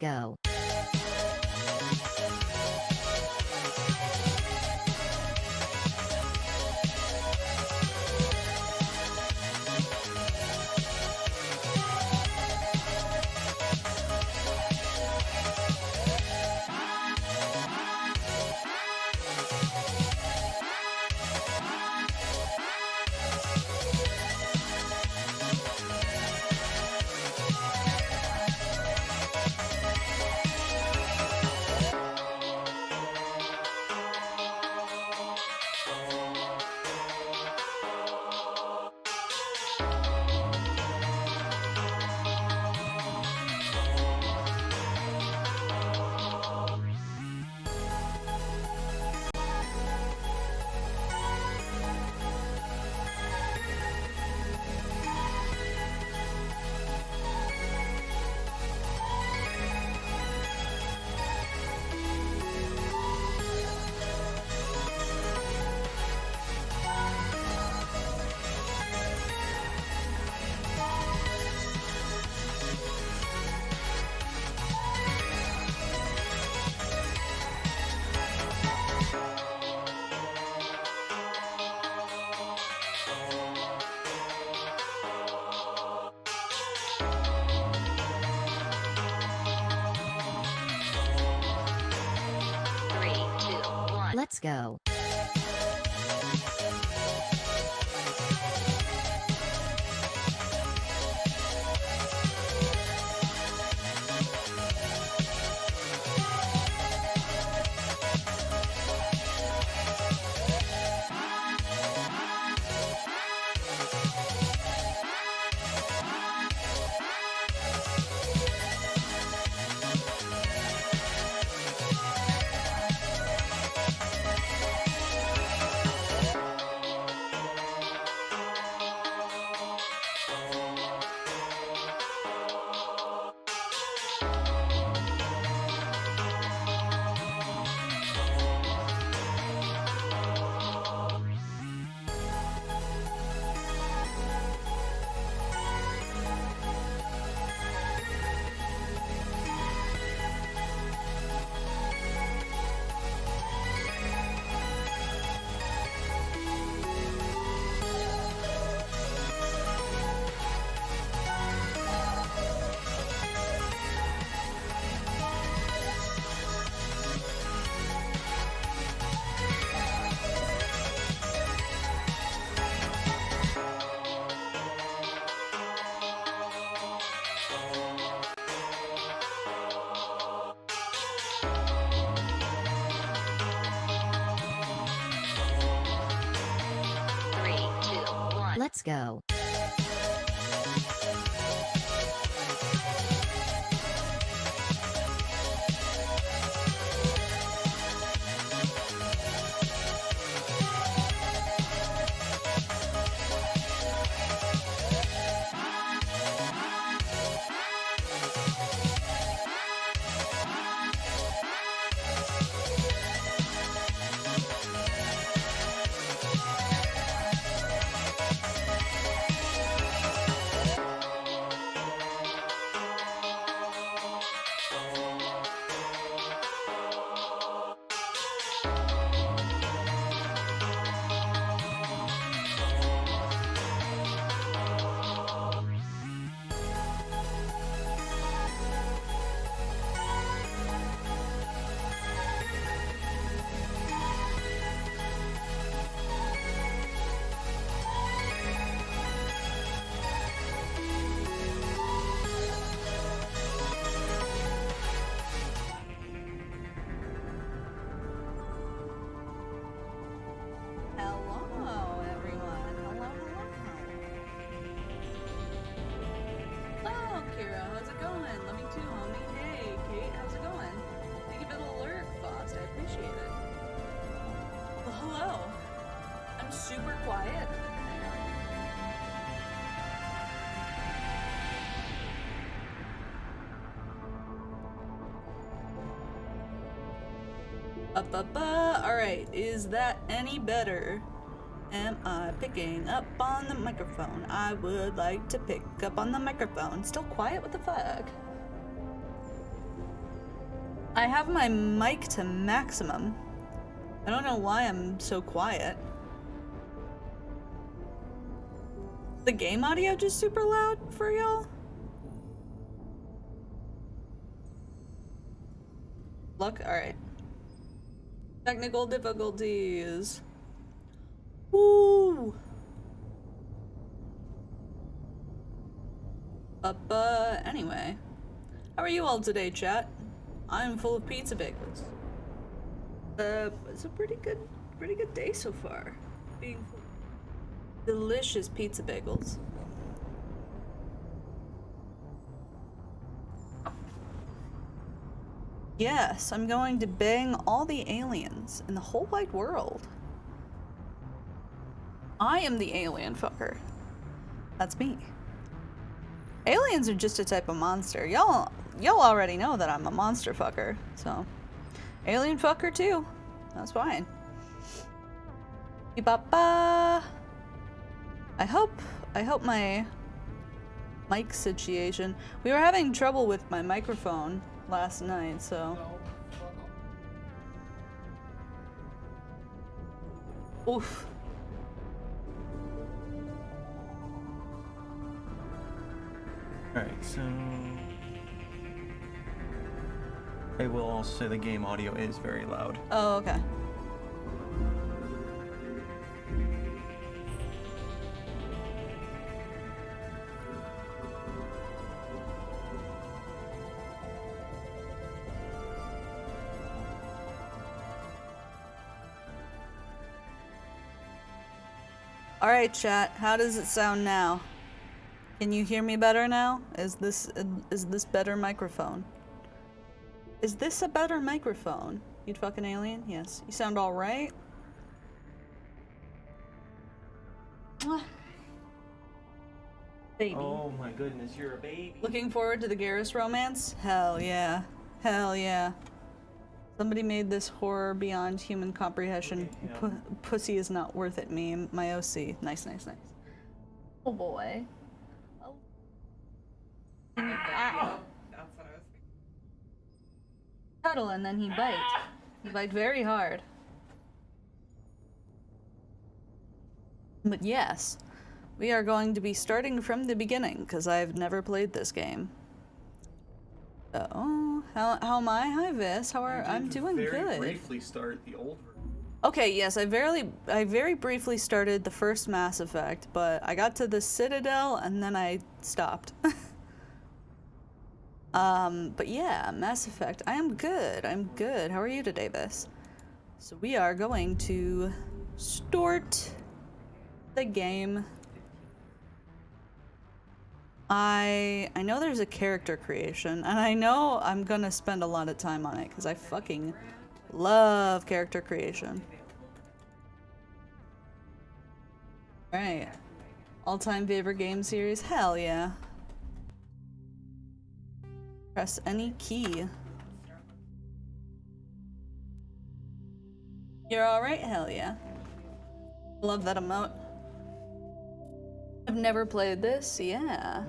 go. Let's go. Let's go. Super quiet. Alright, is that any better? Am I picking up on the microphone? I would like to pick up on the microphone. Still quiet? What the fuck? I have my mic to maximum. I don't know why I'm so quiet. The game audio just super loud for y'all? Luck? Alright. Technical difficulties. Woo! Anyway. How are you all today, chat? I'm full of pizza bagels. It's a pretty good day so far. Being full of delicious pizza bagels. Yes, I'm going to bang all the aliens in the whole wide world. I am the alien fucker. That's me. Aliens are just a type of monster. Y'all already know that I'm a monster fucker, so alien fucker too. That's fine. Ba. I hope my mic situation. We were having trouble with my microphone last night, so. Oof. Alright, so I will also say the game audio is very loud. Oh, okay. Alright, chat, how does it sound now? Can you hear me better now? Is this better microphone? Is this a better microphone? You fucking alien? Yes. You sound alright? Baby. Oh my goodness, you're a baby. Looking forward to the Garrus romance? Hell yeah. Hell yeah. Somebody made this horror beyond human comprehension. Pussy is not worth it meme. My OC. Nice, nice, nice. Oh boy. Oh. Ow. That's what I was thinking. Cuddle and then he bite. He bite very hard. But yes, we are going to be starting from the beginning because I've never played this game. So, how am I? Hi Vis, how are I'm doing very good. Briefly start the old version. Okay, yes, I very briefly started the first Mass Effect, but I got to the Citadel and then I stopped. But yeah, Mass Effect. I am good. I'm good. How are you today, Vis? So we are going to start the game. I know there's a character creation, and I know I'm gonna spend a lot of time on it because I fucking love character creation. Right. All-time favorite game series? Hell yeah. Press any key. You're alright? Hell yeah. Love that emote. I've never played this, yeah.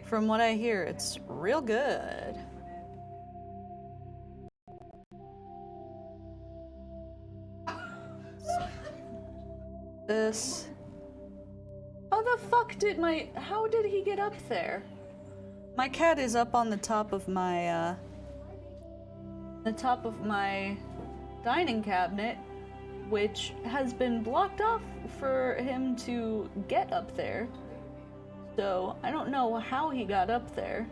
From what I hear, it's real good. This. How the fuck did how did he get up there? My cat is up on the top of my, dining cabinet, which has been blocked off for him to get up there. So I don't know how he got up there.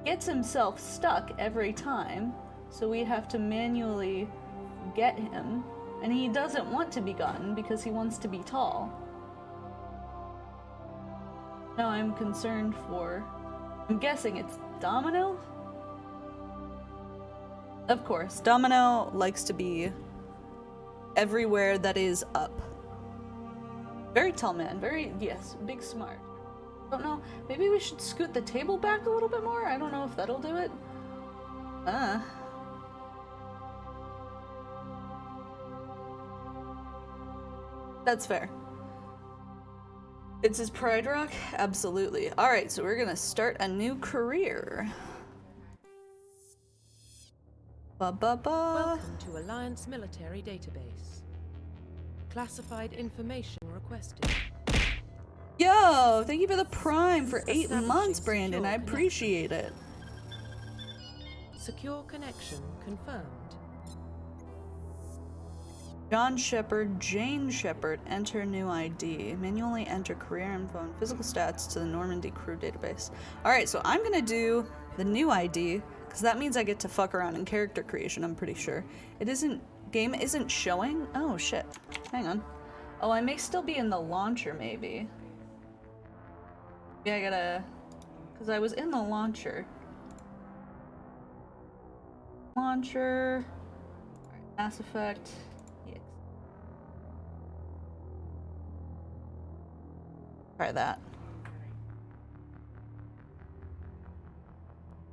Gets himself stuck every time, so we have to manually get him. And he doesn't want to be gotten because he wants to be tall. Now I'm concerned for... I'm guessing it's Domino? Of course, Domino likes to be everywhere that is up. Very tall man, yes, big smart. Don't know, maybe we should scoot the table back a little bit more? I don't know if that'll do it. That's fair. It's his pride rock? Absolutely. Alright, so we're gonna start a new career. Ba-ba-ba. Welcome to Alliance Military Database. Classified information requested. Yo, thank you for the Prime for 8 Establishing months, Brandon. secure I appreciate it. Secure connection confirmed. John Shepard, Jane Shepard, enter new ID. Manually enter career info and physical stats to the Normandy crew database. Alright, so I'm gonna do the new ID, because that means I get to fuck around in character creation, I'm pretty sure. Game isn't showing? Oh shit. Hang on. Oh, I may still be in the launcher, maybe. Yeah, I gotta... because I was in the launcher. Launcher... Alright, Mass Effect... Try that.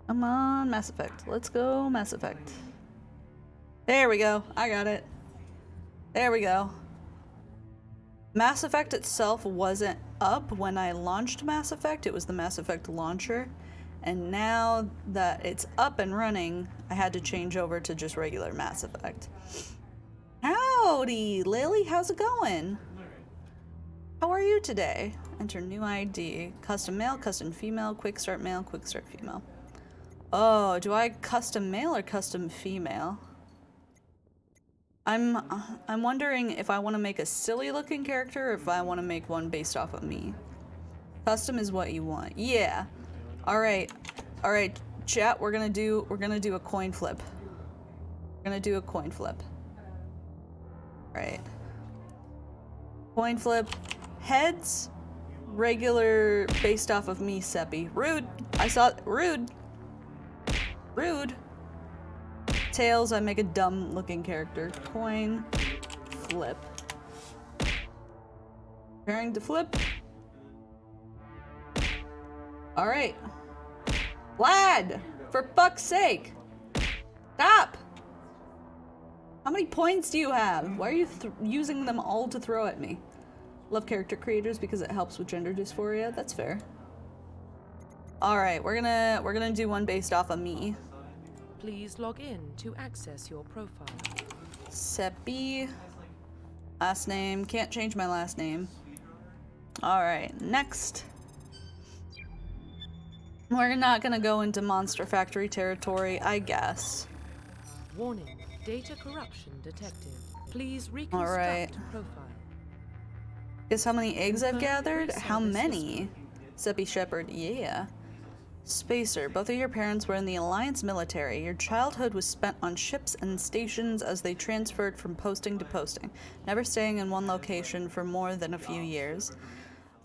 Come on, Mass Effect. Let's go, Mass Effect. There we go. I got it. There we go. Mass Effect itself wasn't up when I launched Mass Effect. It was the Mass Effect launcher. And now that it's up and running, I had to change over to just regular Mass Effect. Howdy, Lily. How's it going? How are you today? Enter new ID. Custom male, custom female, quick start male, quick start female. Oh, do I custom male or custom female? I'm wondering if I want to make a silly looking character or if I want to make one based off of me. Custom is what you want. Yeah. Alright. Alright, chat, we're gonna do a coin flip. We're gonna do a coin flip. Alright. Coin flip. Heads, regular, based off of me, Seppi. Rude. I saw rude. Rude. Tails, I make a dumb looking character. Coin, flip. Preparing to flip. Alright. Lad! For fuck's sake! Stop! How many points do you have? Why are you using them all to throw at me? Love character creators because it helps with gender dysphoria. That's fair. Alright, we're gonna do one based off of me. Please log in to access your profile. Seppi. Last name. Can't change my last name. Alright, next. We're not gonna go into Monster Factory territory, I guess. Warning, data corruption detected. Please reconstruct Alright. profile. Guess how many eggs I've Confirm gathered? How service many? Seppi Shepard, yeah. Spacer, both of your parents were in the Alliance military. Your childhood was spent on ships and stations as they transferred from posting to posting, never staying in one location for more than a few years.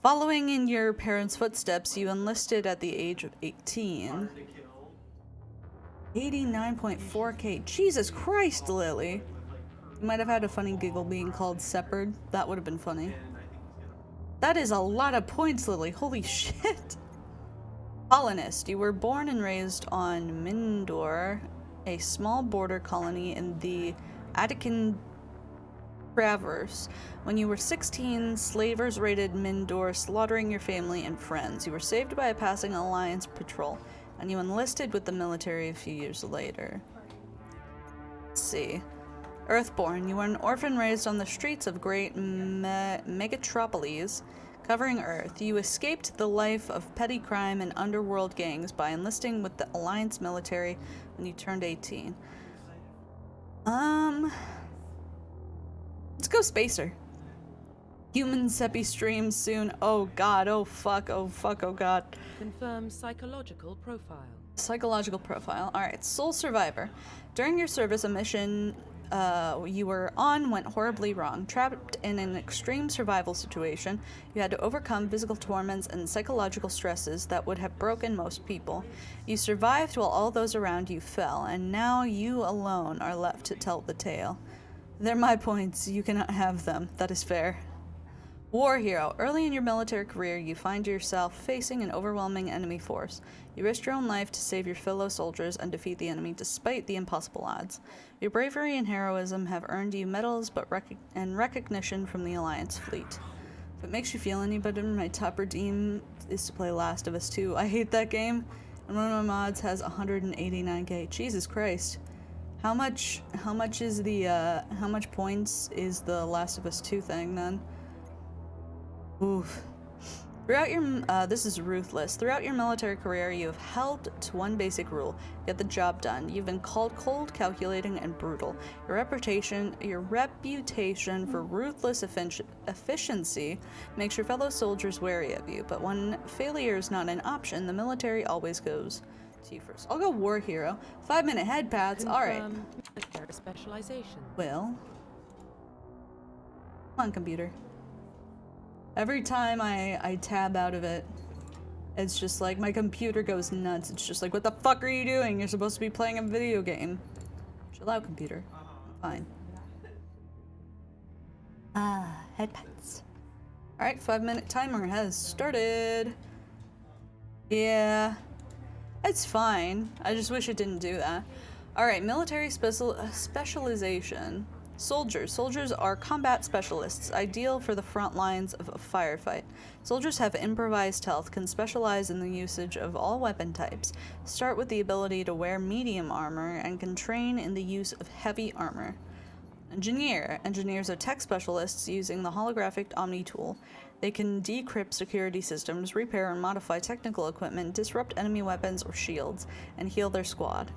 Following in your parents' footsteps, you enlisted at the age of 18. 89.4k. Jesus Christ, Lily. You might have had a funny giggle being called Shepard. That would have been funny. That is a lot of points, Lily. Holy shit. Colonist. You were born and raised on Mindor, a small border colony in the Attican Traverse. When you were 16, slavers raided Mindor, slaughtering your family and friends. You were saved by a passing Alliance patrol, and you enlisted with the military a few years later. Let's see. Earthborn. You were an orphan raised on the streets of great megatropolis covering Earth. You escaped the life of petty crime and underworld gangs by enlisting with the Alliance military when you turned 18. Let's go Spacer. Human Seppi streams soon. Oh god, oh fuck, oh fuck, oh god. Confirm psychological profile. Psychological profile. Alright, Soul Survivor. During your service, a mission you were on went horribly wrong. Trapped in an extreme survival situation, you had to overcome physical torments and psychological stresses that would have broken most people. You survived while all those around you fell, and now you alone are left to tell the tale. They're my points. You cannot have them. That is fair. War hero. Early in your military career, you find yourself facing an overwhelming enemy force. You risked your own life to save your fellow soldiers and defeat the enemy despite the impossible odds. Your bravery and heroism have earned you medals and recognition from the Alliance fleet. If it makes you feel any better, my top redeem is to play Last of Us 2. I hate that game, and one of my mods has 189k. Jesus Christ. How much is the how much points is the Last of Us 2 thing then? Oof. Throughout your this is ruthless. Throughout your military career, you have held to one basic rule: get the job done. You've been called cold, calculating, and brutal. Your reputation for ruthless efficiency makes your fellow soldiers wary of you. But when failure is not an option, the military always goes to you first. I'll go war hero. 5-minute head pats. All right. Military specialization. Well, come on, computer. Every time I tab out of it, it's just like my computer goes nuts. It's just like, what the fuck are you doing? You're supposed to be playing a video game. Chill out, computer. I'm fine. Head pats. Alright, 5-minute timer has started. Yeah, it's fine. I just wish it didn't do that. Alright, military specialization. Soldiers. Soldiers are combat specialists, ideal for the front lines of a firefight. Soldiers have improvised health, can specialize in the usage of all weapon types, start with the ability to wear medium armor, and can train in the use of heavy armor. Engineer. Engineers are tech specialists using the holographic Omni tool. They can decrypt security systems, repair and modify technical equipment, disrupt enemy weapons or shields, and heal their squad.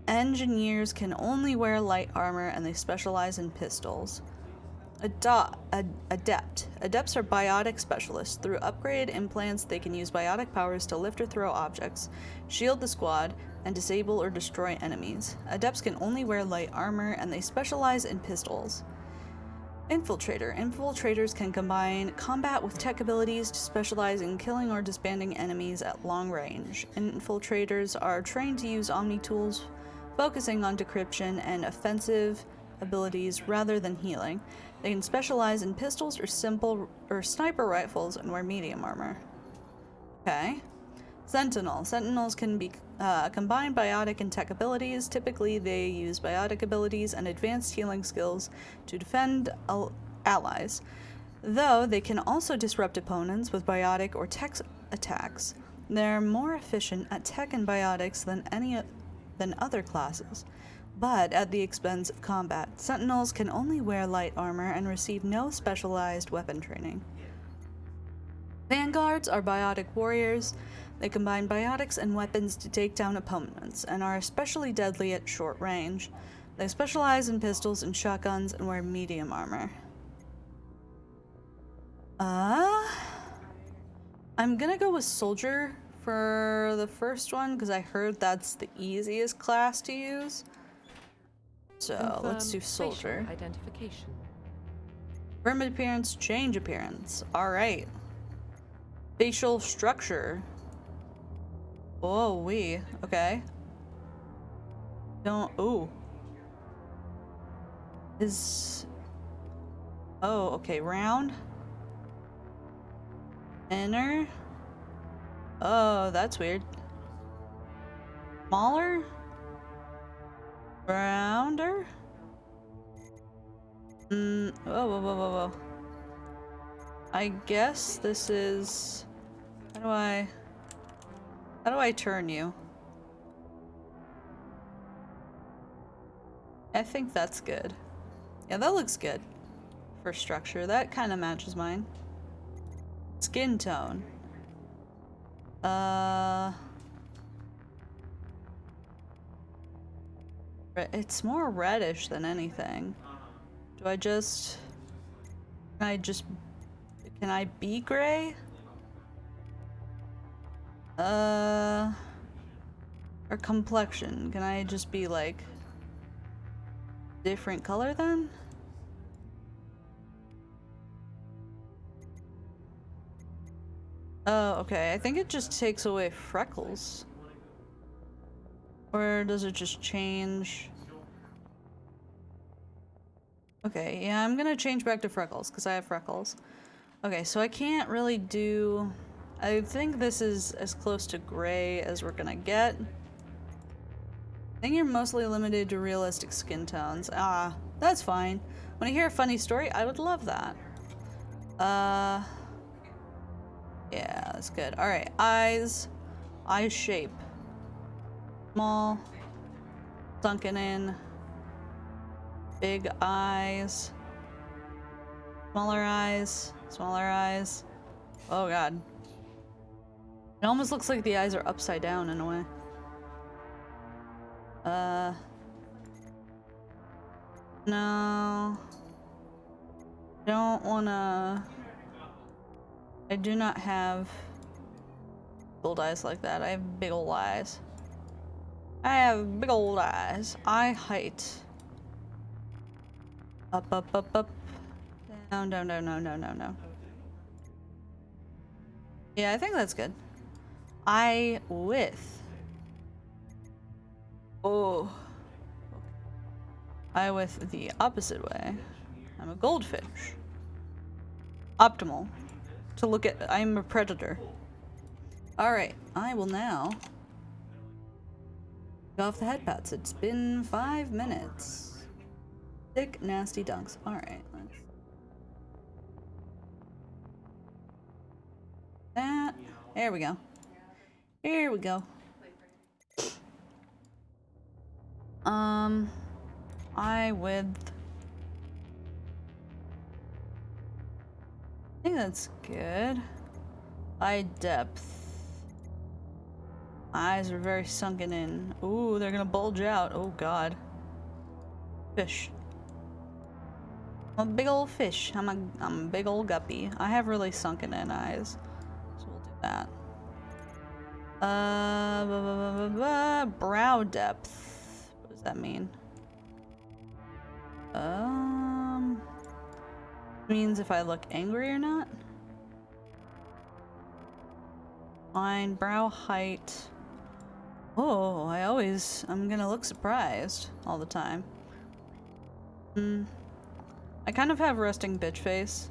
Engineers can only wear light armor and they specialize in pistols. Adept. Adepts are biotic specialists. Through upgrade implants, they can use biotic powers to lift or throw objects, shield the squad, and disable or destroy enemies. Adepts can only wear light armor and they specialize in pistols. Infiltrator. Infiltrators can combine combat with tech abilities to specialize in killing or disbanding enemies at long range. Infiltrators are trained to use Omni tools, focusing on decryption and offensive abilities rather than healing. They can specialize in pistols or sniper rifles and wear medium armor. Okay. Sentinel. Sentinels can be combine biotic and tech abilities. Typically, they use biotic abilities and advanced healing skills to defend allies, though they can also disrupt opponents with biotic or tech attacks. They're more efficient at tech and biotics than other classes, but at the expense of combat. Sentinels can only wear light armor and receive no specialized weapon training. Vanguards are biotic warriors. They combine biotics and weapons to take down opponents, and are especially deadly at short range. They specialize in pistols and shotguns and wear medium armor. I'm gonna go with soldier for the first one, because I heard that's the easiest class to use. So let's do soldier. Facial identification. Affirm appearance, change appearance. Alright. Facial structure. Oh, okay. Ooh. Okay, round. Inner. Oh, that's weird. Smaller? Rounder? Whoa. I guess this is... How do I turn you? I think that's good. Yeah, that looks good. For structure, that kind of matches mine. Skin tone. It's more reddish than anything. Can I be gray? Or complexion. Can I just be like different color then? Oh, okay. I think it just takes away freckles. Or does it just change? Okay, yeah, I'm gonna change back to freckles, because I have freckles. Okay, so I can't really do... I think this is as close to gray as we're gonna get. I think you're mostly limited to realistic skin tones. Ah, that's fine. When I hear a funny story, I would love that. Yeah, that's good. Alright, eyes. Eye shape. Small. sunken in. Big eyes. Smaller eyes. Smaller eyes. Oh god. It almost looks like the eyes are upside down in a way. No. Don't wanna... I do not have old eyes like that. I have big old eyes. I have big old eyes. Eye height. Up, up, up, up. Down, down, down, no, no, no, no. Yeah, I think that's good. Eye width. Oh. Eye width the opposite way. I'm a goldfish. Optimal. To look at, I'm a predator. Alright, I will now take off the head pats. It's been 5 minutes. Thick, nasty dunks. Alright, let's... That. There we go. Here we go. Eye width. I think that's good. Eye depth. Eyes are very sunken in. Ooh, they're gonna bulge out. Oh god. Fish. I'm a big old fish. I'm a big old guppy. I have really sunken in eyes. So we'll do that. Brow depth. What does that mean? Means if I look angry or not. Line, brow height. Oh, I'm gonna look surprised all the time. I kind of have resting bitch face.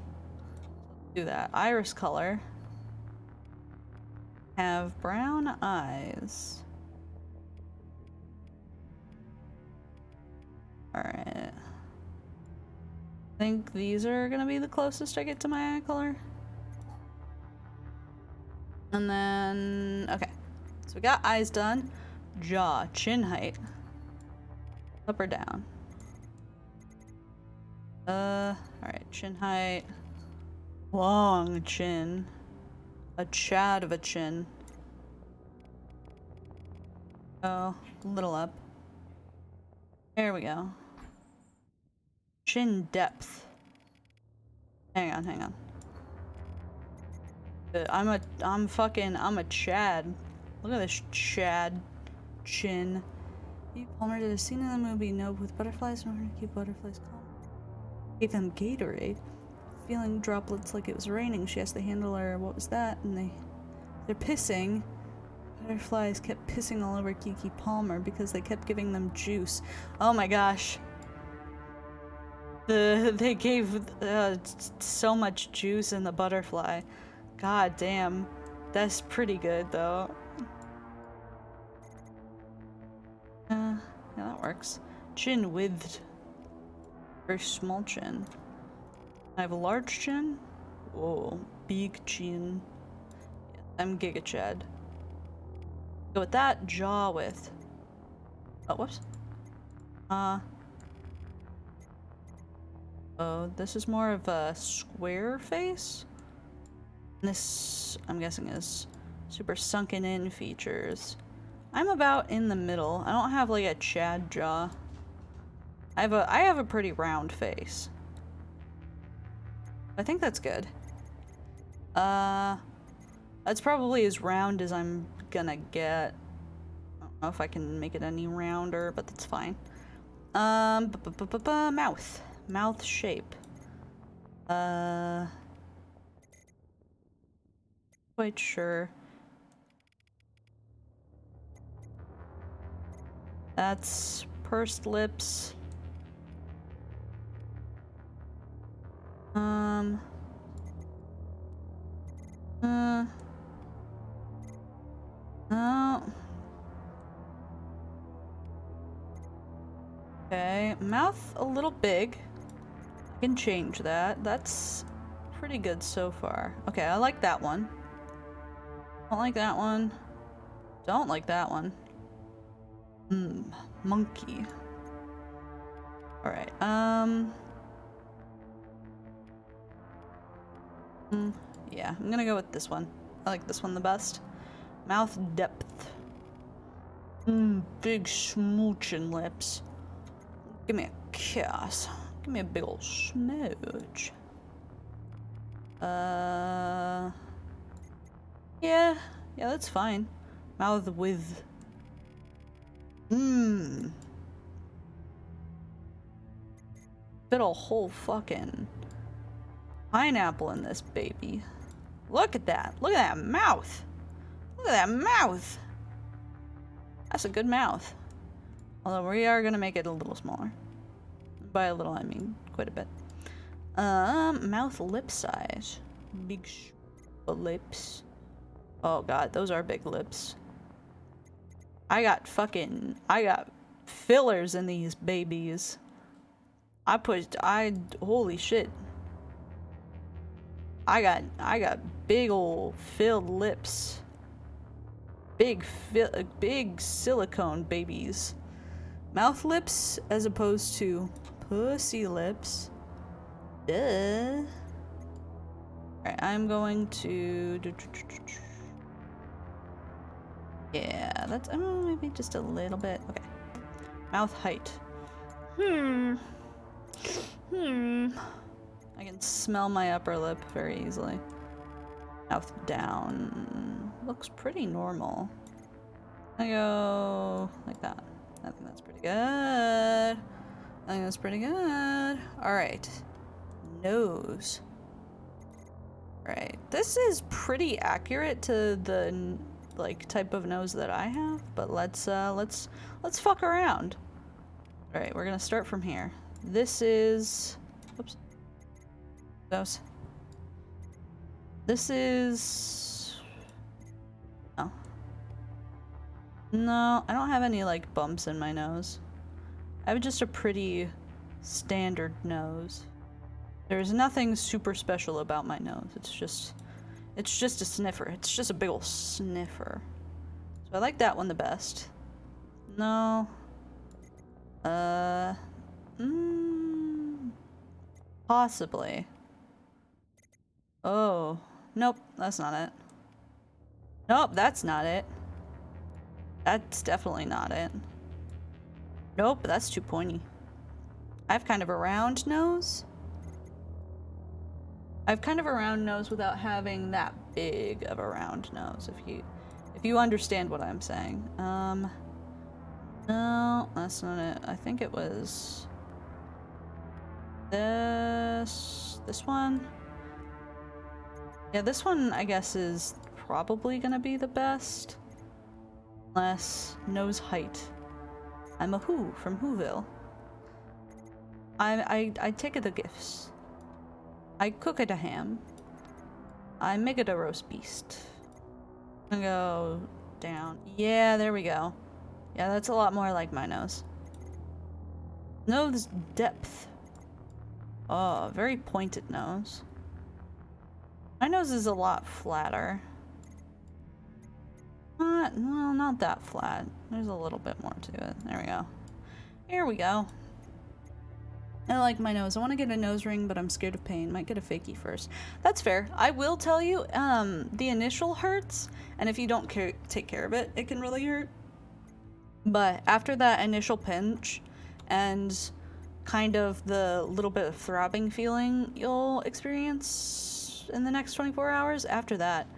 Do that. Iris color. Have brown eyes. Alright. I think these are gonna be the closest I get to my eye color. And then, okay. So we got eyes done. Jaw, chin height. Up or down? Alright, chin height. Long chin. A chad of a chin. Oh, a little up. There we go. Chin depth. Hang on, hang on. I'm a Chad. Look at this Chad chin. Eve Palmer did a scene in the movie Nope with butterflies in order to keep butterflies calm. Gave them Gatorade. Feeling droplets like it was raining, she asked the handler what was that, and they're pissing. Butterflies kept pissing all over Kiki Palmer because they kept giving them juice. Oh my gosh. They gave so much juice in the butterfly. God damn. That's pretty good though. Yeah, that works. Chin width. Very small chin. I have a large chin. Whoa, big chin. Yeah, I'm Giga Chad. Go with that. Jaw width. Oh, whoops. Oh, this is more of a square face. This, I'm guessing, is super sunken in features. I'm about in the middle. I don't have like a Chad jaw. I have a pretty round face. I think that's good. That's probably as round as I'm gonna get. I don't know if I can make it any rounder, but that's fine. Mouth. Mouth shape. Quite sure. That's pursed lips. No. Okay, mouth a little big. I can change that. That's pretty good so far. Okay, I like that one. Don't like that one. Don't like that one. Monkey. Alright, yeah, I'm gonna go with this one. I like this one the best. Mouth depth. Big smooching lips. Give me a kiss. Give me a big ol' smooch. Yeah, that's fine. Mouth with. Fit a whole fucking pineapple in this baby. Look at that. Look at that mouth. Look at that mouth. That's a good mouth. Although we are gonna make it a little smaller. By a little, I mean quite a bit. Mouth lip size. Big lips. Oh god, those are big lips. I got fillers in these babies. Holy shit. I got big ol' filled lips. Big silicone babies. Mouth lips as opposed to pussy lips. Duh. Alright, I'm going to... Yeah, that's... maybe just a little bit. Okay. Mouth height. I can smell my upper lip very easily. Mouth down. Looks pretty normal. I go like that. I think that's pretty good. Alright. Nose. Right. This is pretty accurate to the like type of nose that I have, but let's fuck around. Alright, we're gonna start from here. This is oops. Those. This is oh. No, I don't have any like bumps in my nose. I have just a pretty standard nose. There's nothing super special about my nose. It's just a sniffer. It's just a big ol' sniffer. So I like that one the best. No. Possibly. Oh. Nope, that's not it. Nope, that's not it. That's definitely not it. Nope, that's too pointy. I have kind of a round nose. I have kind of a round nose without having that big of a round nose, if you understand what I'm saying. No, that's not it. I think it was this one. Yeah, this one I guess is probably gonna be the best. Unless nose height. I'm a Who from Whoville. I take it the gifts. I cook it a ham. I make it a roast beast. I'm gonna go down. Yeah, there we go. Yeah, that's a lot more like my nose. Nose depth. Oh, very pointed nose. My nose is a lot flatter. Well, not that flat. There's a little bit more to it. There we go. Here we go. I like my nose. I want to get a nose ring, but I'm scared of pain. Might get a fakie first. That's fair. I will tell you, the initial hurts, and if you don't take care of it, it can really hurt. But after that initial pinch, and kind of the little bit of throbbing feeling you'll experience in the next 24 hours, after that,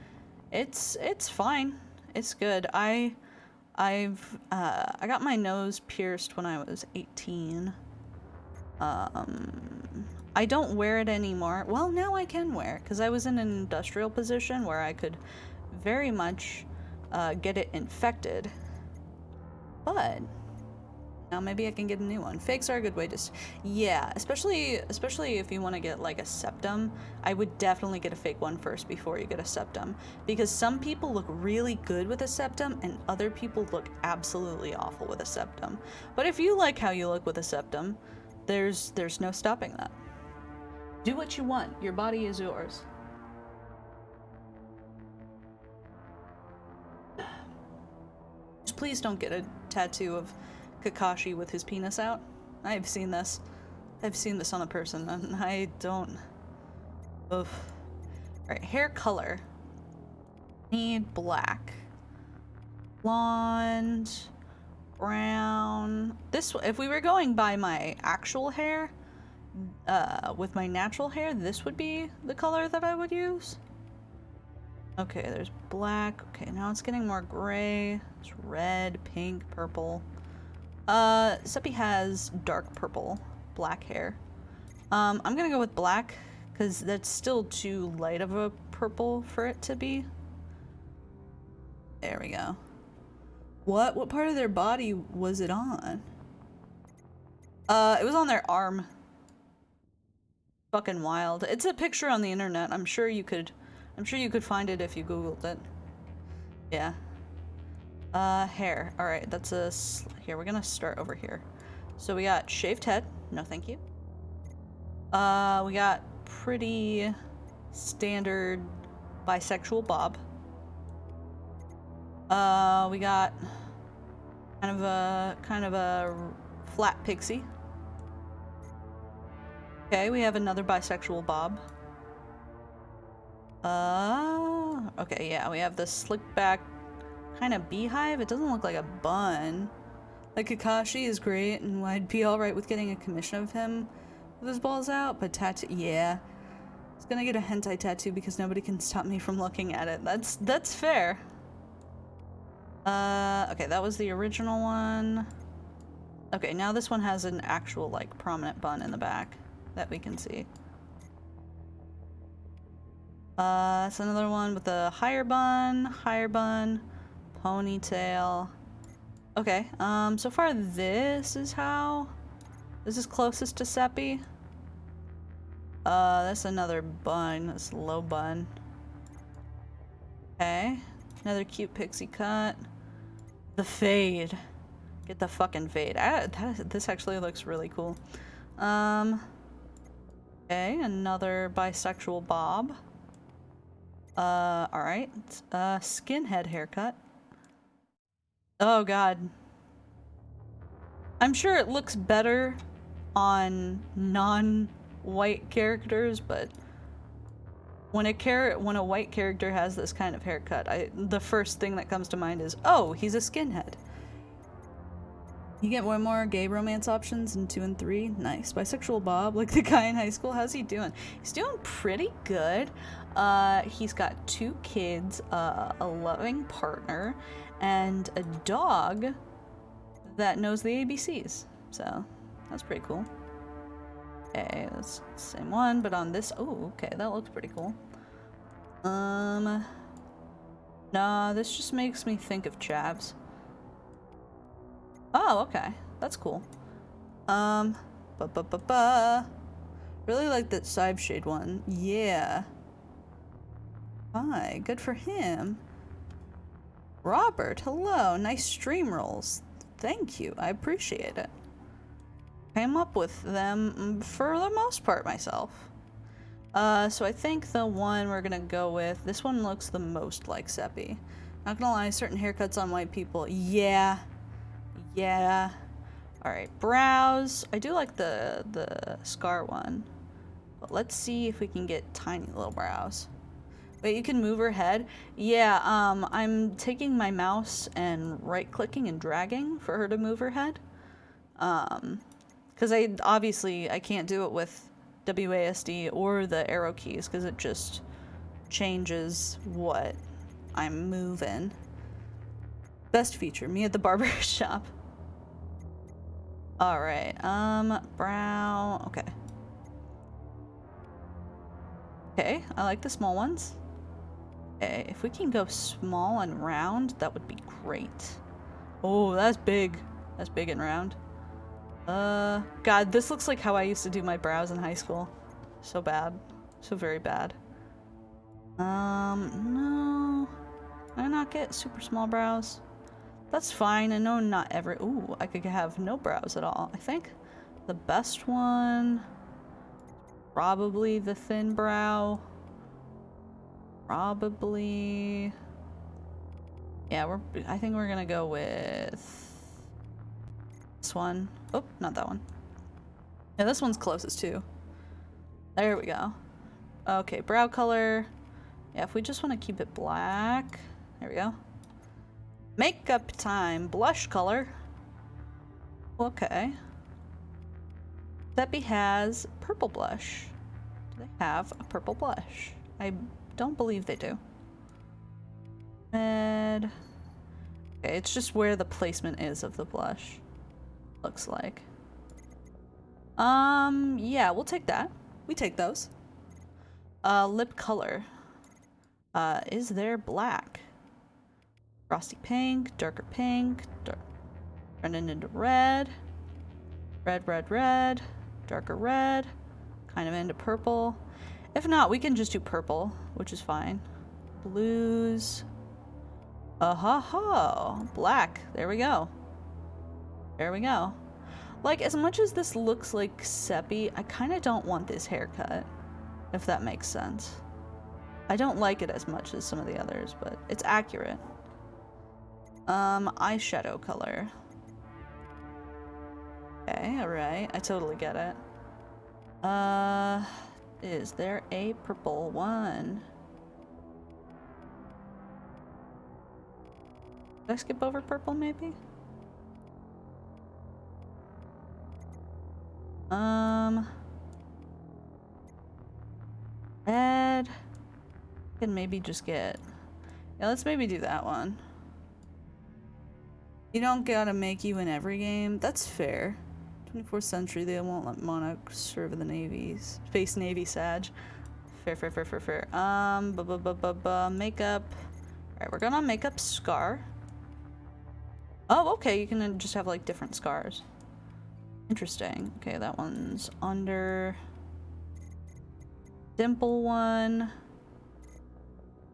it's fine. It's good. I got my nose pierced when I was 18. I don't wear it anymore. Well, now I can wear it because I was in an industrial position where I could very much get it infected. But now maybe I can get a new one. Fakes are a good way to... Yeah, especially if you want to get like a septum. I would definitely get a fake one first before you get a septum. Because some people look really good with a septum and other people look absolutely awful with a septum. But if you like how you look with a septum, there's no stopping that. Do what you want. Your body is yours. Just please don't get a tattoo of Kakashi with his penis out. I've seen this. I've seen this on a person, and I don't... Ugh. Alright, hair color. Need black. Blonde. Brown. This, if we were going by my actual hair, with my natural hair, this would be the color that I would use. Okay, there's black. Okay, now it's getting more gray. It's red, pink, purple. Seppi has dark purple, black hair. I'm gonna go with black, because that's still too light of a purple for it to be. There we go. What part of their body was it on? It was on their arm. Fucking wild. It's a picture on the internet. I'm sure you could find it if you googled it. Yeah. Hair. Alright, that's a... Here, we're gonna start over here. So we got shaved head. No thank you. We got pretty standard bisexual bob. We got kind of a flat pixie. Okay, we have another bisexual bob. Okay, yeah, we have the slick back kind of beehive. It doesn't look like a bun. Like, Kakashi is great, and I'd be alright with getting a commission of him with his balls out, but tattoo, yeah. I was gonna get a hentai tattoo because nobody can stop me from looking at it. That's fair. Okay, that was the original one. Okay, now this one has an actual, like, prominent bun in the back that we can see. It's another one with a higher bun, ponytail. Okay, so far this is closest to Seppi. That's another bun, that's low bun. Okay, another cute pixie cut. The fade. Get the fucking fade. This actually looks really cool. Okay, another bisexual bob. Alright. Skinhead haircut. Oh god. I'm sure it looks better on non-white characters, but when a white character has this kind of haircut, the first thing that comes to mind is, oh, he's a skinhead. You get one more gay romance options in 2 and 3. Nice. Bisexual Bob, like the guy in high school. How's he doing? He's doing pretty good. He's got 2 kids, a loving partner, and a dog that knows the ABCs. So, that's pretty cool. Okay, that's the same one, but on this... Oh, okay, that looks pretty cool. Nah, this just makes me think of Chavs. Oh, okay. That's cool. Really like that side shade one. Yeah. Hi, good for him. Robert, hello. Nice stream rolls. Thank you. I appreciate it. Came up with them for the most part myself. So I think the one we're gonna go with, this one looks the most like Seppi. Not gonna lie, certain haircuts on white people, yeah. Yeah. Alright, brows. I do like the scar one. But let's see if we can get tiny little brows. Wait, you can move her head? Yeah, I'm taking my mouse and right-clicking and dragging for her to move her head. Because I can't do it with WASD or the arrow keys because it just changes what I'm moving. Best feature, me at the barber shop. Alright, brow, okay. Okay, I like the small ones. Okay, if we can go small and round, that would be great. Oh, that's big. That's big and round. God, this looks like how I used to do my brows in high school. So bad. So very bad. No. Can I not get super small brows? That's fine. I know not every... Ooh, I could have no brows at all. I think the best one... Probably the thin brow. Probably... Yeah, I think we're gonna go with... This one. Oh, not that one. Yeah, this one's closest too. There we go. Okay, brow color. Yeah, if we just want to keep it black. There we go. Makeup time. Blush color. Okay. Seppi has purple blush. Do they have a purple blush? I don't believe they do. Red. Okay, it's just where the placement is of the blush. Looks like. Yeah, we'll take that. We take those. Lip color. Is there black? Frosty pink, darker pink, turning into red. Red, red, red, darker red, kind of into purple. If not, we can just do purple, which is fine. Blues. Oh, black. There we go. There we go. Like, as much as this looks like Seppi, I kind of don't want this haircut, if that makes sense. I don't like it as much as some of the others, but it's accurate. Eyeshadow color. Okay, alright. I totally get it. Is there a purple one? Did I skip over purple, maybe? Red. Can maybe just get... Yeah, let's maybe do that one. You don't gotta make you in every game. That's fair. 24th century, they won't let monarchs serve in the navies. Space Navy Sag. Fair, fair, fair, fair, fair. Makeup. Alright, we're gonna make up Scar. Oh, okay, you can just have, like, different scars. Interesting. Okay, that one's under... Dimple one.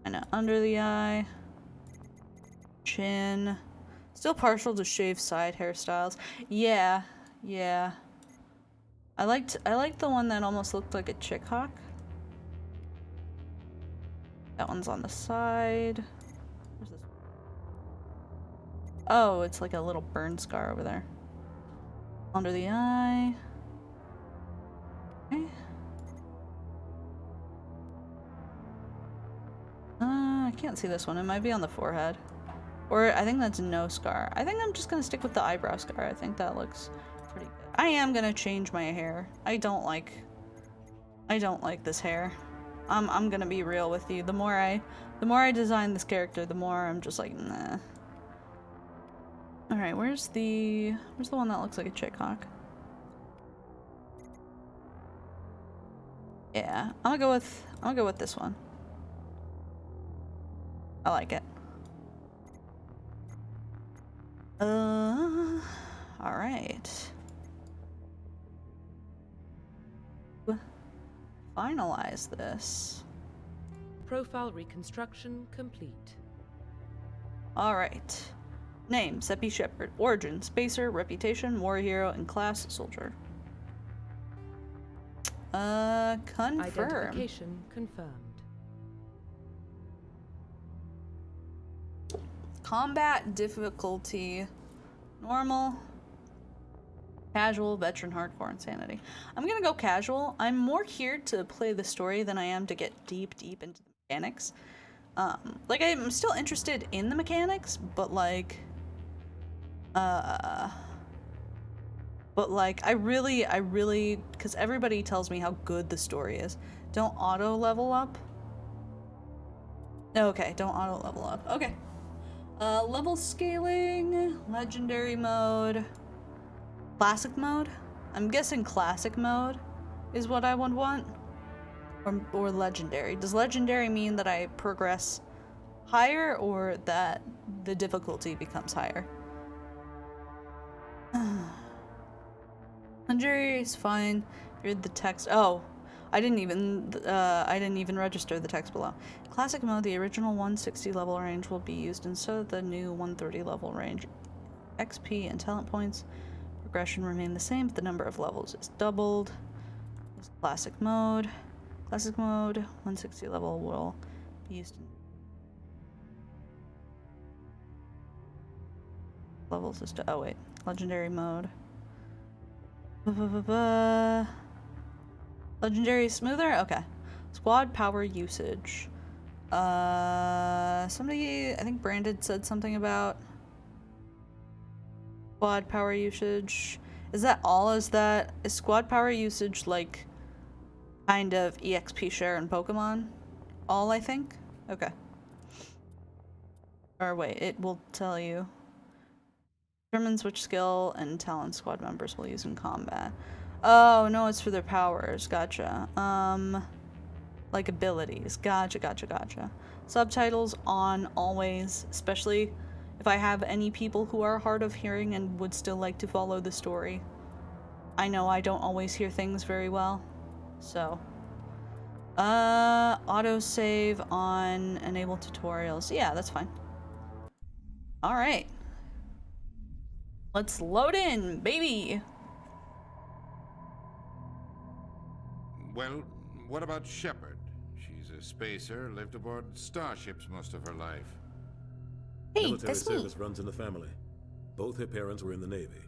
And under the eye. Chin. Still partial to shaved side hairstyles. Yeah, yeah. I liked the one that almost looked like a chick hawk. That one's on the side. Where's this? Oh, it's like a little burn scar over there. Under the eye. Okay. I can't see this one. It might be on the forehead. Or I think that's no scar. I think I'm just gonna stick with the eyebrow scar. I think that looks pretty good. I am gonna change my hair. I don't like this hair. I'm gonna be real with you. The more I design this character, the more I'm just like, nah. Alright, where's the one that looks like a chick hawk? Yeah, I'm gonna go with this one. I like it. Alright. Finalize this. Profile reconstruction complete. Alright. Name, Seppi Shepard. Origin, Spacer. Reputation, War Hero. And class, Soldier. Confirm. Identification confirmed. Combat difficulty. Normal. Casual, veteran, hardcore, insanity. I'm gonna go casual. I'm more here to play the story than I am to get deep into the mechanics. Like, I'm still interested in the mechanics, but like, I really, because everybody tells me how good the story is. Don't auto level up. Okay, don't auto level up. Okay. Level scaling, legendary mode, classic mode. I'm guessing classic mode is what I would want, or legendary. Does legendary mean that I progress higher, or that the difficulty becomes higher? Legendary is fine. Read the text. Oh, I didn't even register the text below. Classic mode, the original 160 level range will be used instead of the new 130 level range. XP and talent points progression remain the same, but the number of levels is doubled. This classic mode. Classic mode, 160 level will be used in levels is oh wait, legendary mode. Legendary smoother? Okay. Squad power usage. Somebody, I think Brandon said something about squad power usage. Is that all? Is squad power usage like kind of EXP share in Pokemon? All, I think? Okay. Or wait, it will tell you. Determines which skill and talent squad members will use in combat. Oh, no, it's for their powers. Gotcha. Like abilities. Gotcha. Subtitles on always, especially if I have any people who are hard of hearing and would still like to follow the story. I know I don't always hear things very well, so. Autosave on enable tutorials. Yeah, that's fine. Alright. Let's load in, baby! Well, what about Shepard? She's a spacer, lived aboard starships most of her life. Hey, Military that's me! service runs in the family. Both her parents were in the Navy.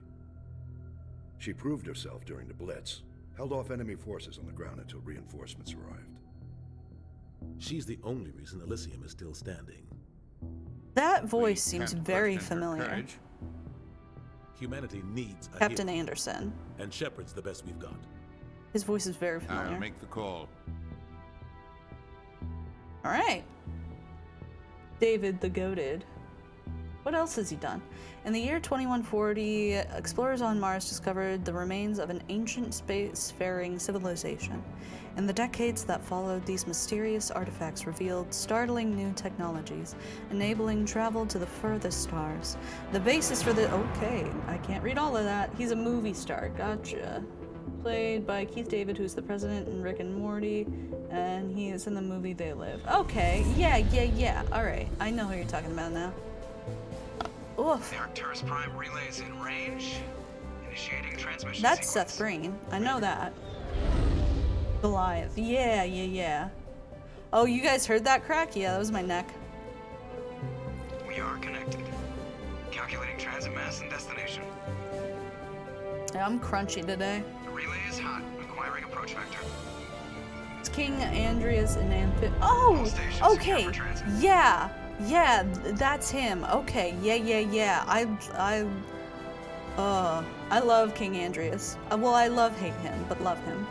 She proved herself during the Blitz, held off enemy forces on the ground until reinforcements arrived. She's the only reason Elysium is still standing. That voice We seems can't very question her familiar. courage. Humanity needs a Captain hero, Anderson. and Shepard's the best we've got. His voice is very familiar. I'll make the call. Alright. David the Goated. What else has he done? In the year 2140, explorers on Mars discovered the remains of an ancient spacefaring civilization. In the decades that followed, these mysterious artifacts revealed startling new technologies, enabling travel to the furthest stars. The basis for the... Okay, I can't read all of that. He's a movie star. Gotcha. Played by Keith David, who's the president in Rick and Morty, and he is in the movie They Live. Okay, yeah. Alright, I know who you're talking about now. Oof. The Arcturus Prime relays in range. Initiating transmission That's sequence. Seth Green. I know that. Goliath. Yeah. Oh, you guys heard that crack? Yeah, that was my neck. We are connected. Calculating transit mass and destination. Yeah, I'm crunchy today. The relay is hot. Acquiring approach vector. It's King Andreas and Amphi- Oh! All stations Okay. secure for transit. Yeah, that's him. Okay, yeah. I love King Andreas. Well, I hate him, but love him.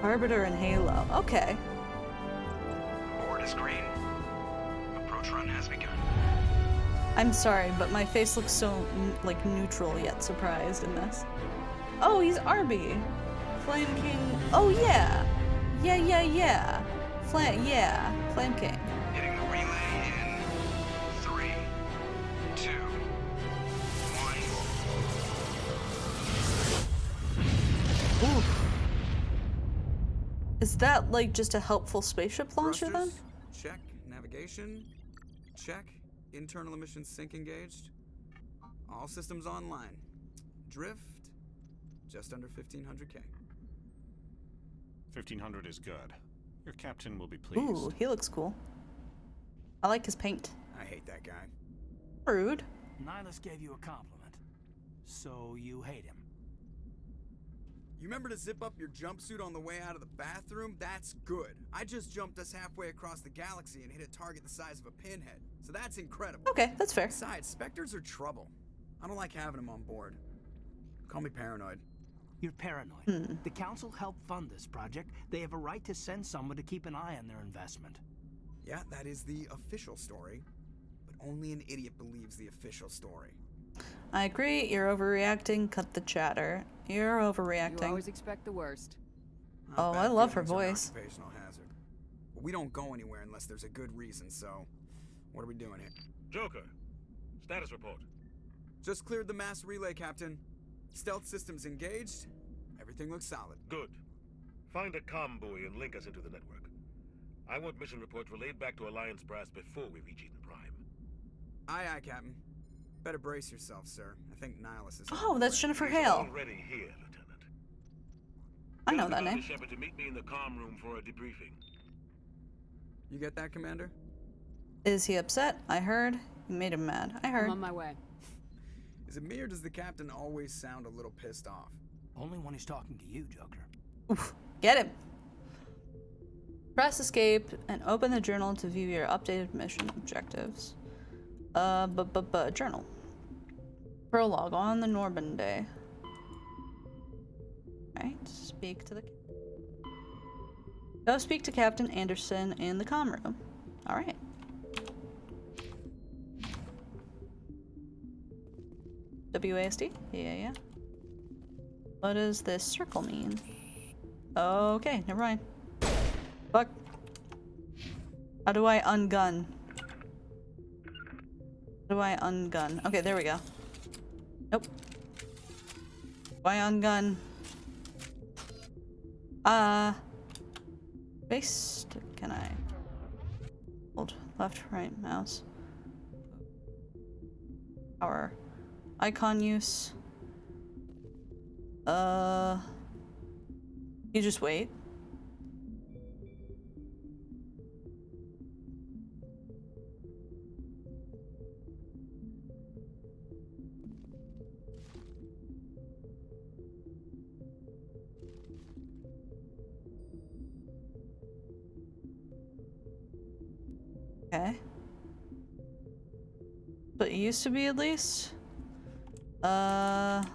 Arbiter and Halo. Okay. Board is green. Approach run has begun. I'm sorry, but my face looks so, like, neutral yet surprised in this. Oh, he's Arby. Flame King. Oh, yeah. Yeah. Flame King. Hitting the relay in 3, 2, 1. Oof. Is that, like, just a helpful spaceship launcher, then? Thrusters, check. Navigation, check. Internal emissions sync engaged. All systems online. Drift, just under 1500K. 1500 is good. Your captain will be pleased. Ooh, he looks cool. I like his paint. I hate that guy. Rude. Nihilus gave you a compliment, so you hate him. You remember to zip up your jumpsuit on the way out of the bathroom? That's good. I just jumped us halfway across the galaxy and hit a target the size of a pinhead. So that's incredible. Okay, that's fair. Besides, Spectres are trouble. I don't like having them on board. Call me paranoid. You're paranoid. The council helped fund this project. They have a right to send someone to keep an eye on their investment. Yeah, that is the official story. But only an idiot believes the official story. I agree. You're overreacting. Cut the chatter. You're overreacting. You always expect the worst. Not Oh, bad I love her feelings on voice. Occupational hazard. But we don't go anywhere unless there's a good reason, so what are we doing here? Joker, status report. Just cleared the mass relay, Captain. Stealth systems engaged. Everything looks solid. Good. Find a comm buoy and link us into the network. I want mission reports relayed back to Alliance Brass before we reach Eden Prime. Aye, Captain. Better brace yourself, sir. I think Nihilus is... Oh, that's Jennifer He's Hale. already here, Lieutenant. I know Tell that Commander name. Shepard to meet me in the comm room for a debriefing. You get that, Commander? Is he upset? I heard. You made him mad. I heard. I'm on my way. Is it me or does the Captain always sound a little pissed off? Only when he's talking to you, Joker. Oof. Get him. Press escape and open the journal to view your updated mission objectives. Journal. Prologue on the Norman Day. Right, speak to the... Go speak to Captain Anderson in the comm room. Alright. WASD? Yeah. What does this circle mean? Okay, never mind. Fuck. How do I ungun? How do I ungun? Okay, there we go. Nope. Why ungun? Based. Can I hold left, right mouse? Power. Icon use. You just wait. Okay. But it used to be at least. Hang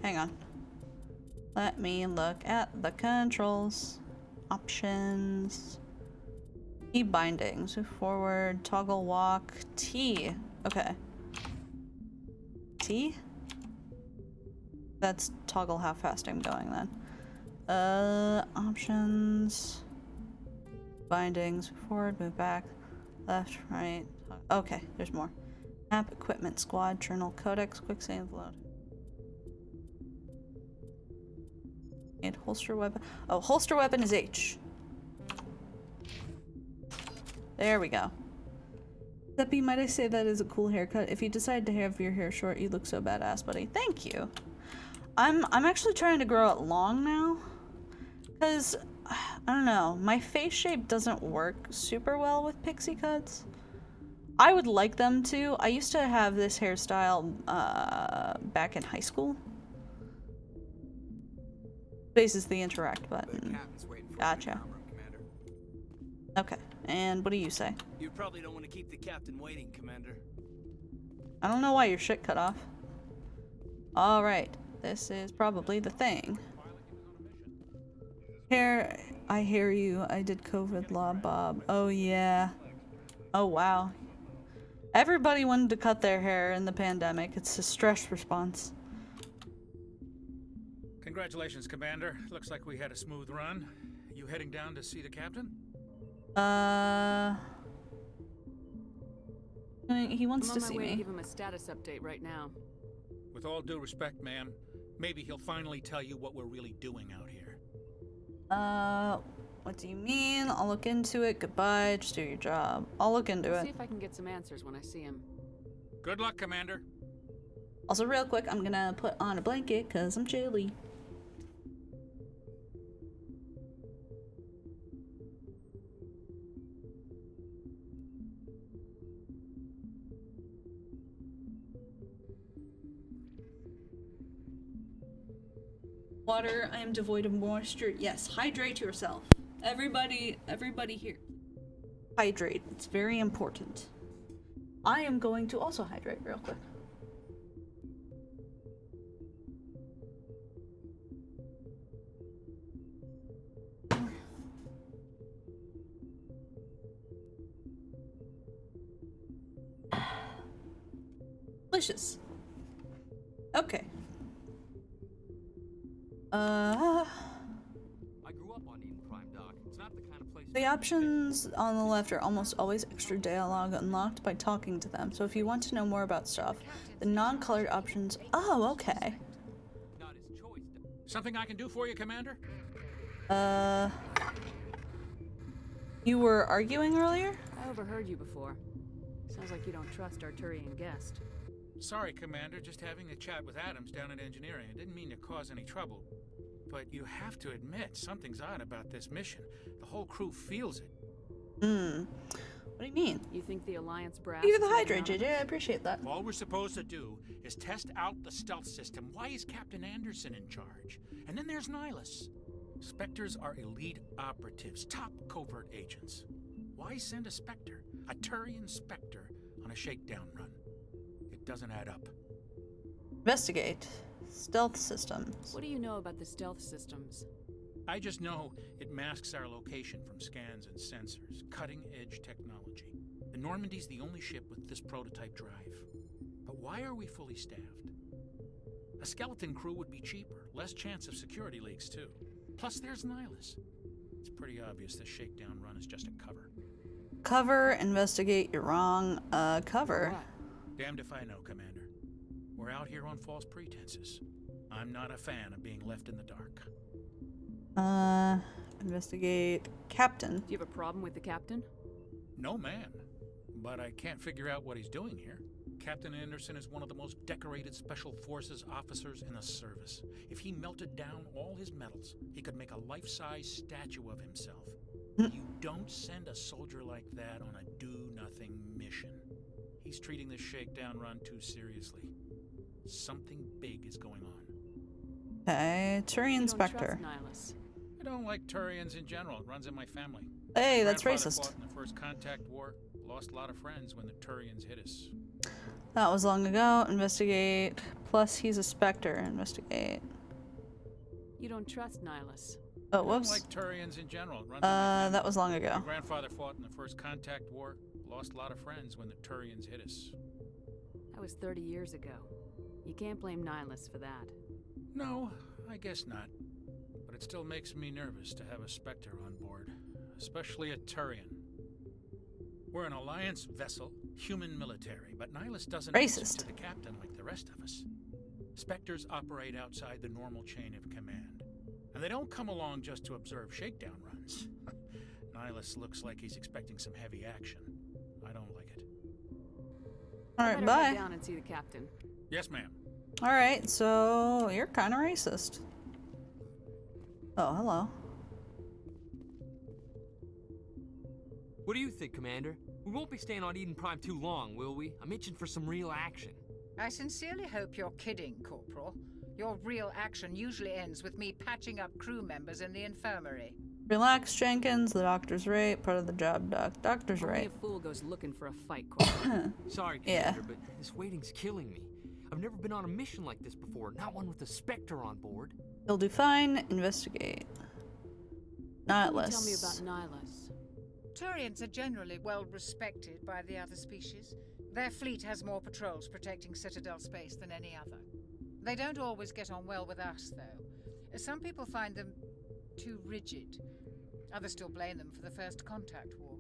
on. Let me look at the controls. Options. Key bindings. Move forward. Toggle walk. T. Okay. T? That's toggle how fast I'm going then. Options. Bindings. Move forward. Move back. Left, right. Okay, there's more. Map, equipment, squad, journal, codex, quick save, load. And holster weapon. Oh, holster weapon is H. There we go. Zeppy, might I say that is a cool haircut? If you decide to have your hair short, you look so badass, buddy. Thank you. I'm actually trying to grow it long now. Because, I don't know, my face shape doesn't work super well with pixie cuts. I would like them to. I used to have this hairstyle back in high school. Space is the interact button. Gotcha. Okay, and what do you say? You probably don't want to keep the captain waiting, Commander. I don't know why your shit cut off. Alright, this is probably the thing. Here, I hear you. I did COVID law, Bob. Oh yeah. Oh wow. Everybody wanted to cut their hair in the pandemic. It's a stress response. Congratulations, Commander. Looks like we had a smooth run. You heading down to see the captain? He wants to see I'm on my way to me. give him a status update right now. With all due respect, ma'am, maybe he'll finally tell you what we're really doing out here. What do you mean? I'll look into it. Goodbye. Just do your job. I'll look into I'll it. see if I can get some answers when I see him. Good luck, Commander. Also, real quick, I'm gonna put on a blanket because I'm chilly. Water, I am devoid of moisture. Yes, hydrate yourself. Everybody here. Hydrate. It's very important. I am going to also hydrate real quick. Delicious. Okay. I grew up on Eden Prime, Doc. It's not the kind of place. The options on the left are almost always extra dialogue unlocked by talking to them. So if you want to know more about stuff, the non-colored options. Oh, okay. Not his choice. Something I can do for you, Commander? You were arguing earlier? I overheard you before. Sounds like you don't trust Arturian guest. Sorry, Commander. Just having a chat with Adams down at engineering. I didn't mean to cause any trouble. But you have to admit, something's odd about this mission. The whole crew feels it. What do you mean? You think the Alliance brass? Thank you for the is hydrate, holding on? JJ. I appreciate that. All we're supposed to do is test out the stealth system. Why is Captain Anderson in charge? And then there's Nihilus. Spectres are elite operatives, top covert agents. Why send a Spectre, a Turian Spectre, on a shakedown run? It doesn't add up. Investigate. Stealth systems. What do you know about the stealth systems? I just know it masks our location from scans and sensors. Cutting-edge technology. The Normandy's the only ship with this prototype drive. But why are we fully staffed? A skeleton crew would be cheaper, less chance of security leaks too. Plus there's Nihilus. It's pretty obvious this shakedown run is just a cover. Cover, investigate, you're wrong. Cover. What? Damned if I know, Commander. We're out here on false pretenses. I'm not a fan of being left in the dark. Investigate. Captain. Do you have a problem with the captain? No, man. But I can't figure out what he's doing here. Captain Anderson is one of the most decorated Special Forces officers in the service. If he melted down all his medals, he could make a life-size statue of himself. You don't send a soldier like that on a do-nothing mission. He's treating this shakedown run too seriously. Something big is going on. Okay, Turian Spectre. I don't like Turians in general. It runs in my family. Hey, My that's grandfather racist. fought in the First Contact War. Lost a lot of friends when the Turians hit us. That was long ago. Investigate. Plus, he's a Spectre. Investigate. You don't trust Nihilus. Oh, I don't whoops. like Turians in general. It runs in my family. That was long ago. My grandfather fought in the First Contact War. Lost a lot of friends when the Turians hit us. That was 30 years ago. You can't blame Nihilus for that. No, I guess not. But it still makes me nervous to have a Spectre on board. Especially a Turian. We're an Alliance vessel, human military, but Nihilus doesn't answer to the captain like the rest of us. Spectres operate outside the normal chain of command. And they don't come along just to observe shakedown runs. Nihilus looks like he's expecting some heavy action. I don't like it. Alright, Better bye. head down and see the captain. Yes, ma'am. Alright, so you're kind of racist. Oh, hello. What do you think, Commander? We won't be staying on Eden Prime too long, will we? I'm itching for some real action. I sincerely hope you're kidding, Corporal. Your real action usually ends with me patching up crew members in the infirmary. Relax, Jenkins. The doctor's right. Part of the job, Doc. Doctor's Only right. a fool goes looking for a fight, Corporal. Sorry, Commander, but this waiting's killing me. I've never been on a mission like this before, not one with a Spectre on board. You'll do fine. Investigate. Nihilus. Tell me about Nihilus. Turians are generally well respected by the other species. Their fleet has more patrols protecting Citadel space than any other. They don't always get on well with us, though. Some people find them too rigid. Others still blame them for the First Contact War.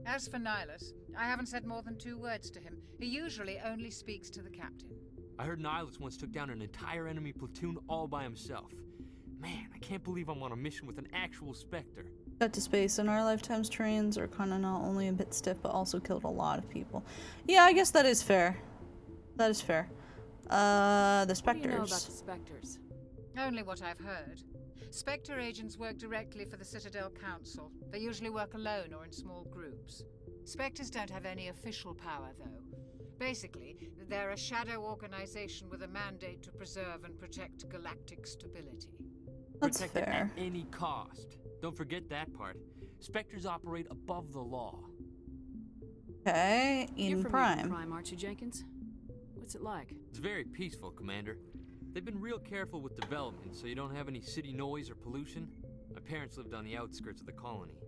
As for Nihilus, I haven't said more than 2 words to him. He usually only speaks to the captain. I heard Nihilus once took down an entire enemy platoon all by himself. Man, I can't believe I'm on a mission with an actual Spectre. Cut to space. In our lifetimes, trains are kind of not only a bit stiff, but also killed a lot of people. Yeah, I guess that is fair. That is fair. The Spectres. What do you know about the Spectres? Only what I've heard. Spectre agents work directly for the Citadel Council. They usually work alone or in small groups. Spectres don't have any official power, though. Basically, they're a shadow organization with a mandate to preserve and protect galactic stability. That's Protect it fair. at any cost. Don't forget that part. Spectres operate above the law. Okay, You're Eden from Prime. Eden Prime, aren't you, Jenkins? What's it like? It's very peaceful, Commander. They've been real careful with development, so you don't have any city noise or pollution. My parents lived on the outskirts of the colony.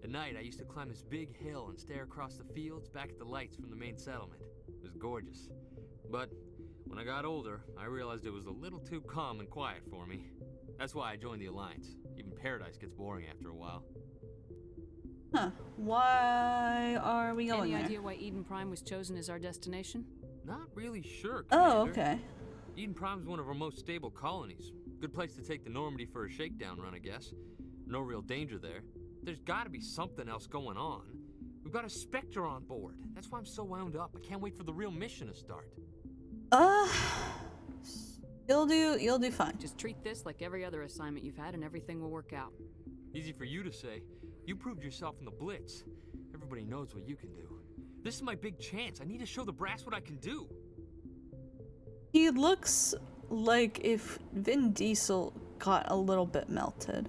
At night, I used to climb this big hill and stare across the fields back at the lights from the main settlement. It was gorgeous. But when I got older, I realized it was a little too calm and quiet for me. That's why I joined the Alliance. Even paradise gets boring after a while. Huh. Why are we going Any there? idea why Eden Prime was chosen as our destination? Not really sure, Commander. Oh, okay. Eden Prime's one of our most stable colonies. Good place to take the Normandy for a shakedown run, I guess. No real danger there. There's gotta be something else going on. We've got a Spectre on board. That's why I'm so wound up. I can't wait for the real mission to start. You'll do fine. Just treat this like every other assignment you've had and everything will work out. Easy for you to say. You proved yourself in the Blitz. Everybody knows what you can do. This is my big chance. I need to show the brass what I can do. He looks like if Vin Diesel got a little bit melted.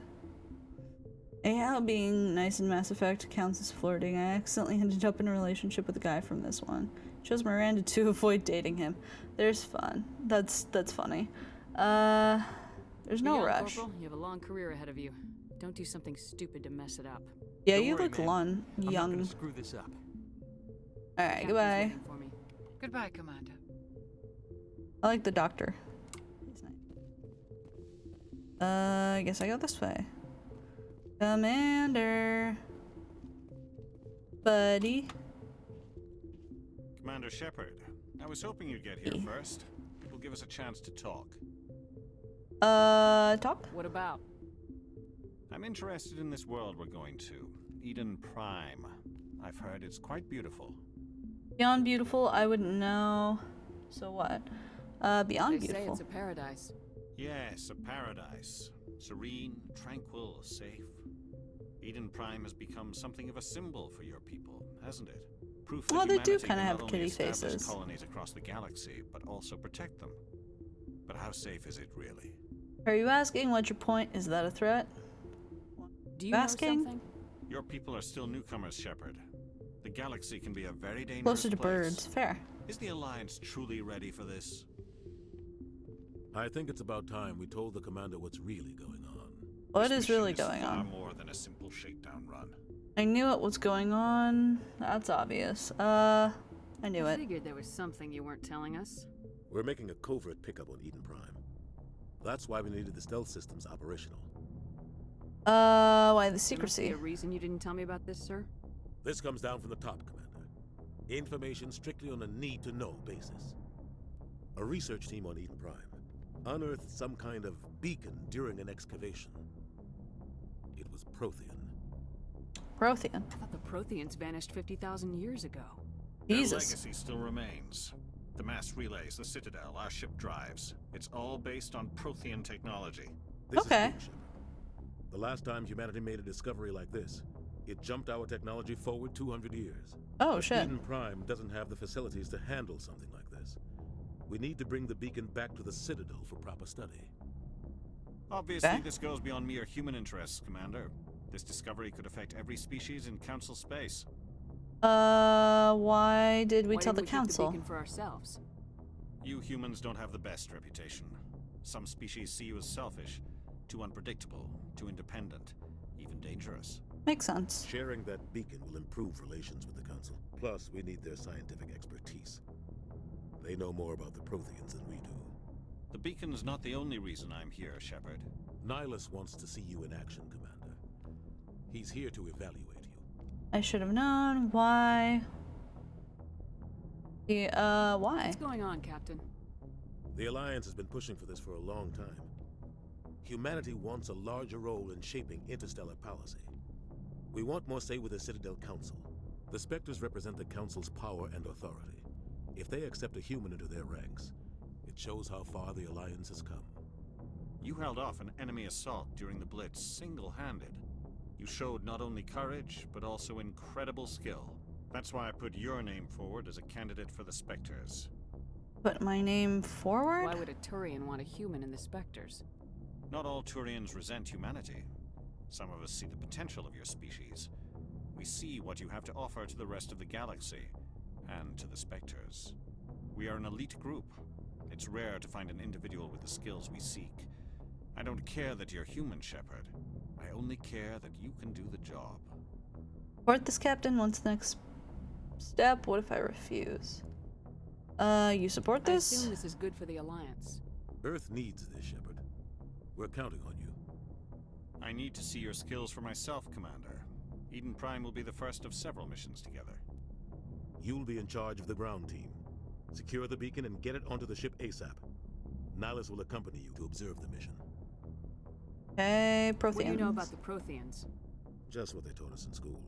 How being nice in Mass Effect counts as flirting. I accidentally ended up in a relationship with a guy from this one. Chose Miranda to avoid dating him. There's fun. That's funny. There's no rush. Corporal, you have a long career ahead of you. Don't do something stupid to mess it up. Yeah, Don't you worry, look man. young. I'm not gonna screw this up. Alright, goodbye. Goodbye, Commander. I like the doctor. He's nice. I guess I go this way. Commander. Buddy. Commander Shepard, I was hoping you'd get here first. It will give us a chance to talk. Talk? What about? I'm interested in this world we're going to. Eden Prime. I've heard it's quite beautiful. Beyond beautiful, I wouldn't know. So what? Beyond They say beautiful. it's a paradise. Yes, a paradise. Serene, tranquil, safe. Eden Prime has become something of a symbol for your people, hasn't it? Proof that Well, they do humanity kind of can have not only kitty establish faces. colonies across the galaxy, but also protect them. But how safe is it really? Are you asking what your point? Is that a threat? Do you asking? know something? Your people are still newcomers, Shepard. The galaxy can be a very dangerous Closer to place. birds. Fair. Is the Alliance truly ready for this? I think it's about time we told the commander what's really going on. What This is really mission going far on? more than a simple shakedown run. I knew what was going on. That's obvious. I knew I it. figured there was something you weren't telling us. We're making a covert pickup on Eden Prime. That's why we needed the stealth systems operational. Why the There must be secrecy? a reason you didn't tell me about this, sir? This comes down from the top, Commander. Information strictly on a need-to-know basis. A research team on Eden Prime unearthed some kind of beacon during an excavation. It was Prothean. Prothean. I thought the Protheans vanished 50,000 years ago. Their Jesus. legacy still remains. The mass relays, the Citadel, our ship drives. It's all based on Prothean technology. This Okay. is big, Shepard. The last time humanity made a discovery like this, it jumped our technology forward 200 years. Oh, But shit. Eden Prime doesn't have the facilities to handle something like this. We need to bring the beacon back to the Citadel for proper study. Obviously, Okay. this goes beyond mere human interests, Commander. This discovery could affect every species in Council space. Why did we Why tell didn't the keep council? the beacon for ourselves? You humans don't have the best reputation. Some species see you as selfish, too unpredictable, too independent, even dangerous. Makes sense. Sharing that beacon will improve relations with the Council. Plus, we need their scientific expertise. They know more about the Protheans than we do. The beacon's not the only reason I'm here, Shepard. Nihilus wants to see you in action, Commander. He's here to evaluate you. I should have known. Why? Why? What's going on, Captain? The Alliance has been pushing for this for a long time. Humanity wants a larger role in shaping interstellar policy. We want more say with the Citadel Council. The Spectres represent the Council's power and authority. If they accept a human into their ranks, it shows how far the Alliance has come. You held off an enemy assault during the Blitz single-handed. You showed not only courage, but also incredible skill. That's why I put your name forward as a candidate for the Spectres. Put my name forward? Why would a Turian want a human in the Spectres? Not all Turians resent humanity. Some of us see the potential of your species. We see what you have to offer to the rest of the galaxy, and to the Spectres. We are an elite group. It's rare to find an individual with the skills we seek. I don't care that you're human, Shepard. I only care that you can do the job. Support this captain. What's the next step? What if I refuse? You support I this? assume this is good for the Alliance. Earth needs this, Shepard. We're counting on you. I need to see your skills for myself, Commander. Eden Prime will be the first of several missions together. You'll be in charge of the ground team. Secure the beacon and get it onto the ship ASAP. Nihilus will accompany you to observe the mission. Okay, Protheans. What do you know about the Protheans? Just what they taught us in school.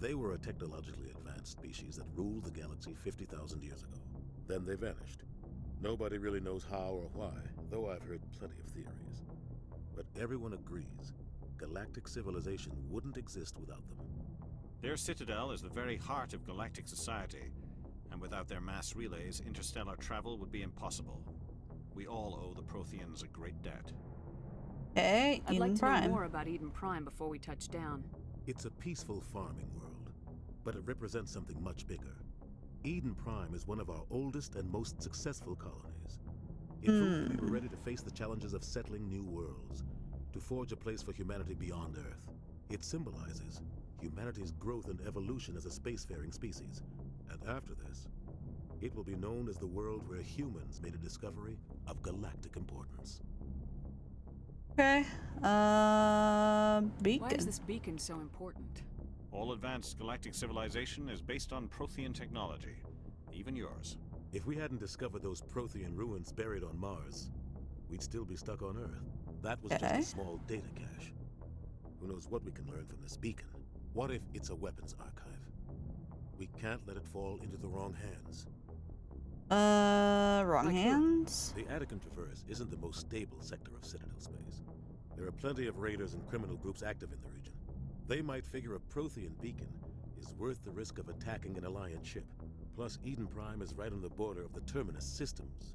They were a technologically advanced species that ruled the galaxy 50,000 years ago. Then they vanished. Nobody really knows how or why, though I've heard plenty of theories. But everyone agrees galactic civilization wouldn't exist without them. Their citadel is the very heart of galactic society, and without their mass relays, interstellar travel would be impossible. We all owe the Protheans a great debt. Hey, I'd Eden like to Prime. know more about Eden Prime before we touch down. It's a peaceful farming world, but it represents something much bigger. Eden Prime is one of our oldest and most successful colonies. It proved we were ready to face the challenges of settling new worlds, to forge a place for humanity beyond Earth. It symbolizes humanity's growth and evolution as a spacefaring species. And after this, it will be known as the world where humans made a discovery of galactic importance. Okay. Beacon. Why is this beacon so important? All advanced galactic civilization is based on Prothean technology, even yours. If we hadn't discovered those Prothean ruins buried on Mars, we'd still be stuck on Earth. That was just a small data cache. Who knows what we can learn from this beacon? What if it's a weapons archive? We can't let it fall into the wrong hands. Wrong hands? The Attican Traverse isn't the most stable sector of Citadel space. There are plenty of raiders and criminal groups active in the region. They might figure a Prothean beacon is worth the risk of attacking an Alliance ship. Plus, Eden Prime is right on the border of the Terminus systems.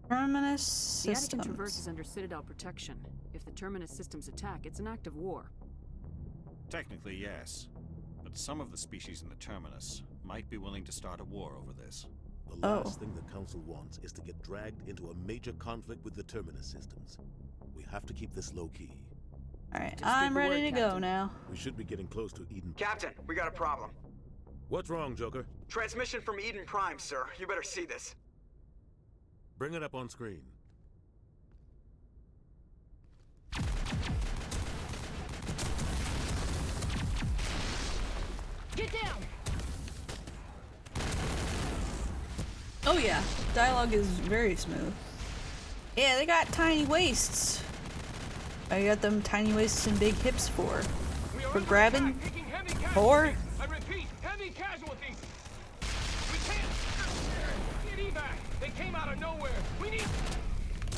Terminus The Attican systems. Traverse is under Citadel protection. If the Terminus systems attack, it's an act of war. Technically, yes. But some of the species in the Terminus might be willing to start a war over this. The last thing the Council wants is to get dragged into a major conflict with the Terminus systems. We have to keep this low-key. Alright, I'm ready to go now. We should be getting close to Eden. Captain, we got a problem. What's wrong, Joker? Transmission from Eden Prime, sir. You better see this. Bring it up on screen. Get down! Oh yeah, dialogue is very smooth. Yeah, they got tiny waists. I got them tiny waists and big hips for grabbing. Or I repeat, heavy casualties. We can't get evac. They came out of nowhere. We need.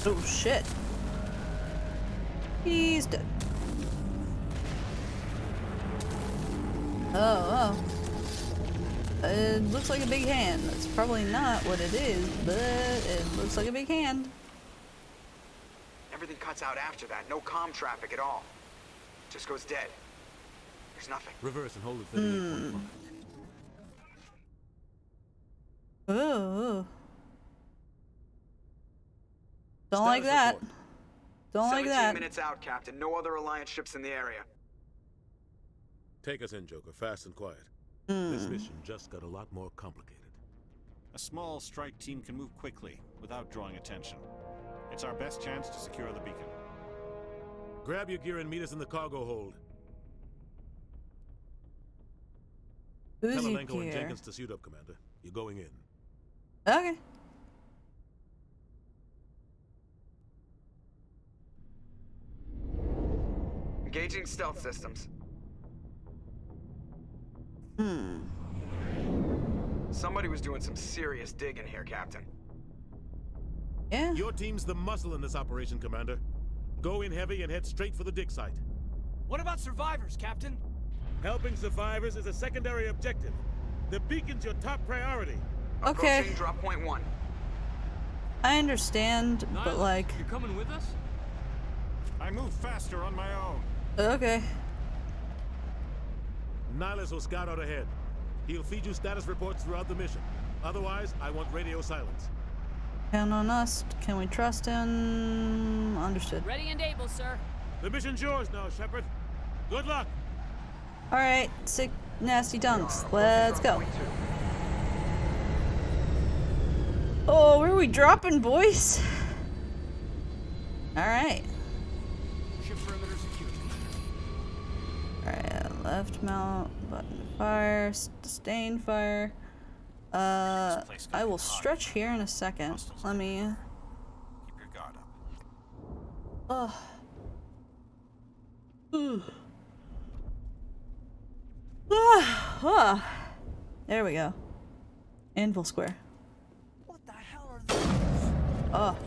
oh shit, he's dead. Oh. It looks like a big hand. That's probably not what it is, but it looks like a big hand. Everything cuts out after that. No comm traffic at all. Just goes dead. There's nothing. Reverse and hold it 38.5. Oh. Don't like that. Don't like 17 that. minutes out, Captain. No other Alliance ships in the area. Take us in, Joker, fast and quiet. This mission just got a lot more complicated. A small strike team can move quickly, without drawing attention. It's our best chance to secure the beacon. Grab your gear and meet us in the cargo hold. Who's Tell your Alenko and gear? Jenkins to suit up, Commander. You're going in. Okay. Engaging stealth systems. Somebody was doing some serious digging here, Captain. Yeah. Your team's the muscle in this operation, Commander. Go in heavy and head straight for the dig site. What about survivors, Captain? Helping survivors is a secondary objective. The beacon's your top priority. Okay. Approaching drop point 1. I understand, but like. You're coming with us? I move faster on my own. Okay. Nihilus will scout out ahead. He'll feed you status reports throughout the mission. Otherwise, I want radio silence. Count on us. Can we trust him? Understood. Ready and able, sir. The mission's yours now, Shepard. Good luck. Alright, sick, nasty dunks. Let's go. Oh, where are we dropping, boys? Alright. Ship perimeter secured. Alright, left mount, button fire, sustain fire. I will stretch here in a second. Let me. Keep your guard up. There we go. Anvil square. What the hell are these? Oh.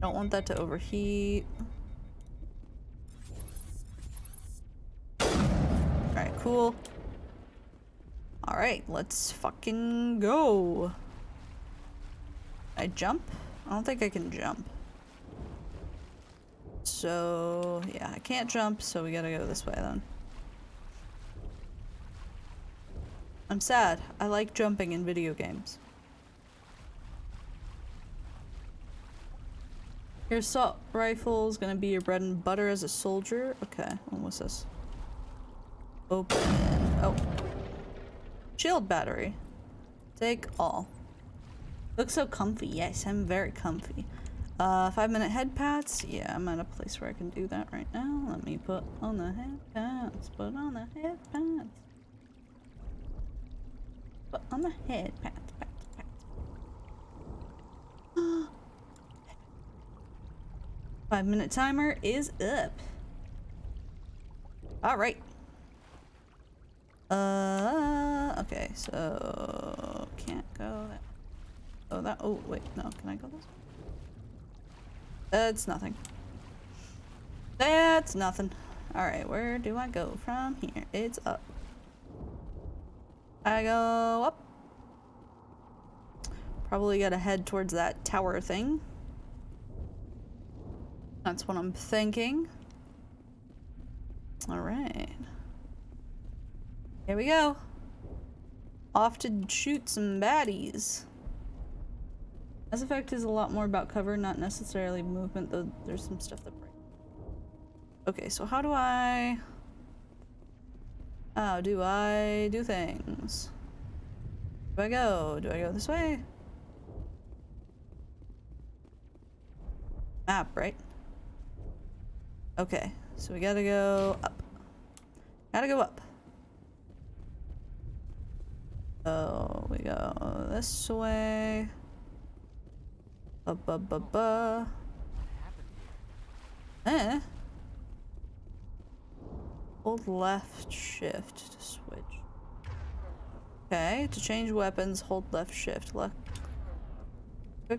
Don't want that to overheat. cool. Alright, let's fucking go. I jump? I don't think I can jump. So, yeah, I can't jump, so we gotta go this way then. I'm sad. I like jumping in video games. Your assault rifle is gonna be your bread and butter as a soldier. Okay, what's this? Open. Oh. Shield battery. Take all. Looks so comfy. Yes, I'm very comfy. 5-minute head pats. Yeah, I'm at a place where I can do that right now. Let me put on the head pats. Put on the head pats. Put on the head pats. Pats. 5-minute timer is up. Alright. Okay, so can't go that. Oh, that. Oh, wait, no. Can I go this way? That's nothing. That's nothing. Alright, where do I go from here? It's up. I go up. Probably gotta head towards that tower thing. That's what I'm thinking. Alright. Here we go. Off to shoot some baddies. Mass Effect is a lot more about cover, not necessarily movement, though there's some stuff that breaks. Okay, so how do I do things? Do I go? Do I go this way? Map, right? Okay, so we gotta go up. Gotta go up. So we go this way. Eh? Hold left shift to switch. Okay, to change weapons, hold left shift. Click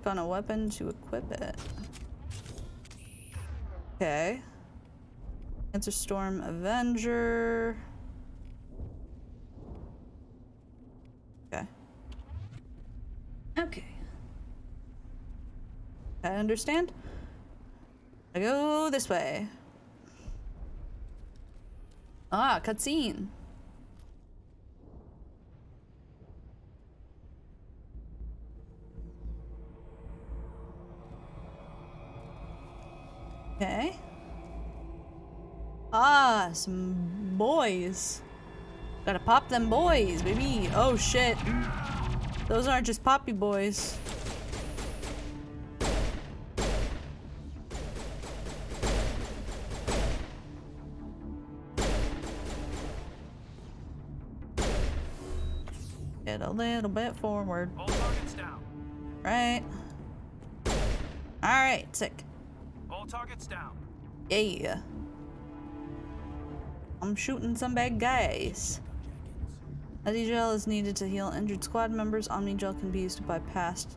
on a weapon to equip it. Okay. Answer Storm Avenger. Okay. Okay. I understand. I go this way. Ah, cutscene. Okay. Ah, some boys. Gotta pop them boys, baby. Oh shit. Those aren't just poppy boys. Get a little bit forward. All targets down. Right. Alright, sick. All targets down. Yeah. I'm shooting some bad guys. Omnigel is needed to heal injured squad members. Omnigel can be used to bypass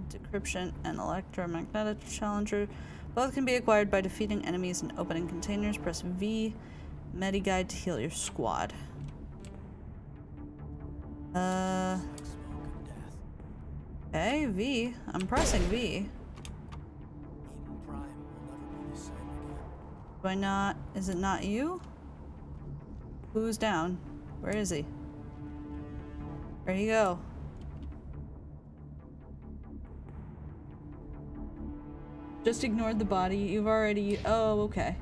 decryption and electromagnetic challenger. Both can be acquired by defeating enemies and opening containers. Press V Mediguide to heal your squad. Okay, V. I'm pressing V. Do I not? Is it not you? Who's down? Where is he? Where'd he go? Just ignored the body. You've already. Oh, okay.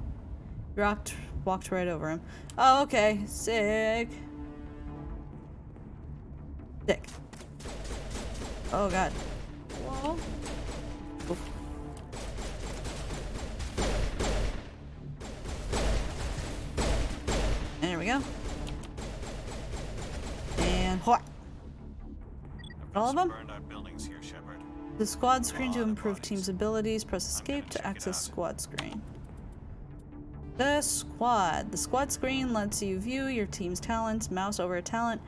Walked right over him. Oh, okay. Sick. Sick. Oh, God. Whoa. Oof. There we go. And what? All of them? Here, Shepard. The squad screen to improve team's abilities. Press escape to access squad screen. The squad screen lets you view your team's talents. Mouse over a talent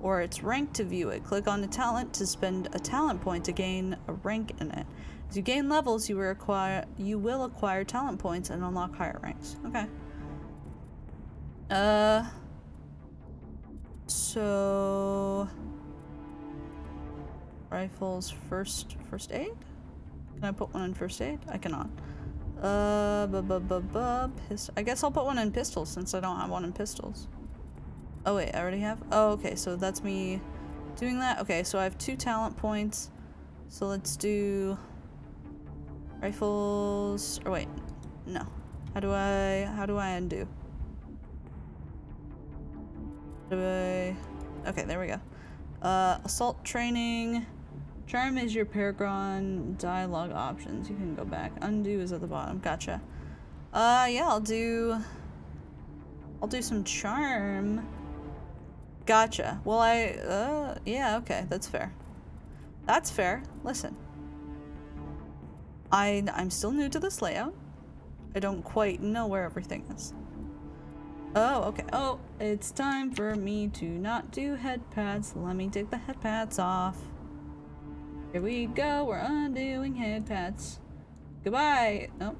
or its rank to view it. Click on the talent to spend a talent point to gain a rank in it. As you gain levels, you will acquire talent points and unlock higher ranks. Okay. So rifles, first aid? Can I put one in first aid? I cannot. I guess I'll put one in pistols since I don't have one in pistols. Oh wait, I already have? Oh, okay, so that's me doing that. Okay, so I have 2 talent points. So let's do rifles, or wait, no. How do I undo? Okay, there we go. Assault training. Charm is your Paragon dialogue options. You can go back. Undo is at the bottom. Gotcha. Yeah, I'll do some charm. Gotcha. Well, yeah, okay, that's fair. That's fair. Listen. I'm still new to this layout. I don't quite know where everything is. Oh, okay. Oh, it's time for me to not do head pads. Let me take the head pads off. Here we go. We're undoing head pads. Goodbye. Oh.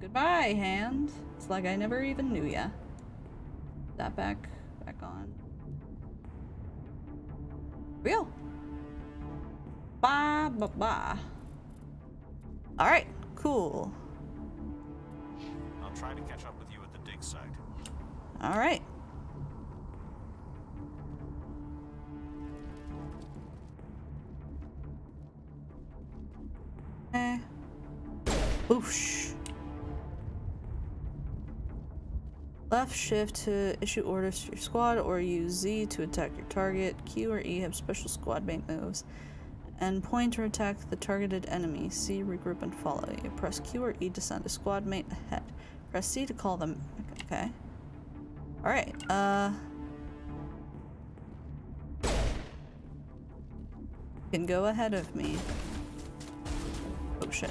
Goodbye, hand. It's like I never even knew ya. That back on. Real. Bye, bye, bye. All right. Cool. I'll try to catch up with you at the dig site. All right. Whoosh. Left shift to issue orders to your squad, or use Z to attack your target. Q or E have special squad mate moves. And point to attack the targeted enemy. C, regroup and follow. You press Q or E to send a squad mate ahead. Press C to call them. Okay. Alright, you can go ahead of me. Oh shit.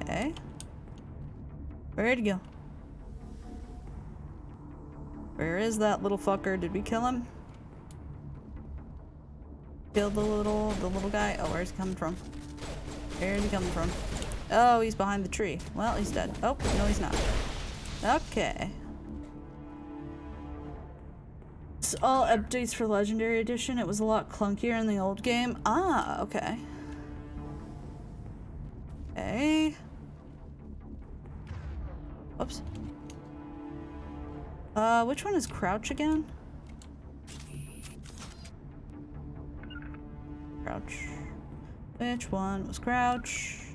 Okay. Where'd he go? Where is that little fucker? Did we kill him? Kill the little guy? Oh, where's he coming from? Where's he coming from? Oh, he's behind the tree. Well, he's dead. Oh, no, he's not. Okay. It's all updates for Legendary Edition. It was a lot clunkier in the old game. Ah, okay. Okay. Whoops. Which one is crouch again? Crouch. Which one was crouch?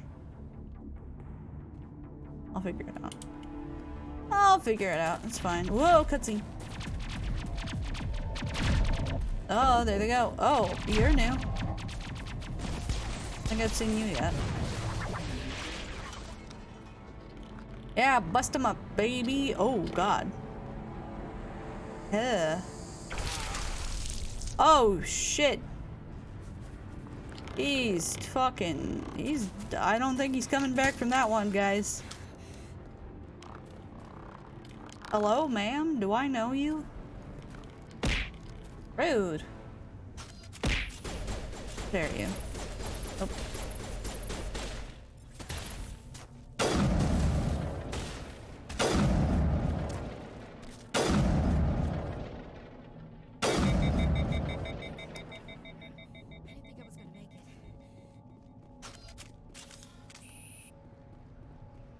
I'll figure it out. I'll figure it out. It's fine. Whoa, cutscene. Oh, there they go. Oh, you're new. I think I've seen you yet. Yeah, bust him up, baby. Oh, God. Oh, shit. I don't think he's coming back from that one, guys. Hello, ma'am? Do I know you? Rude. There you. Oh.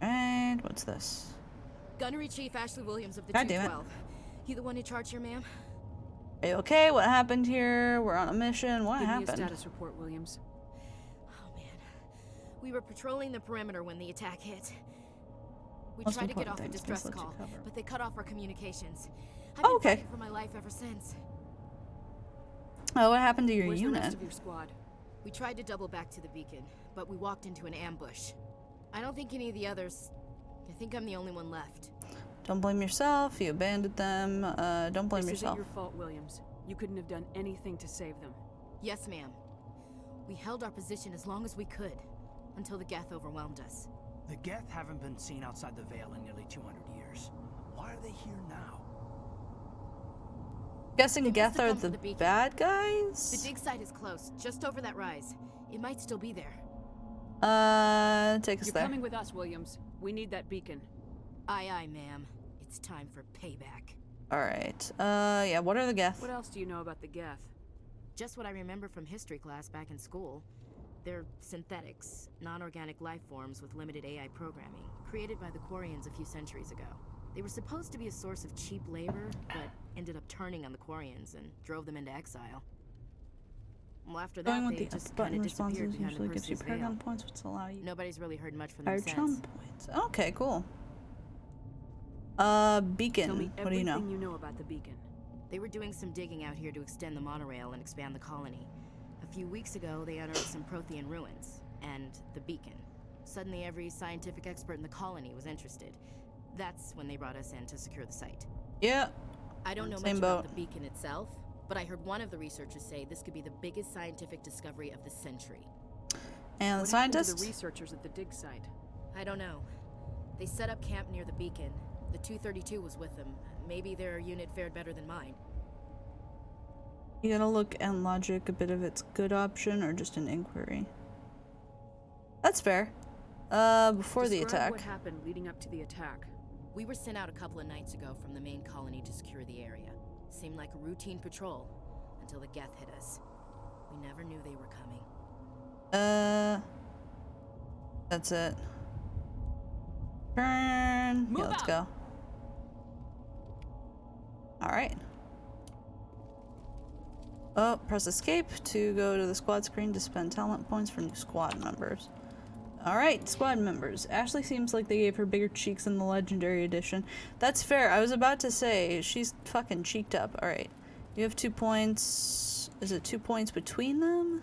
And what's this? Gunnery Chief Ashley Williams of the God damn it. 212. You the one in charge here, ma'am? Are you okay? What happened here? We're on a mission. What happened? Give me a status report, Williams. Oh man, we were patrolling the perimeter when the attack hit. We Most tried to get off a important things, distress please let you call, cover. but they cut off our communications. I've Oh, been okay. fighting for my life ever since. Oh, what happened to your Where's unit? the rest of your squad? We tried to double back to the beacon, but we walked into an ambush. I don't think any of the others. I think I'm the only one left. Don't blame yourself. You abandoned them. Don't blame This yourself. isn't your fault, Williams. You couldn't have done anything to save them. Yes, ma'am. We held our position as long as we could, until the Geth overwhelmed us. The Geth haven't been seen outside the Veil in nearly 200 years. Why are they here now? Guessing Geth are come from the the beacon. bad guys? The dig site is close, just over that rise. It might still be there. Take us You're there. coming with us, Williams. We need that beacon. Aye, aye, ma'am. It's time for payback. Alright. Yeah, what are the Geth? What else do you know about the Geth? Just what I remember from history class back in school. They're synthetics, non-organic life forms with limited AI programming, created by the Quarians a few centuries ago. They were supposed to be a source of cheap labor, but ended up turning on the Quarians and drove them into exile. Well, after that, they just kind of disappeared behind the Perseus Veil. Points, which allow you Nobody's really heard much from them higher since. jump points. Okay, cool. Beacon. Tell me What do you know? everything you know about the beacon. They were doing some digging out here to extend the monorail and expand the colony. A few weeks ago, they unearthed some Prothean ruins and the beacon. Suddenly, every scientific expert in the colony was interested. That's when they brought us in to secure the site. Yeah. I don't know much about the beacon itself, but I heard one of the researchers say this could be the biggest scientific discovery of the century. And the What happened to scientists? the researchers at the dig site? I don't know. They set up camp near the beacon. The 232 was with them. Maybe their unit fared better than mine. You gotta look and logic a bit of its good option or just an inquiry. That's fair. Before the Describe attack. what happened leading up to the attack. We were sent out a couple of nights ago from the main colony to secure the area. Seemed like a routine patrol until the Geth hit us. We never knew they were coming. That's it. Turn. Yeah, let's go. Alright. Oh, press escape to go to the squad screen to spend talent points for new squad members. Alright, squad members. Ashley seems like they gave her bigger cheeks in the Legendary Edition. That's fair. I was about to say, she's fucking cheeked up. Alright. You have 2 points. Is it 2 points between them?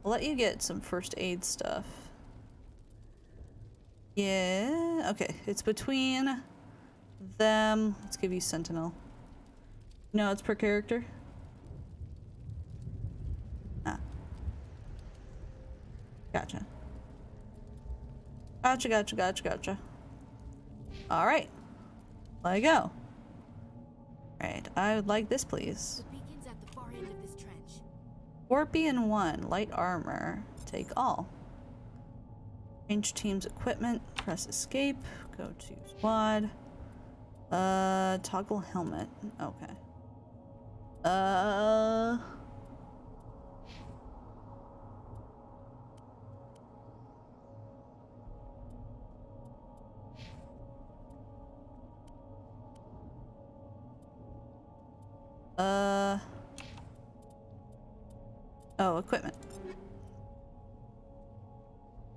I'll let you get some first aid stuff. Yeah, okay. It's between them. Let's give you Sentinel. No, it's per character. Ah. Gotcha. Gotcha. Alright. Let go. Alright, I would like this, please. The beacon's at the far end of this trench. Scorpion 1, light armor. Take all. Change team's equipment. Press escape. Go to squad. Toggle helmet. Okay. Oh, equipment.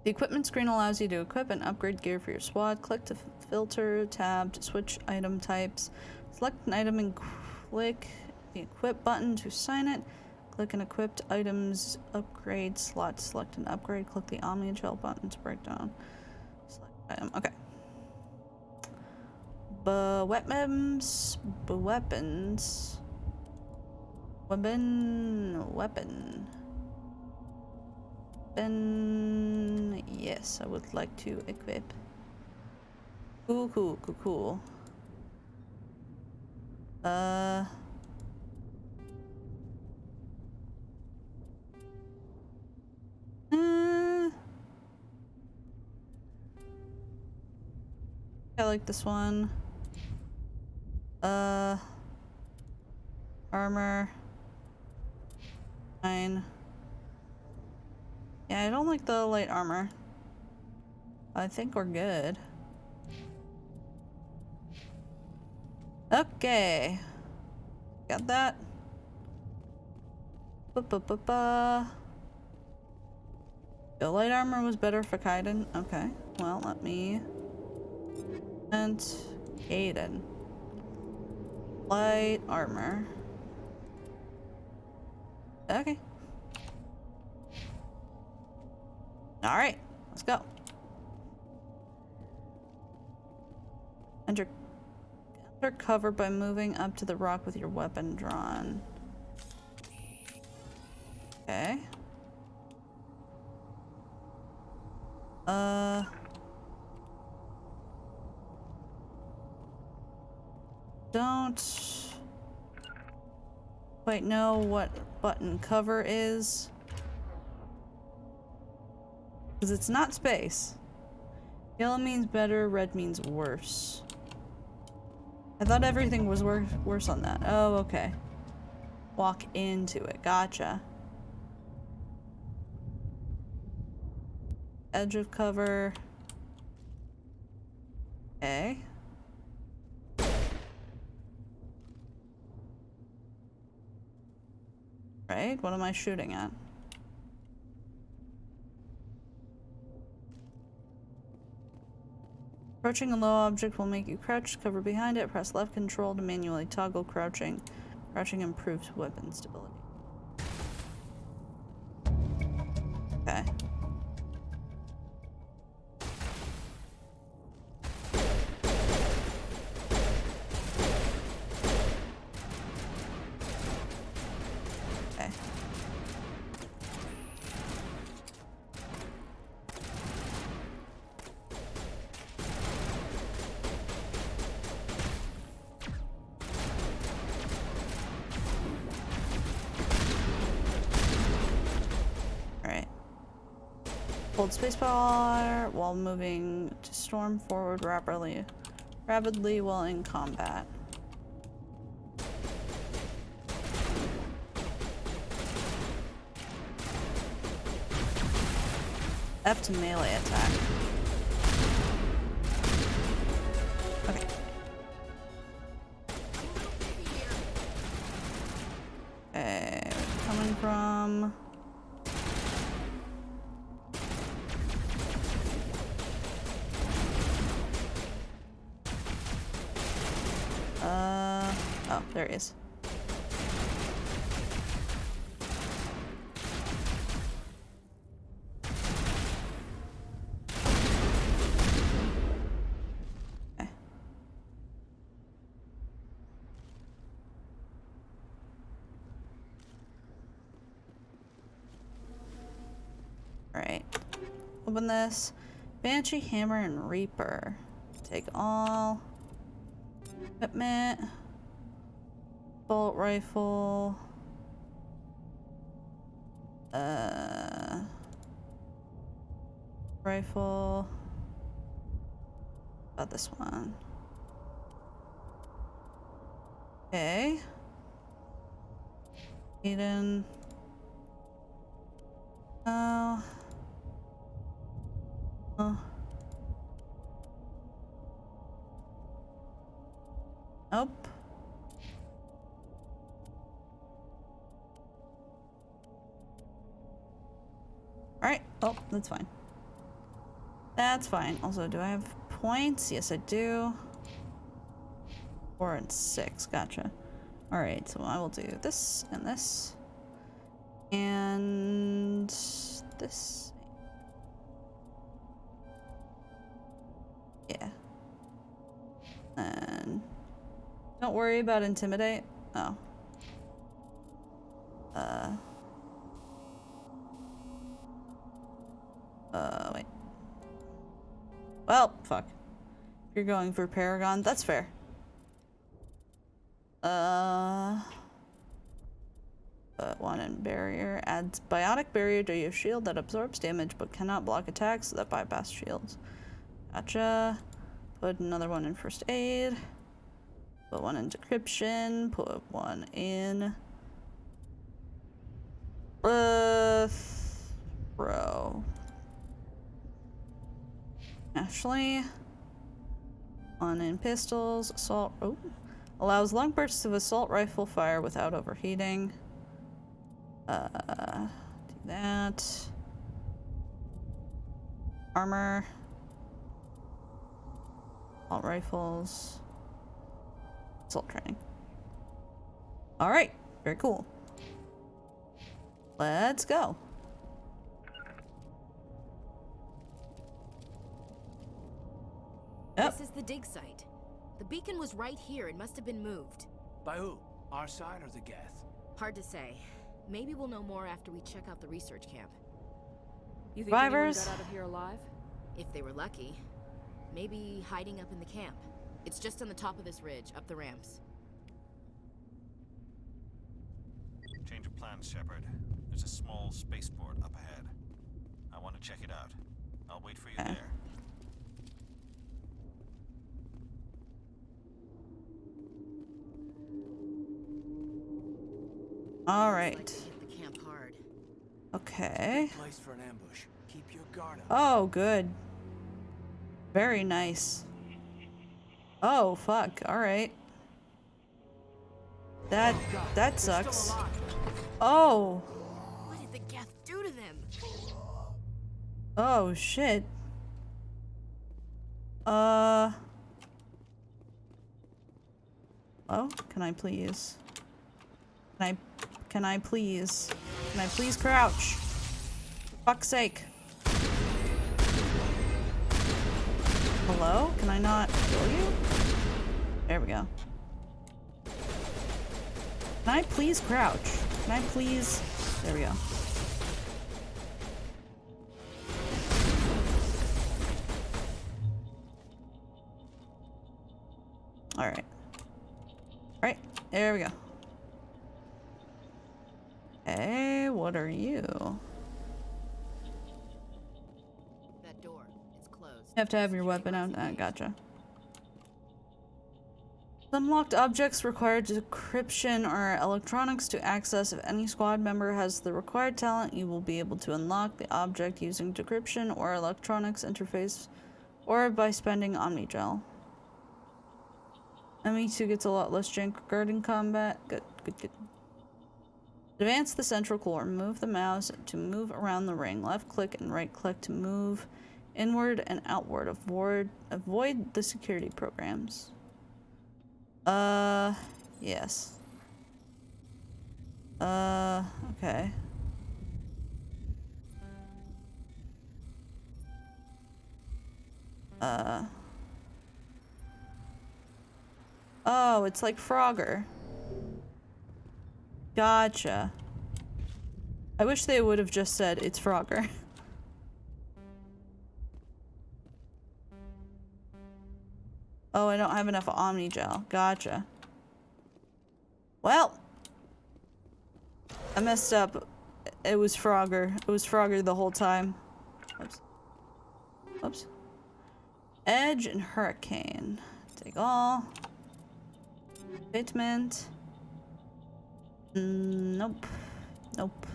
The equipment screen allows you to equip and upgrade gear for your squad. Click to filter, tab to switch item types. Select an item and click the equip button to sign it. Click an equipped items upgrade slot to select an upgrade. Click the Omni Gel button to break down. Select item. Okay. Weapons. Weapon. Yes, I would like to equip. Cool. I like this one. Armor. 9. Yeah, I don't like the light armor. I think we're good. Okay. Got that. The light armor was better for Kaiden. Okay. Well, let me... And Kaiden. Light armor. Okay. Alright, let's go. Enter cover by moving up to the rock with your weapon drawn. Okay. Don't quite know what button cover is. Because it's not space. Yellow means better, red means worse. I thought everything was worse on that. Oh, okay. Walk into it. Gotcha. Edge of cover. Okay. Right, what am I shooting at? Approaching a low object will make you crouch, cover behind it, press left control to manually toggle crouching. Crouching improves weapon stability. Okay. Okay. Hold spacebar while moving to storm forward rapidly while in combat. F to melee attack. Okay. Okay, coming from... oh, there he is. Okay. Alright. Open this. Banshee, Hammer, and Reaper. Take all. Equipment. Bolt rifle. Rifle. About this one. Okay. Eden. Oh. Oh. Nope. Alright. Oh, that's fine. That's fine. Also, do I have points? Yes, I do. 4 and 6. Gotcha. Alright, so I will do this and this. And this. Yeah. And don't worry about intimidate. Oh. Wait. Well, fuck. If you're going for Paragon, that's fair. One in barrier. Adds biotic barrier to your shield that absorbs damage but cannot block attacks that bypass shields. Gotcha. Put another one in first aid. Put one in decryption. Put one in... throw. Ashley. One in pistols. Assault. Oh. Allows long bursts of assault rifle fire without overheating. Do that. Armor. Assault rifles. Assault training. Alright. Very cool. Let's go. Yep. This is the dig site. The beacon was right here. It must have been moved. By who? Our side or the Geth? Hard to say. Maybe we'll know more after we check out the research camp. You think anyone got out of here alive? If they were lucky. Maybe hiding up in the camp. It's just on the top of this ridge, up the ramps. Change of plans, Shepard. There's a small spaceport up ahead. I want to check it out. I'll wait for you there. All right. Hit the camp hard. Okay. Place for an ambush. Keep your guard up. Oh, good. Very nice. Oh, fuck. All right. That sucks. Oh. What did the Geth do to them? Oh, shit. Hello? Can I please? Can I please crouch? For fuck's sake. Hello? Can I not kill you? There we go. Can I please crouch? Can I please? There we go. Alright. Right, there we go. Hey, what are you? That door, it's closed. You have to have your weapon out. Gotcha. Unlocked objects require decryption or electronics to access. If any squad member has the required talent, you will be able to unlock the object using decryption or electronics interface, or by spending Omnigel. ME2 gets a lot less jank regarding combat. Good. Advance the central core. Move the mouse to move around the ring. Left click and right click to move inward and outward. Avoid the security programs. Yes. Okay. Oh, it's like Frogger. Gotcha. I wish they would have just said it's Frogger. Oh, I don't have enough Omnigel. Gotcha. Well, I messed up. It was Frogger. It was Frogger the whole time. Oops. Oops. Edge and Hurricane. Take all. Fitment. Nope. Nope.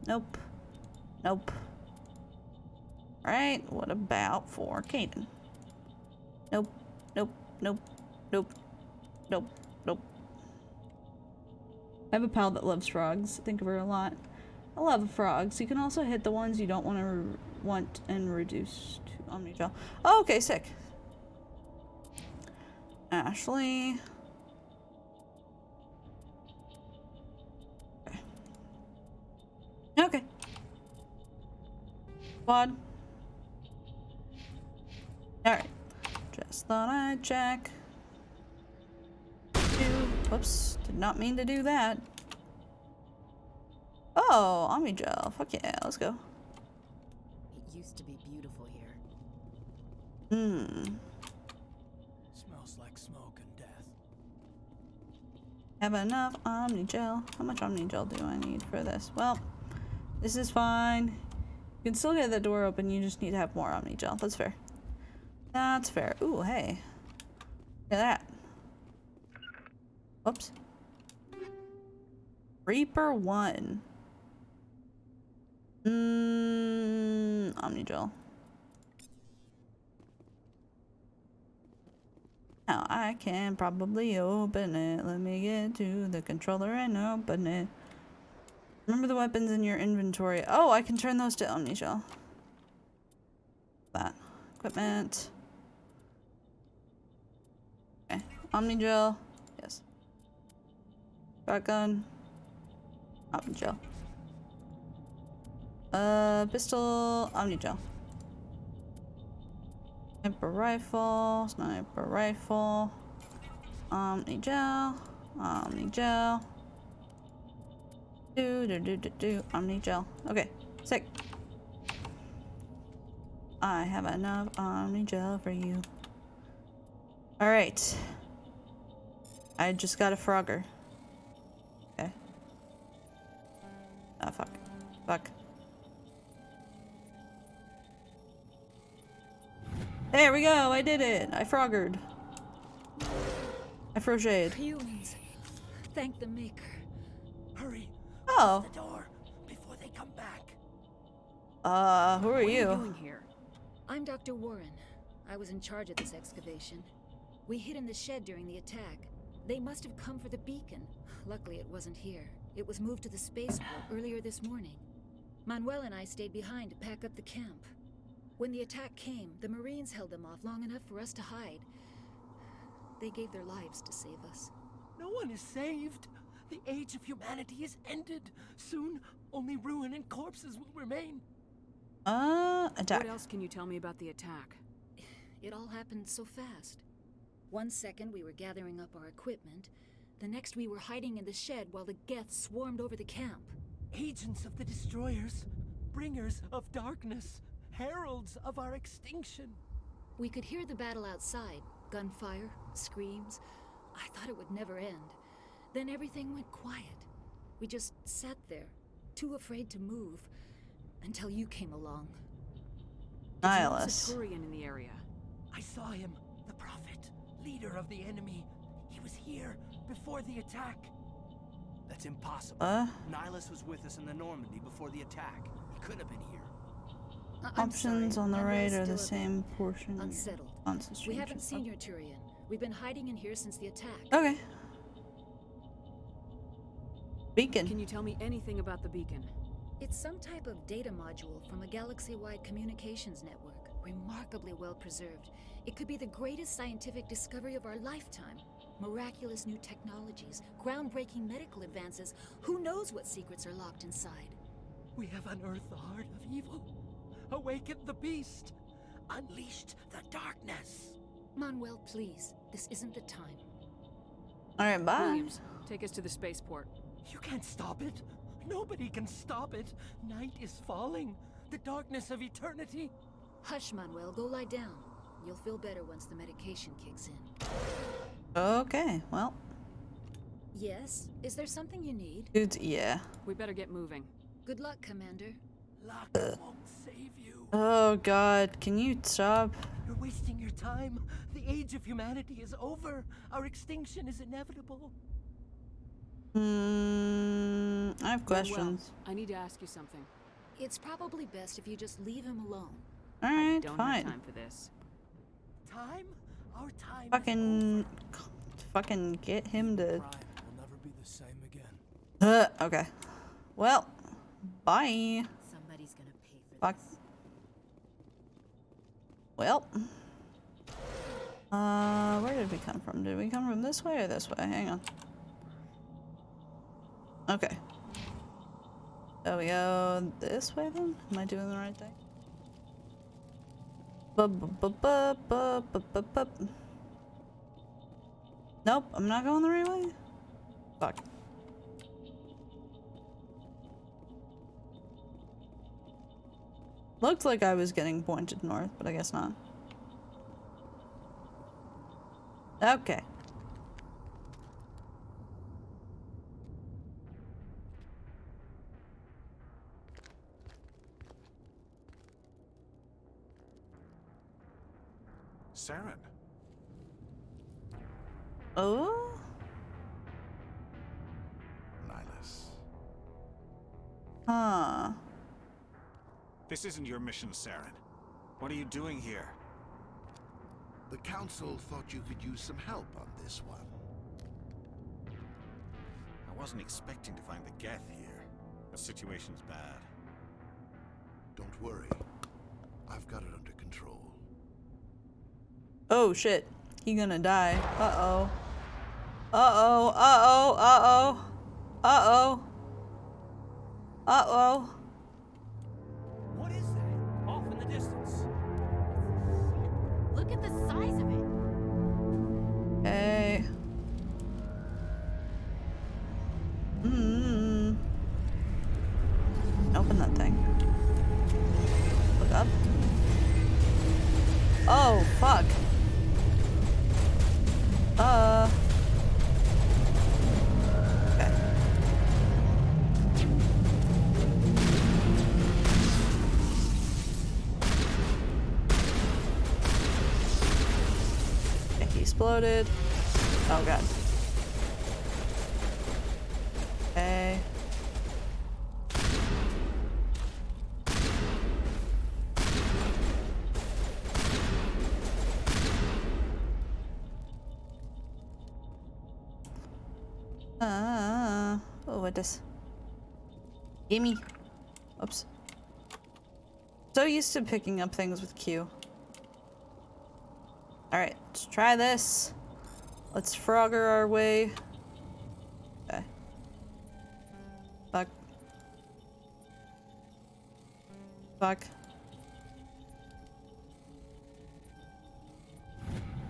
Nope. Nope. Alright, what about for Caden? Nope. Nope. Nope. Nope. Nope. Nope. I have a pal that loves frogs. Think of her a lot. I love frogs. You can also hit the ones you don't want and reduce to Omnigel. Oh, okay, sick. Ashley. Okay. Quad. Alright. Just thought I'd check. Whoops. Did not mean to do that. Oh, Omnigel. Fuck yeah, let's go. It used to be beautiful here. Smells like smoke and death. Have enough Omnigel. How much Omnigel do I need for this? Well, this is fine. You can still get the door open, you just need to have more Omnigel. That's fair. That's fair. Ooh, hey. Look at that. Whoops. Reaper 1. Omnigel. Now I can probably open it. Let me get to the controller and open it. Remember the weapons in your inventory. Oh, I can turn those to Omnigel. That. Equipment. Okay. Omnigel. Yes. Shotgun. Omnigel. Pistol. Omnigel. Sniper rifle. Sniper rifle. Omnigel. Omnigel. Omnigel. Okay, sick. I have enough Omnigel for you. Alright. I just got a Frogger. Okay. Ah, fuck. Fuck. There we go, I did it! I Froggered. I Frogeted. Humans. Thank the Maker. Hurry. Oh. The door before they come back. Who are What are you you? doing here? I'm Dr. Warren. I was in charge of this excavation. We hid in the shed during the attack. They must have come for the beacon. Luckily, it wasn't here. It was moved to the spaceport earlier this morning. Manuel and I stayed behind to pack up the camp. When the attack came, the Marines held them off long enough for us to hide. They gave their lives to save us. No one is saved. The age of humanity is ended. Soon, only ruin and corpses will remain. Attack. What else can you tell me about the attack? It all happened so fast. 1 second we were gathering up our equipment. The next we were hiding in the shed while the Geth swarmed over the camp. Agents of the destroyers, bringers of darkness, heralds of our extinction. We could hear the battle outside. Gunfire, screams. I thought it would never end. Then everything went quiet. We just sat there, too afraid to move, until you came along. Nihilus. There's a Turian in the area. I saw him, the prophet, leader of the enemy. He was here before the attack. That's impossible. Nihilus was with us in the Normandy before the attack. He could have been here. Options on the right are the same portion. Unsettled. We haven't seen your Turian. We've been hiding in here since the attack. Okay. Beacon. Can you tell me anything about the beacon? It's some type of data module from a galaxy-wide communications network. Remarkably well preserved. It could be the greatest scientific discovery of our lifetime. Miraculous new technologies, groundbreaking medical advances. Who knows what secrets are locked inside? We have unearthed the heart of evil, awakened the beast, unleashed the darkness. Manuel, please. This isn't the time. Alright, bye. Williams, take us to the spaceport. You can't stop it. Nobody can stop it. Night is falling. The darkness of eternity. Hush, Manuel. Go lie down. You'll feel better once the medication kicks in. Okay, well. Yes? Is there something you need? Dude, yeah. We better get moving. Good luck, Commander. Luck won't save you. Oh god, can you stop? You're wasting your time. The age of humanity is over. Our extinction is inevitable. I have questions. Well, I need to ask you something. It's probably best if you just leave him alone. Alright, Don't fine. have time for this. Time? Our time. Fucking get him to. Will never be the same again. Okay. Well, bye. Somebody's gonna pay for Fuck. Well. Where did we come from? Did we come from this way or this way? Hang on. Okay. So we go this way then? Am I doing the right thing? Nope, I'm not going the right way. Fuck. Looked like I was getting pointed north, but I guess not. Okay. Saren. Oh? Nihilus. Huh. This isn't your mission, Saren. What are you doing here? The Council thought you could use some help on this one. I wasn't expecting to find the Geth here. The situation's bad. Don't worry. I've got it under control. Oh shit. He gonna die. Uh-oh. Uh-oh. Uh-oh. Uh-oh. Uh-oh. Uh-oh. What is that? Off in the distance. Look at the size of it. Hey. Open that thing. Look up. Oh, fuck. Okay. Okay, he exploded. Oh god. Okay. with this. Gimme. Oops. So used to picking up things with Q. Alright, let's try this. Let's Frogger our way. Okay. Fuck. Fuck.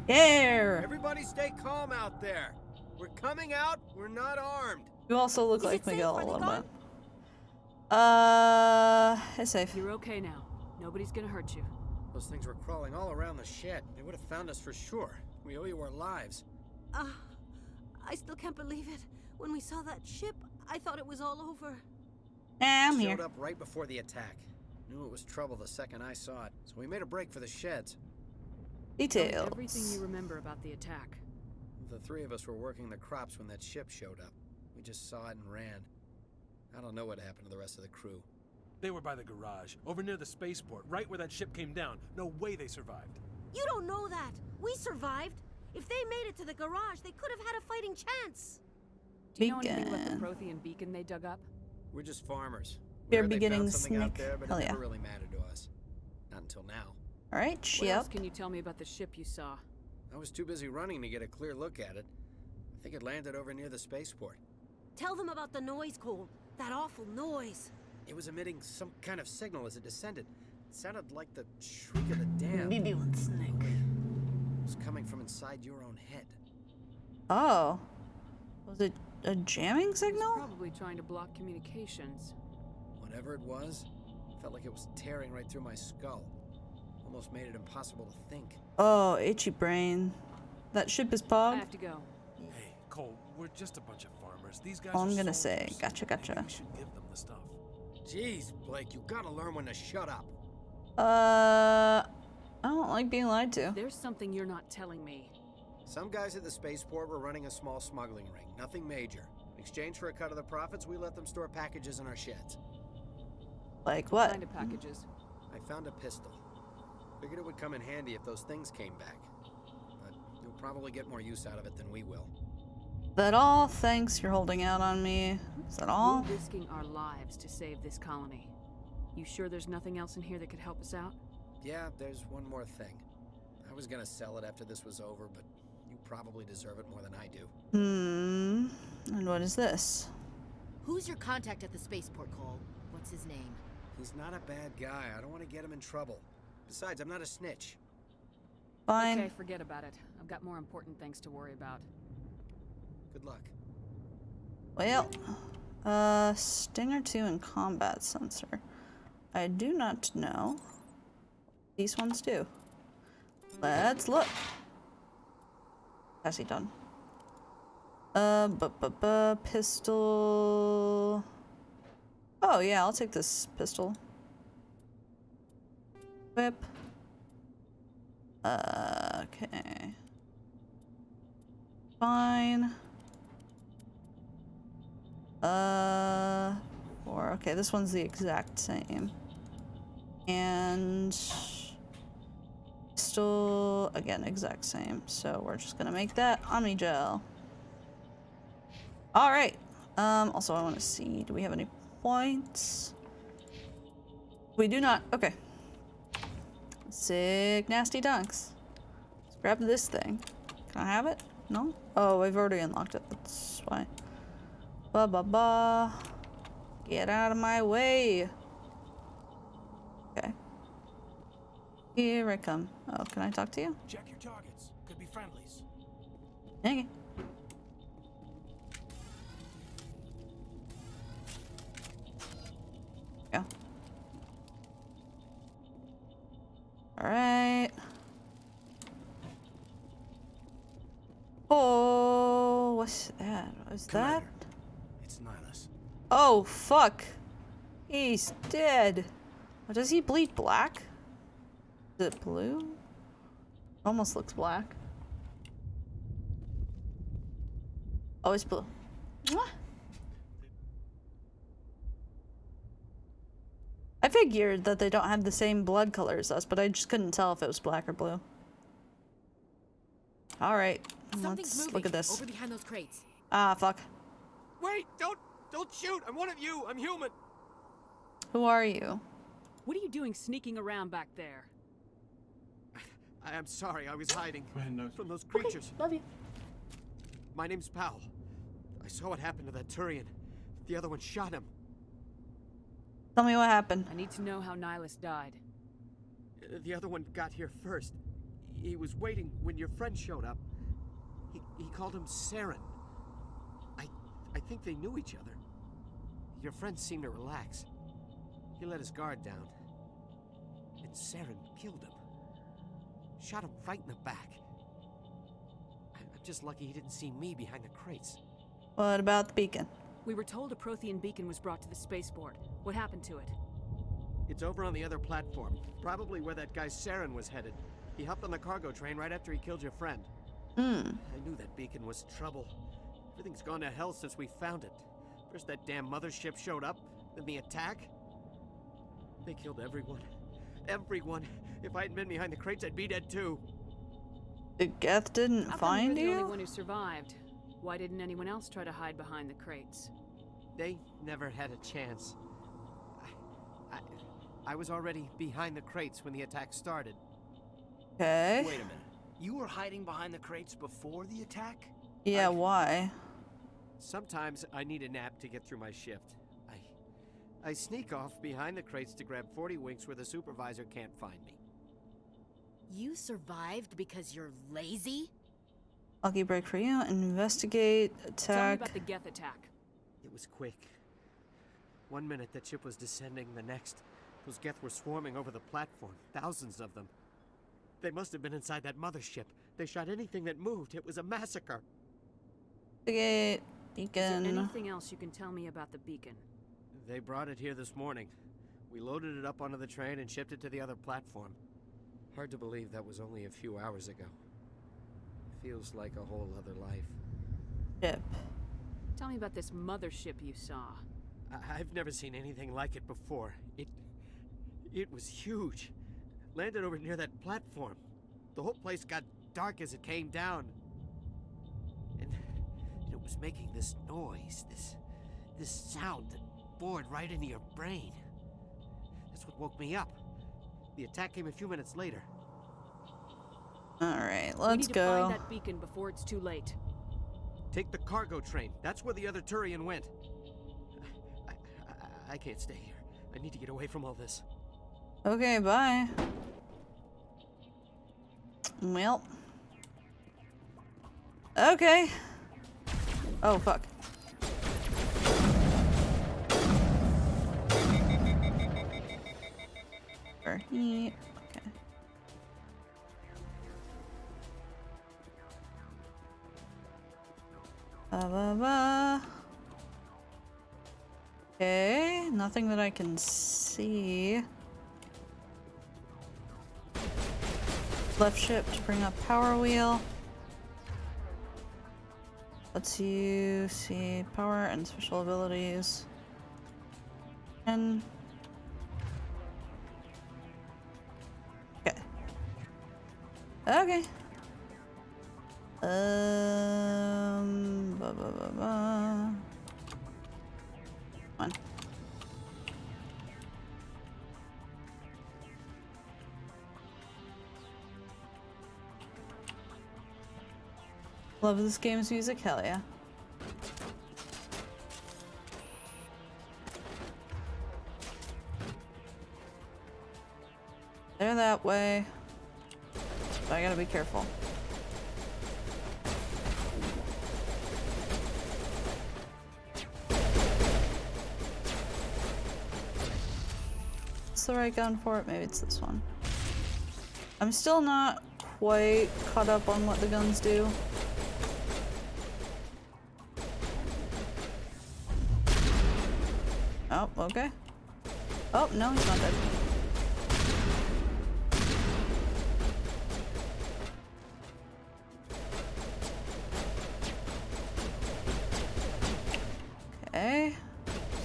Here! Everybody stay calm out there. We're coming out, we're not armed. You also look like Miguel a little bit. It's safe. You're okay now. Nobody's gonna hurt you. Those things were crawling all around the shed. They would have found us for sure. We owe you our lives. I still can't believe it. When we saw that ship, I thought it was all over. I'm here. Showed up right before the attack. Knew it was trouble the second I saw it, so we made a break for the sheds. Details. Everything you remember about the attack. The three of us were working the crops when that ship showed up. We just saw it and ran. I don't know what happened to the rest of the crew. They were by the garage, over near the spaceport, right where that ship came down. No way they survived. You don't know that. We survived. If they made it to the garage, they could have had a fighting chance. Do you know anything about the Prothean beacon they dug up? We're just farmers. They're They beginning found something out snick. there, but Hell it yeah. never really mattered to us. Not until now. Alright, What else can you tell me about the ship you saw? I was too busy running to get a clear look at it. I think it landed over near the spaceport. Tell them about the noise, Cole. That awful noise. It was emitting some kind of signal as it descended. It sounded like the shriek of the damned. Maybe one snake. It was coming from inside your own head. Oh. Was it a jamming signal? Probably trying to block communications. Whatever it was, felt like it was tearing right through my skull. Almost made it impossible to think. Oh, itchy brain. That ship is I Pog? have to go. Hey, Cole, we're just a bunch of farmers. These guys All are I'm gonna soldiers. say. Gotcha, gotcha. Maybe we should give them the stuff. Jeez, Blake, you gotta learn when to shut up. I don't like being lied to. There's something you're not telling me. Some guys at the spaceport were running a small smuggling ring. Nothing major. In exchange for a cut of the profits, we let them store packages in our sheds. Like what? Kind of packages. I found a pistol. Figured it would come in handy if those things came back. But you'll probably get more use out of it than we will. That all? Thanks, you're holding out on me. Is that all? We're risking our lives to save this colony. You sure there's nothing else in here that could help us out? Yeah, there's one more thing. I was gonna sell it after this was over, but you probably deserve it more than I do. And what is this? Who's your contact at the spaceport, Cole? What's his name? He's not a bad guy. I don't want to get him in trouble. Besides, I'm not a snitch. Fine. Okay, forget about it. I've got more important things to worry about. Good luck. Well, Stinger 2 and combat sensor. I do not know. These ones do. Let's look. Has he done? Pistol. Oh yeah, I'll take this pistol. Whip. Okay. Fine. Okay, this one's the exact same. And pistol, again, exact same. So we're just gonna make that Omni Gel. Alright. Also I wanna see, do we have any points? We do not. Okay. Sick nasty dunks. Let's grab this thing. Can I have it? No? Oh, we've already unlocked it. That's why. Ba. Get out of my way. Okay. Here I come. Oh, can I talk to you? Check your targets. Could be friendlies. Okay. Go. Alright. Oh, what's that? What's that? It's Nihilus. Oh, fuck. He's dead. Oh, does he bleed black? Is it blue? Almost looks black. Oh, it's blue. Mwah. I figured that they don't have the same blood color as us, but I just couldn't tell if it was black or blue. Alright, let's look at this. Over behind those crates. Ah, fuck. Wait, don't Don't shoot! I'm one of you! I'm human! Who are you? What are you doing sneaking around back there? I'm sorry, I was hiding from those creatures. Okay, love you. My name's Powell. I saw what happened to that Turian. The other one shot him. Tell me what happened. I need to know how Nihilus died. The other one got here first. He was waiting when your friend showed up. He called him Saren. I think they knew each other. Your friend seemed to relax. He let his guard down. And Saren killed him. Shot him right in the back. I'm just lucky he didn't see me behind the crates. What about the beacon? We were told a Prothean beacon was brought to the spaceport. What happened to it? It's over on the other platform. Probably where that guy Saren was headed. He hopped on the cargo train right after he killed your friend. I knew that beacon was trouble. Everything's gone to hell since we found it. First that damn mothership showed up, then the attack. They killed everyone. Everyone. If I hadn't been behind the crates, I'd be dead too. The Geth didn't How come find you're you? the only one who survived? Why didn't anyone else try to hide behind the crates? They never had a chance. I was already behind the crates when the attack started. Okay. Wait a minute. You were hiding behind the crates before the attack? Yeah, why? Sometimes I need a nap to get through my shift. I sneak off behind the crates to grab 40 winks where the supervisor can't find me. You survived because you're lazy? Lucky break for you. Investigate, Tell me attack. about the Geth attack. It was quick. 1 minute the ship was descending, the next, those Geth were swarming over the platform. Thousands of them. They must have been inside that mothership. They shot anything that moved. It was a massacre. Investigate, Is there beacon. anything else you can tell me about the beacon? They brought it here this morning. We loaded it up onto the train and shipped it to the other platform. Hard to believe that was only a few hours ago. Feels like a whole other life. Ship. Tell me about this mothership you saw. I've never seen anything like it before. It was huge. Landed over near that platform. The whole place got dark as it came down. And it was making this noise, this sound that bored right into your brain. That's what woke me up. The attack came a few minutes later. Alright, We let's need to go. find that beacon before it's too late. Take the cargo train. That's where the other Turian went. I can't stay here. I need to get away from all this. Okay, bye. Well. Okay. Oh, fuck. Okay. Okay, nothing that I can see. Left ship to bring up power wheel. Lets you see power and special abilities. And okay. Okay. Come on. Love this game's music, hell yeah. They're that way. So I gotta be careful. What's the right gun for it? Maybe it's this one. I'm still not quite caught up on what the guns do. Oh, okay. Oh, no, he's not dead. Okay.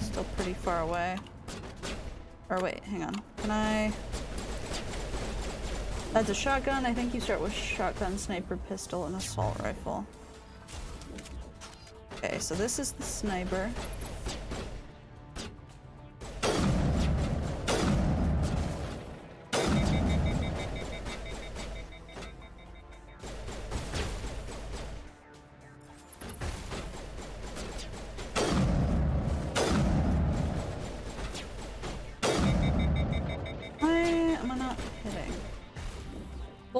Still pretty far away. Or wait, hang on. Can I... That's a shotgun. I think you start with shotgun, sniper, pistol, and assault rifle. Okay, so this is the sniper.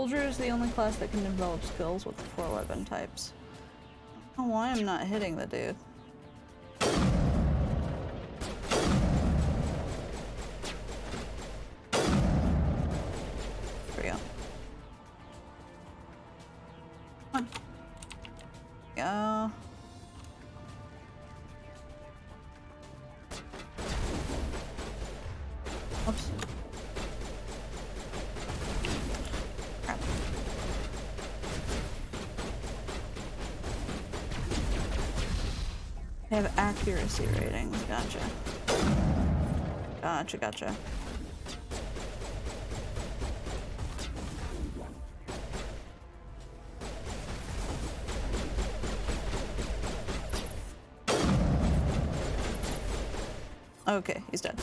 Soldier is the only class that can develop skills with the 4 weapon types. I don't know why I'm not hitting the dude. There we go. Come on. Go. Oops. Crap. They have accuracy ratings. Gotcha. Gotcha, gotcha. Okay, he's dead.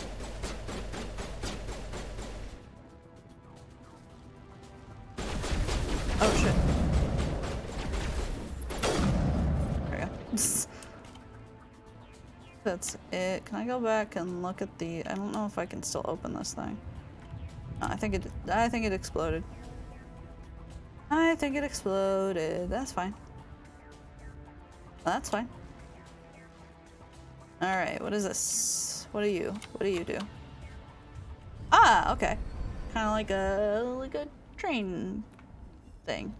Oh shit. There we go. That's it. Can I go back and look at the... I don't know if I can still open this thing. No, I think it exploded. I think it exploded. That's fine. That's fine. Alright, what is this? What do you do? Ah, okay. Kinda like a train thing.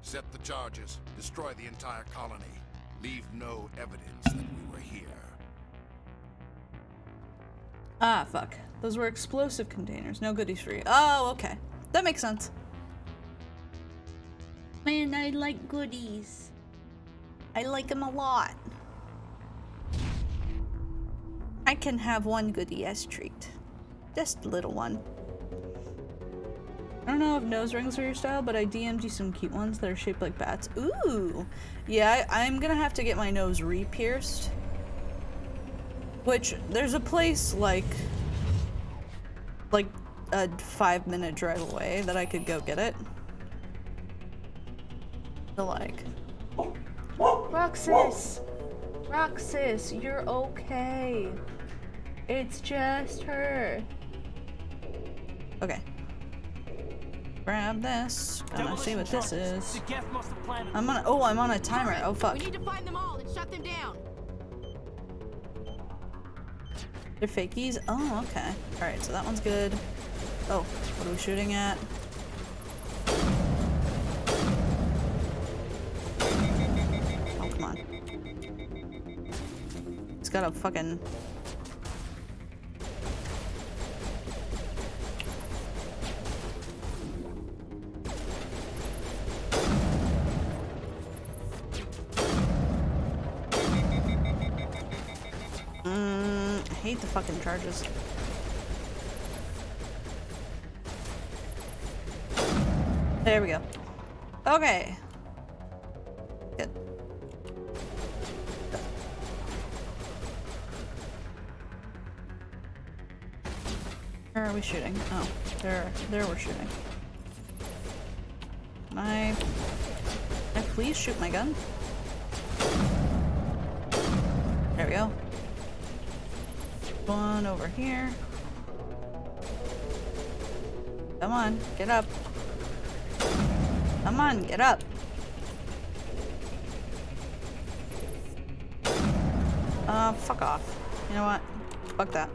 Set the charges. Destroy the entire colony. Leave no evidence that we were here. Ah, fuck. Those were explosive containers. No goodies for you. Oh, okay. That makes sense. Man, I like goodies. I like them a lot. I can have one goodie as treat. Just a little one. I don't know if nose rings are your style, but I DM'd you some cute ones that are shaped like bats. Ooh! Yeah, I'm gonna have to get my nose re-pierced. Which, there's a place like a 5-minute drive away that I could go get it. So like... Roxas! Roxas, you're okay. It's just her. Okay. Grab this. Gonna see what this is. I'm on a timer. Oh fuck. We need to find them all and shut them down. They're fakies? Oh, okay. Alright, so that one's good. Oh, what are we shooting at? Oh, come on. It's got a fucking... I hate the fucking charges. There we go. Okay. Good. Where are we shooting? Oh, there we're shooting. Can I please shoot my gun? There we go. One over here. Come on, get up. Come on, get up. Fuck off. You know what? Fuck that.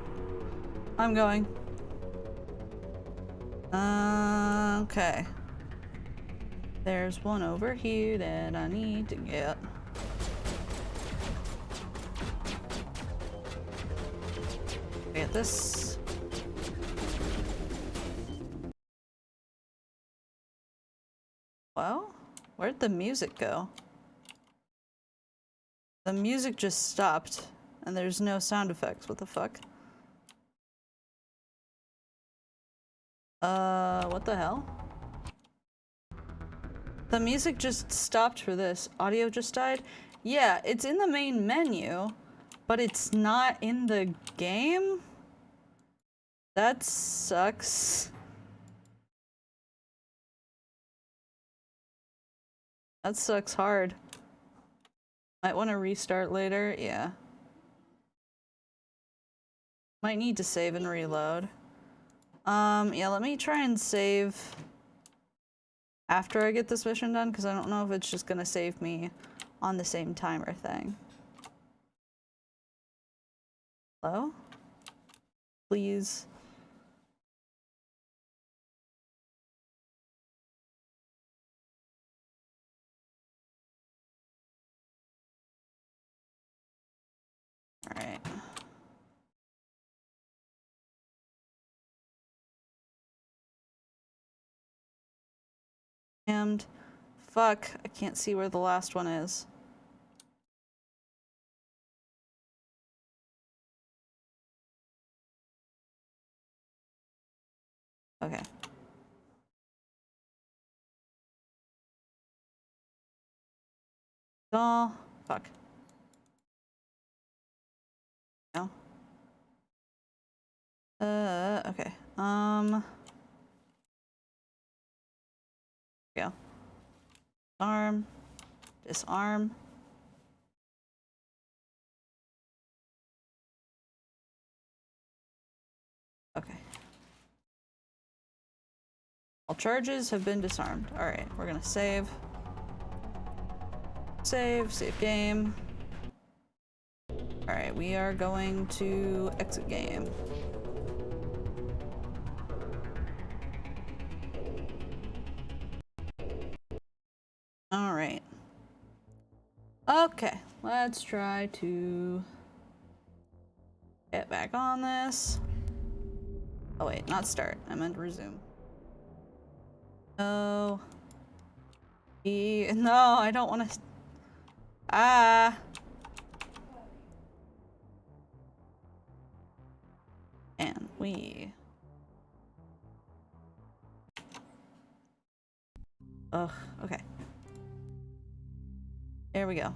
I'm going. Okay. There's one over here that I need to get. Get this. Well, where'd the music go? The music just stopped, and there's no sound effects. What the fuck? What the hell? The music just stopped for this. Audio just died? Yeah, it's in the main menu, but it's not in the game? That sucks. That sucks hard. Might want to restart later. Yeah. Might need to save and reload. Yeah, let me try and save after I get this mission done, because I don't know if it's just gonna save me on the same timer thing. Hello? Please. Alright. And fuck, I can't see where the last one is. Okay. Oh, fuck. No. Okay. Yeah. Arm. Disarm. Okay. All charges have been disarmed. Alright, we're gonna save. Save game. Alright, we are going to exit game. Alright. Okay, let's try to get back on this. Oh wait, not start. I meant resume. No. No, I don't want to. Ah. And we. Ugh, okay. There we go.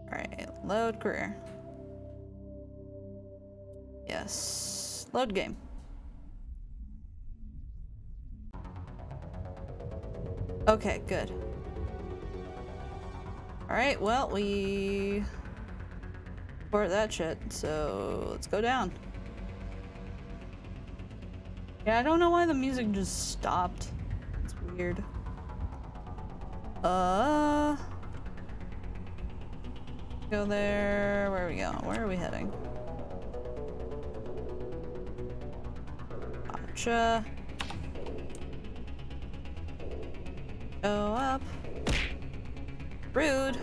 Alright, load career. Yes. Load game. Okay, good. Alright, well, we support that shit, so let's go down. Yeah, I don't know why the music just stopped. It's weird. Go there. Where are we going? Where are we heading? Gotcha. Go up. Rude.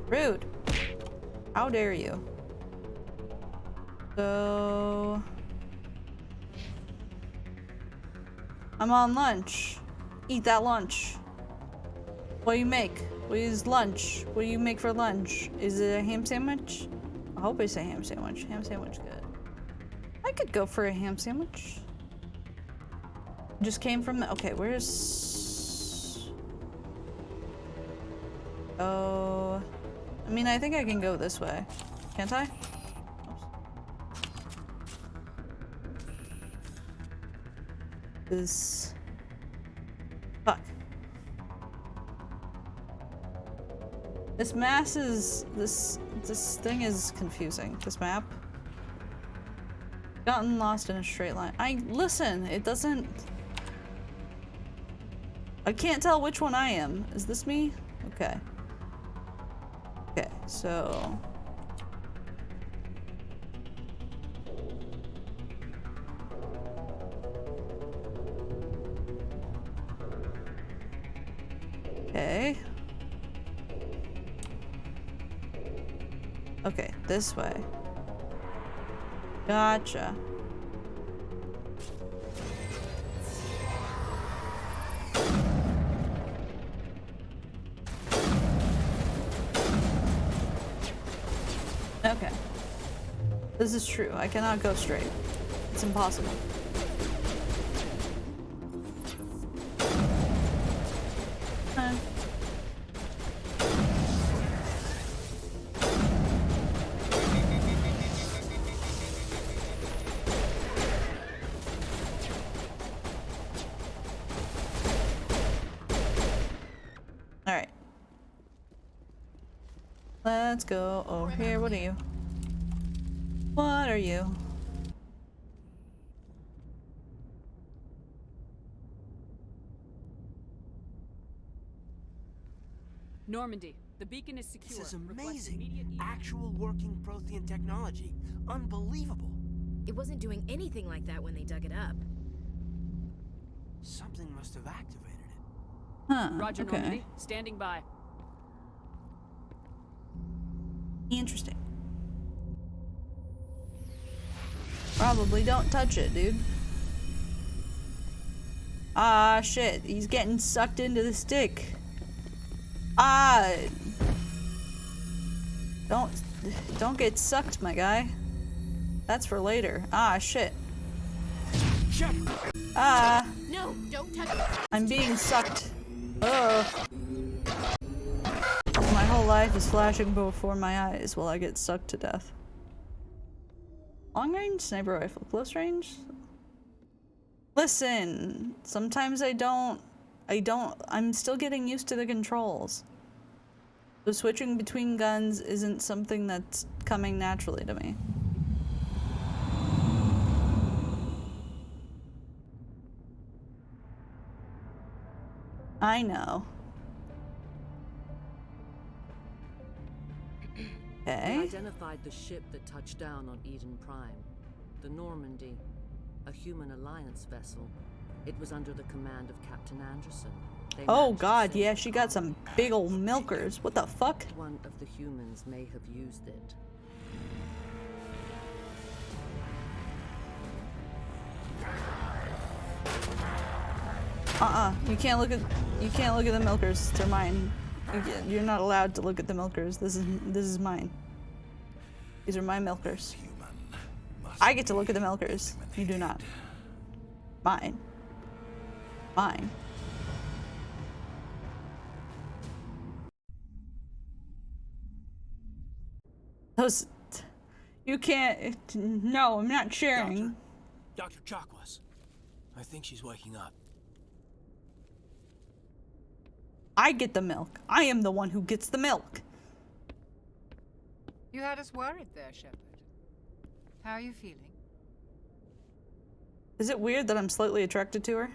Rude. How dare you? So I'm on lunch. Eat that lunch. What do you make? What is lunch? What do you make for lunch? Is it a ham sandwich? I hope it's a ham sandwich. Ham sandwich good. I could go for a ham sandwich. Just came from the, okay, where's, oh, I mean, I think I can go this way. Can't I? This, fuck. This MASS is, this thing is confusing. This map. Gotten lost in a straight line. Listen, it doesn't, I can't tell which one I am. Is this me? Okay. Okay, so. Okay. Okay, this way. Gotcha. Okay. This is true. I cannot go straight. It's impossible. Alright. Let's go over here. What are you? What are you? Normandy, the beacon is secure. This is amazing. Actual working Prothean technology. Unbelievable. It wasn't doing anything like that when they dug it up. Something must have activated it. Huh. Roger, okay. Normandy. Standing by. Interesting. Probably don't touch it, dude. Ah, shit. He's getting sucked into the stick. Ah. Don't get sucked, my guy. That's for later. Ah, shit. Ah. No, don't touch it. I'm being sucked. Oh. My whole life is flashing before my eyes while I get sucked to death. Long range sniper rifle, close range. Listen, sometimes I'm still getting used to the controls. So switching between guns isn't something that's coming naturally to me. I know. Okay. We identified the ship that touched down on Eden Prime. The Normandy. A human alliance vessel. It was under the command of Captain Anderson. Oh god, yeah, she got some big old milkers. What the fuck? One of the humans may have used it. You can't look at the milkers. They're mine. You're not allowed to look at the milkers. This is mine. These are my milkers. I get to look at the milkers. You do not. Mine. Mine. Those... You can't... No, I'm not sharing. Dr. Chakwas. I think she's waking up. I get the milk. I am the one who gets the milk. You had us worried there, Shepard. How are you feeling? Is it weird that I'm slightly attracted to her?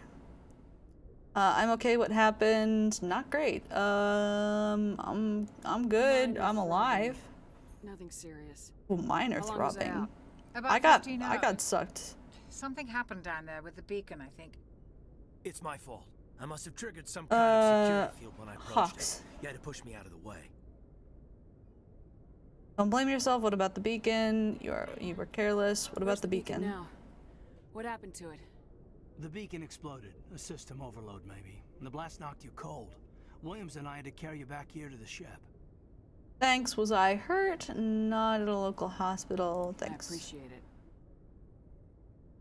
I'm okay. What happened? Not great. I'm good. I'm alive. Nothing serious. Well, mine are How long was I throbbing. out? About I got 15 hours. I got sucked. Something happened down there with the beacon, I think. It's my fault. I must have triggered some kind of security field when I approached Hawks. it. You had to push me out of the way. Don't blame yourself. What about the beacon? You were careless. What about the beacon? Now, what happened to it? The beacon exploded. A system overload, maybe. And the blast knocked you cold. Williams and I had to carry you back here to the ship. Thanks. Was I hurt? Not at a local hospital. Thanks. I appreciate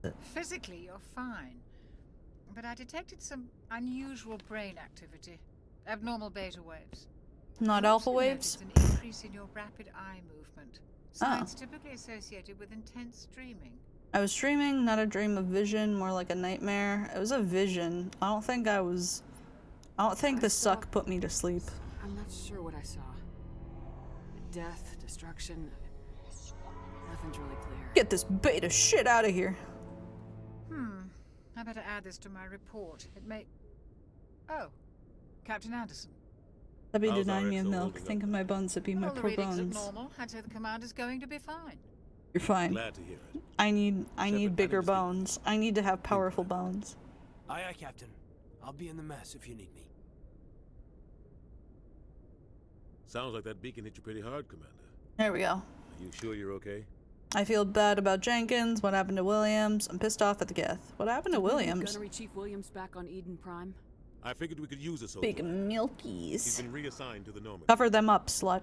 it. Physically, you're fine. But I detected some unusual brain activity. Abnormal beta waves. Not I alpha also waves? noticed an increase in your rapid eye movement. Signs typically associated with intense dreaming. I was dreaming, not a dream of vision, more like a nightmare. It was a vision. I don't think the suck put me to sleep. I'm not sure what I saw. Death, destruction. Nothing's really clear. Get this beta shit out of here. I better add this to my report. It may... Oh. Captain Anderson. That be How's denying me of RXO milk. holding Think of my bones that be my All the poor readings look bones. normal. I'd say the commander's going to be fine. You're fine. Glad to hear it. I need bigger bones. I need to have powerful bones. Aye, aye, Captain. I'll be in the mess if you need me. Sounds like that beacon hit you pretty hard, Commander. There we go. Are you sure you're okay? I feel bad about Jenkins. What happened to Williams? I'm pissed off at the Geth. What happened to Williams? Gunnery Chief Williams back on Eden Prime. I figured we could use a soldier. Big milkies. He's been reassigned to the Normandy. Cover them up, slut.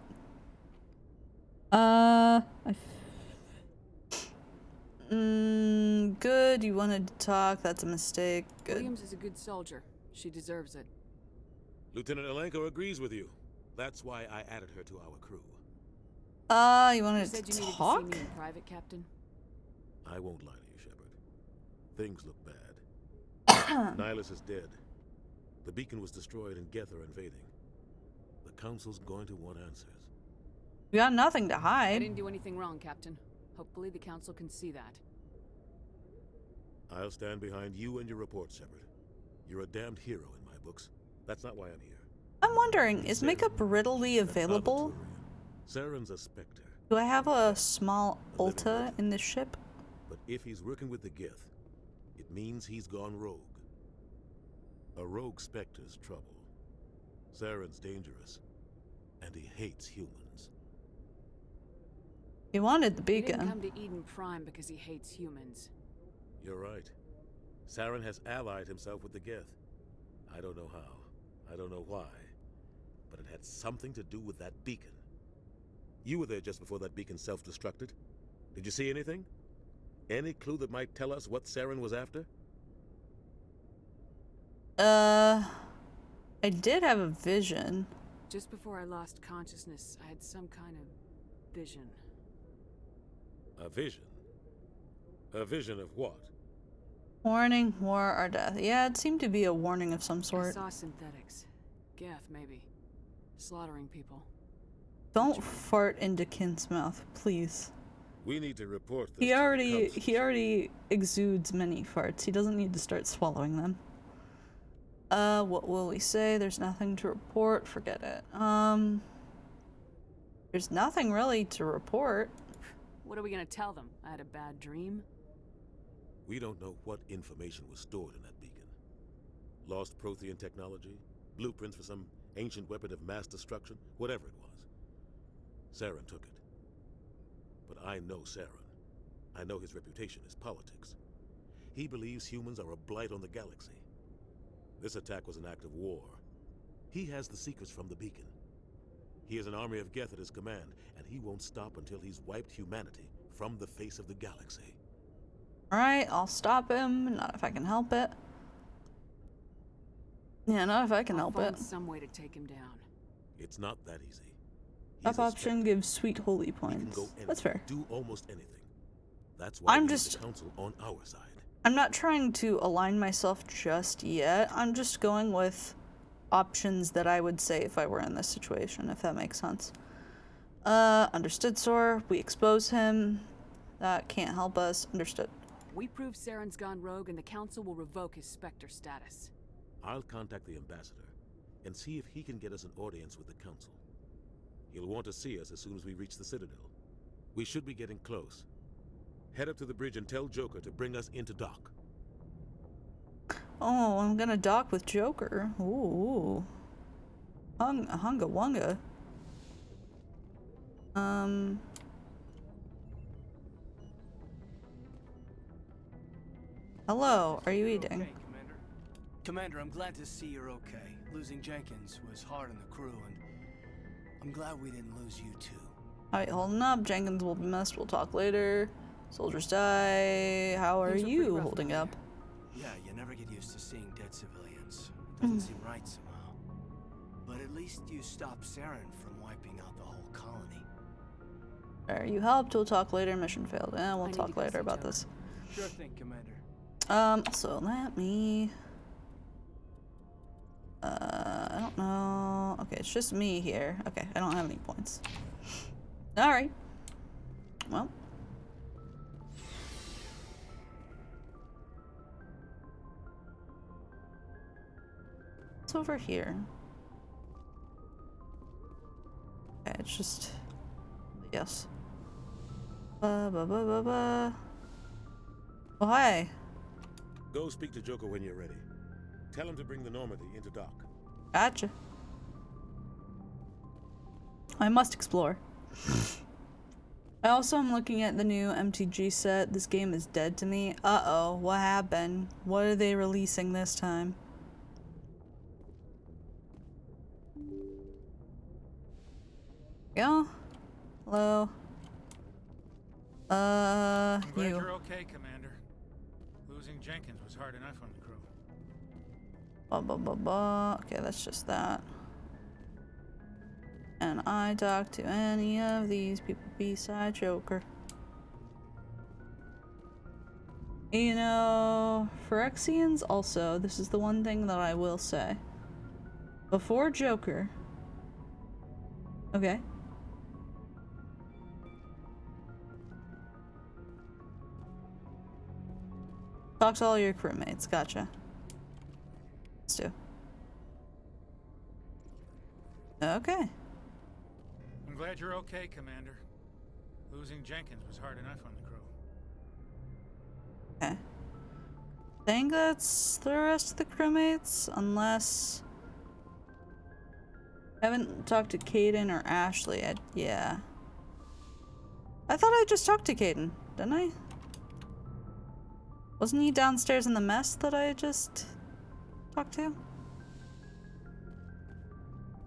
Good. You wanted to talk. That's a mistake. Good. Williams is a good soldier. She deserves it. Lieutenant Alenko agrees with you. That's why I added her to our crew. You wanted You said to you needed talk? to see me in private, Captain. I won't lie to you, Shepard. Things look bad. Nihilus is dead. The beacon was destroyed and Geth are invading. The Council's going to want answers. We got nothing to I hide. didn't do anything wrong, Captain. Hopefully the Council can see that. I'll stand behind you and your report, Shepard. You're a damned hero in my books. That's not why I'm here. I'm wondering, is makeup readily available? Saren's a Spectre. Do I have a small Ulta in this ship? But if he's working with the Gith, it means he's gone rogue. A rogue Spectre's trouble. Saren's dangerous, and he hates humans. He wanted the He didn't beacon. come to Eden Prime because he hates humans. You're right. Saren has allied himself with the Geth. I don't know how. I don't know why. But it had something to do with that beacon. You were there just before that beacon self-destructed. Did you see anything? Any clue that might tell us what Saren was after? I did have a vision. Just before I lost consciousness, I had some kind of vision. A vision? A vision of what? Warning, war, or death. Yeah, it seemed to be a warning of some I sort. saw synthetics. Geth, maybe. Slaughtering people. Don't fart into Kin's mouth, please. We need to report this. He already exudes many farts. He doesn't need to start swallowing them. What will we say? There's nothing to report. Forget it. There's nothing really to report. What are we gonna tell them? I had a bad dream? We don't know what information was stored in that beacon. Lost Prothean technology, blueprints for some ancient weapon of mass destruction, whatever it was. Saren took it. But I know Saren. I know his reputation is politics. He believes humans are a blight on the galaxy. This attack was an act of war. He has the secrets from the beacon. He has an army of Geth at his command, and he won't stop until he's wiped humanity from the face of the galaxy. Alright, I'll stop him. Not if I can help it. Yeah, not if I can help I'll find it. some way to take him down. It's not that easy. Up option gives sweet holy points. That's fair. Do almost anything. That's why I'm we need just- the council on our side. I'm not trying to align myself just yet. I'm just going with options that I would say if I were in this situation, if that makes sense. Understood, Sor. We expose him. That can't help us. Understood. We prove Saren's gone rogue and the Council will revoke his Spectre status. I'll contact the ambassador and see if he can get us an audience with the council. He'll want to see us as soon as we reach the Citadel. We should be getting close. Head up to the bridge and tell Joker to bring us into dock. Oh, I'm gonna dock with Joker. Ooh. Hunga wunga. Hello, are you eating? Okay, Commander, I'm glad to see you're okay. Losing Jenkins was hard on the crew, and I'm glad we didn't lose you too. Alright, holding up. Jenkins will be missed. We'll talk later. Soldiers die. How are Things were you pretty rough holding out up? Yeah, you never get used to seeing dead civilians. It doesn't seem right somehow. But at least you stopped Saren from wiping out the whole colony. There, you helped. We'll talk later. Mission failed. I We'll need talk to go later see about Joker. this. Sure thing, Commander. So let me... I don't know... Okay, it's just me here. Okay, I don't have any points. Alright. Well. What's over here? Okay, it's just... Yes. Oh, hi. Go speak to Joker when you're ready. Tell him to bring the Normandy into dock. Gotcha. I must explore. I also am looking at the new MTG set. This game is dead to me. Uh-oh, what happened? What are they releasing this time? Yeah? Hello? I'm glad you. you're okay, Commander. Losing Jenkins was hard enough on the crew. Okay, that's just that. And I talk to any of these people beside Joker. You know, Phyrexians also, this is the one thing that I will say. Before Joker, okay, Talk to all your crewmates. Gotcha. Let's do. Okay. I'm glad you're okay, Commander. Losing Jenkins was hard enough on the crew. Okay. I think that's the rest of the crewmates, unless... I haven't talked to Caden or Ashley yet. Yeah. I thought I just talked to Caden, didn't I? Wasn't he downstairs in the mess that I just talked to?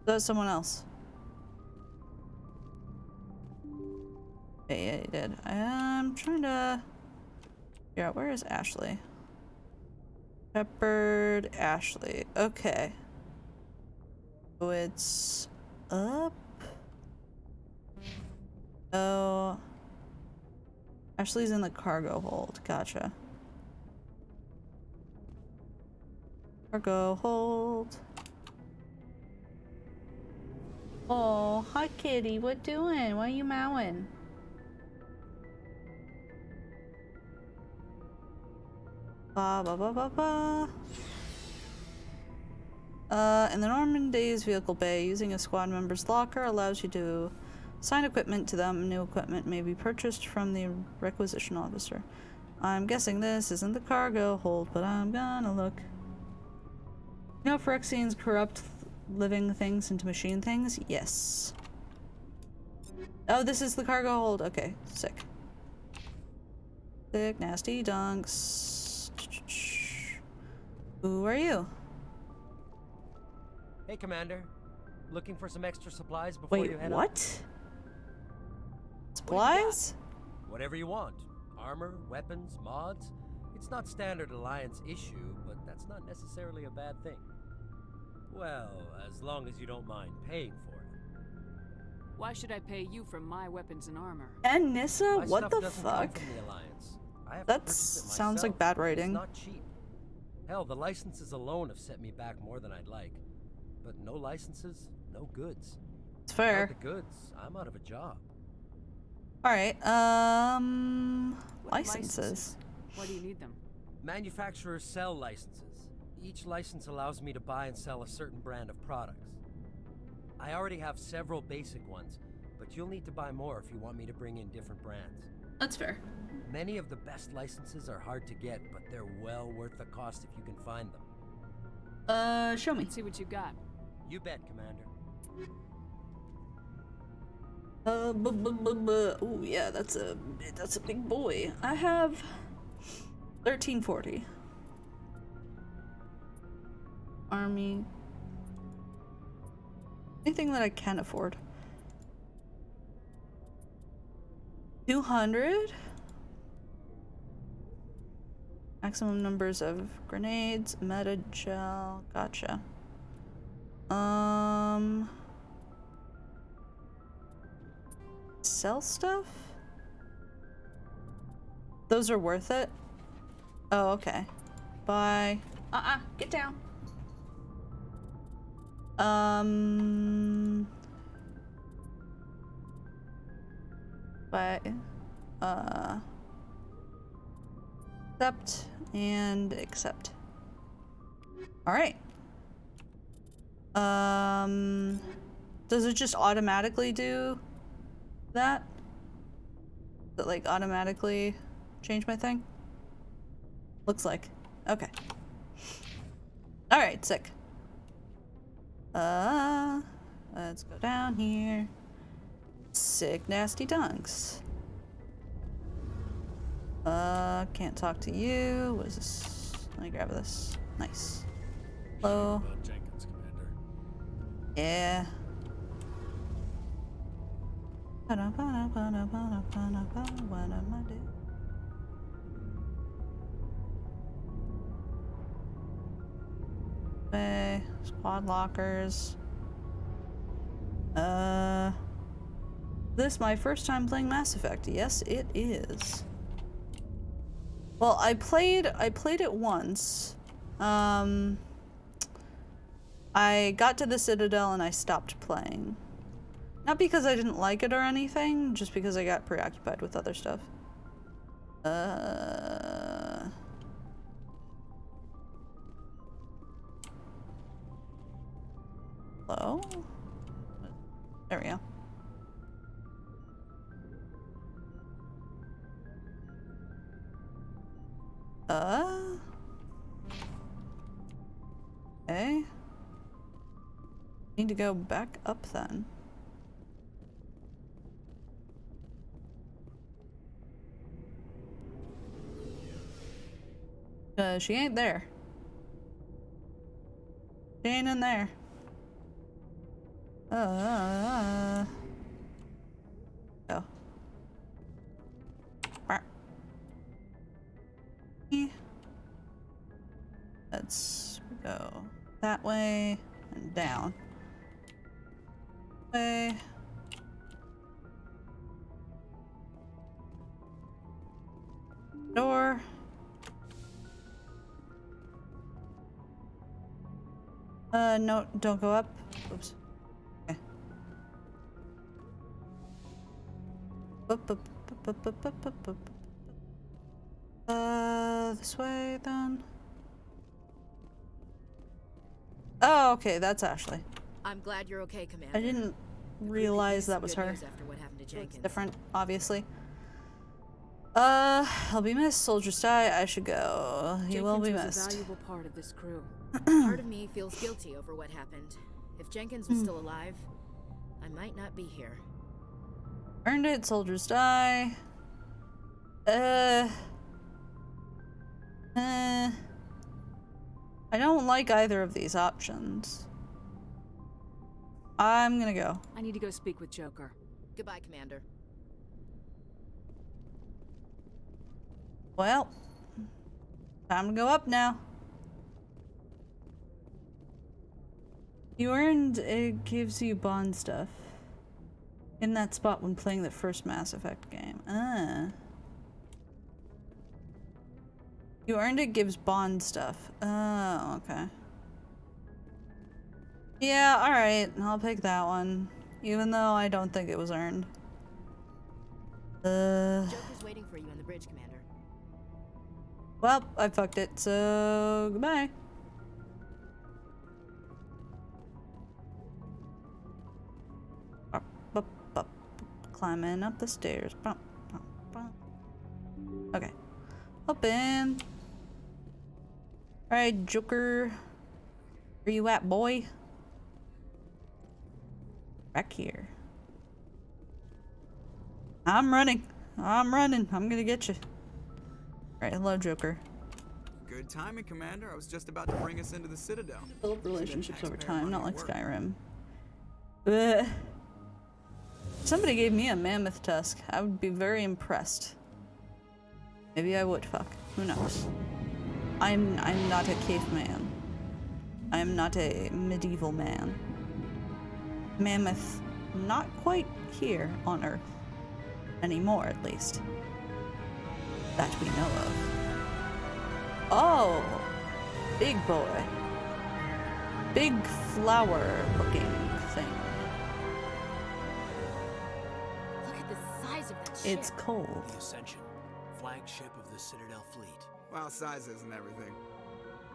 That was someone else. Yeah, he did. I'm trying to figure out, where is Ashley? Shepard, Ashley. Okay. So it's up. Oh. Ashley's in the cargo hold. Gotcha. Cargo hold. Oh, hi kitty. What doing? Why are you mowing? Ba ba ba ba ba. In the Normandy's vehicle bay, using a squad member's locker allows you to assign equipment to them. New equipment may be purchased from the requisition officer. I'm guessing this isn't the cargo hold, but I'm gonna look. You know, Phyrexians corrupt living things into machine things? Yes. Oh, this is the cargo hold. Okay, sick. Sick, nasty dunks. Who are you? Hey, Commander. Looking for some extra supplies before you head Wait, what? Supplies? Whatever you want. Armor, weapons, mods. It's not standard Alliance issue, but that's not necessarily a bad thing. Well, as long as you don't mind paying for it. Why should I pay you for my weapons and armor? And Nissa? My What stuff the doesn't come fuck? from the Alliance. I have to That purchase it sounds myself. like bad writing. It's not cheap. Hell, the licenses alone have set me back more than I'd like. But no licenses, no goods. It's fair. Without the goods, I'm out of a job. Alright, What licenses. Why do you need them? Manufacturers sell licenses. Each license allows me to buy and sell a certain brand of products. I already have several basic ones, but you'll need to buy more if you want me to bring in different brands. That's fair. Many of the best licenses are hard to get, but they're well worth the cost if you can find them. Show me. Let's see what you got. You bet, Commander. Oh yeah, that's a big boy. I have 1340. Army. Anything that I can afford. 200. Maximum numbers of grenades, meta gel. Gotcha. Sell stuff? Those are worth it? Oh, okay. Buy. Get down. Buy. Accept and accept. Alright. Does it just automatically do that? Does it like automatically change my thing? Looks like. Okay. Alright, sick. Let's go down here. Sick nasty dunks. Can't talk to you. What is this? Let me grab this. Nice. Hello. About Jenkins, Commander. Yeah. What am I doing? Squad lockers. This my first time playing Mass Effect. Yes, it is. Well, I played it once. I got to the Citadel and I stopped playing. Not because I didn't like it or anything, just because I got preoccupied with other stuff. Hello? There we go. Okay. Need to go back up then. She ain't there. She ain't in there. Oh. Let's go that way and down. Way. Door. No, don't go up. Oops. Okay. This way then. Oh, okay, that's Ashley. I'm glad you're okay, Commander. I didn't realize that was her. After what happened to Jenkins. It's different, obviously. I'll be missed. Soldiers die. I should go. He will be missed. Was a valuable part of this crew. Part of me feels guilty over what happened. If Jenkins was still alive, I might not be here. Earned it. Soldiers die. I don't like either of these options. I'm gonna go. I need to go speak with Joker. Goodbye, Commander. Well, time to go up now. You earned, it gives you bond stuff in that spot when playing the first Mass Effect game. You earned it gives bond stuff. Oh, okay. Yeah, alright. I'll pick that one. Even though I don't think it was earned. Joker's waiting for you on the bridge, Commander. Well, I fucked it, so goodbye. Climbing up the stairs. Okay. Open. Alright, Joker. Where you at, boy? Back here. I'm running. I'm running. I'm gonna get you. Alright, hello, Joker. Good timing, Commander. I was just about to bring us into the Citadel. Build relationships over time, not like Skyrim. Ugh. Somebody gave me a mammoth tusk. I would be very impressed. Maybe I would, fuck. Who knows? I'm not a caveman. I'm not a medieval man. Mammoth, not quite here on Earth. Anymore, at least. That we know of. Oh! Big boy. Big flower-looking thing. Look at the size of that ship. It's cold. The Ascension, flagship of the Citadel fleet. Well, size isn't everything.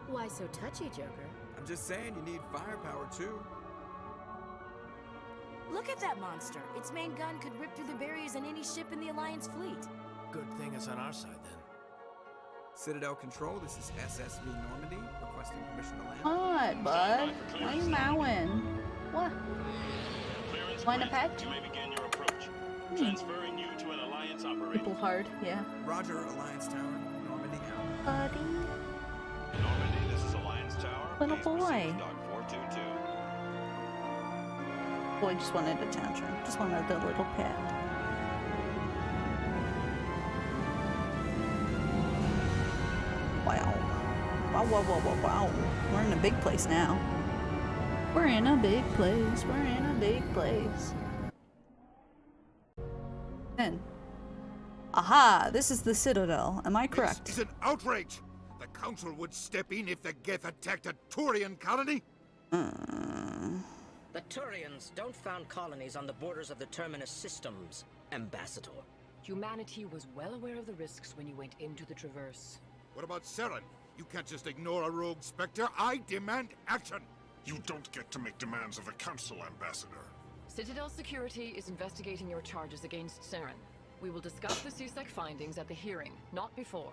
Why so touchy, Joker? I'm just saying you need firepower, too. Look at that monster. Its main gun could rip through the barriers in any ship in the Alliance fleet. Good thing it's on our side, then. Citadel Control, this is SSV Normandy, requesting permission to land. What, bud? Why are you mowing? What? Want a pet? You may begin your approach. Transferring you to an Alliance operator. People hard, yeah. Roger, Alliance Tower, Normandy out. Buddy. Normandy, this is Alliance Tower. Little Please boy. proceed with Dock 422. Boy just wanted attention. Just wanted a little pet. Wow. Wow, wow, wow, wow, wow. We're in a big place now. We're in a big place. We're in a big place. Then. Aha! This is the Citadel. Am I correct? This is an outrage! The Council would step in if the Geth attacked a Turian colony? The Turians don't found colonies on the borders of the Terminus systems, Ambassador. Humanity was well aware of the risks when you went into the Traverse. What about Saren? You can't just ignore a rogue Spectre. I demand action! You don't get to make demands of the Council, Ambassador. Citadel Security is investigating your charges against Saren. We will discuss the CSEC findings at the hearing, not before.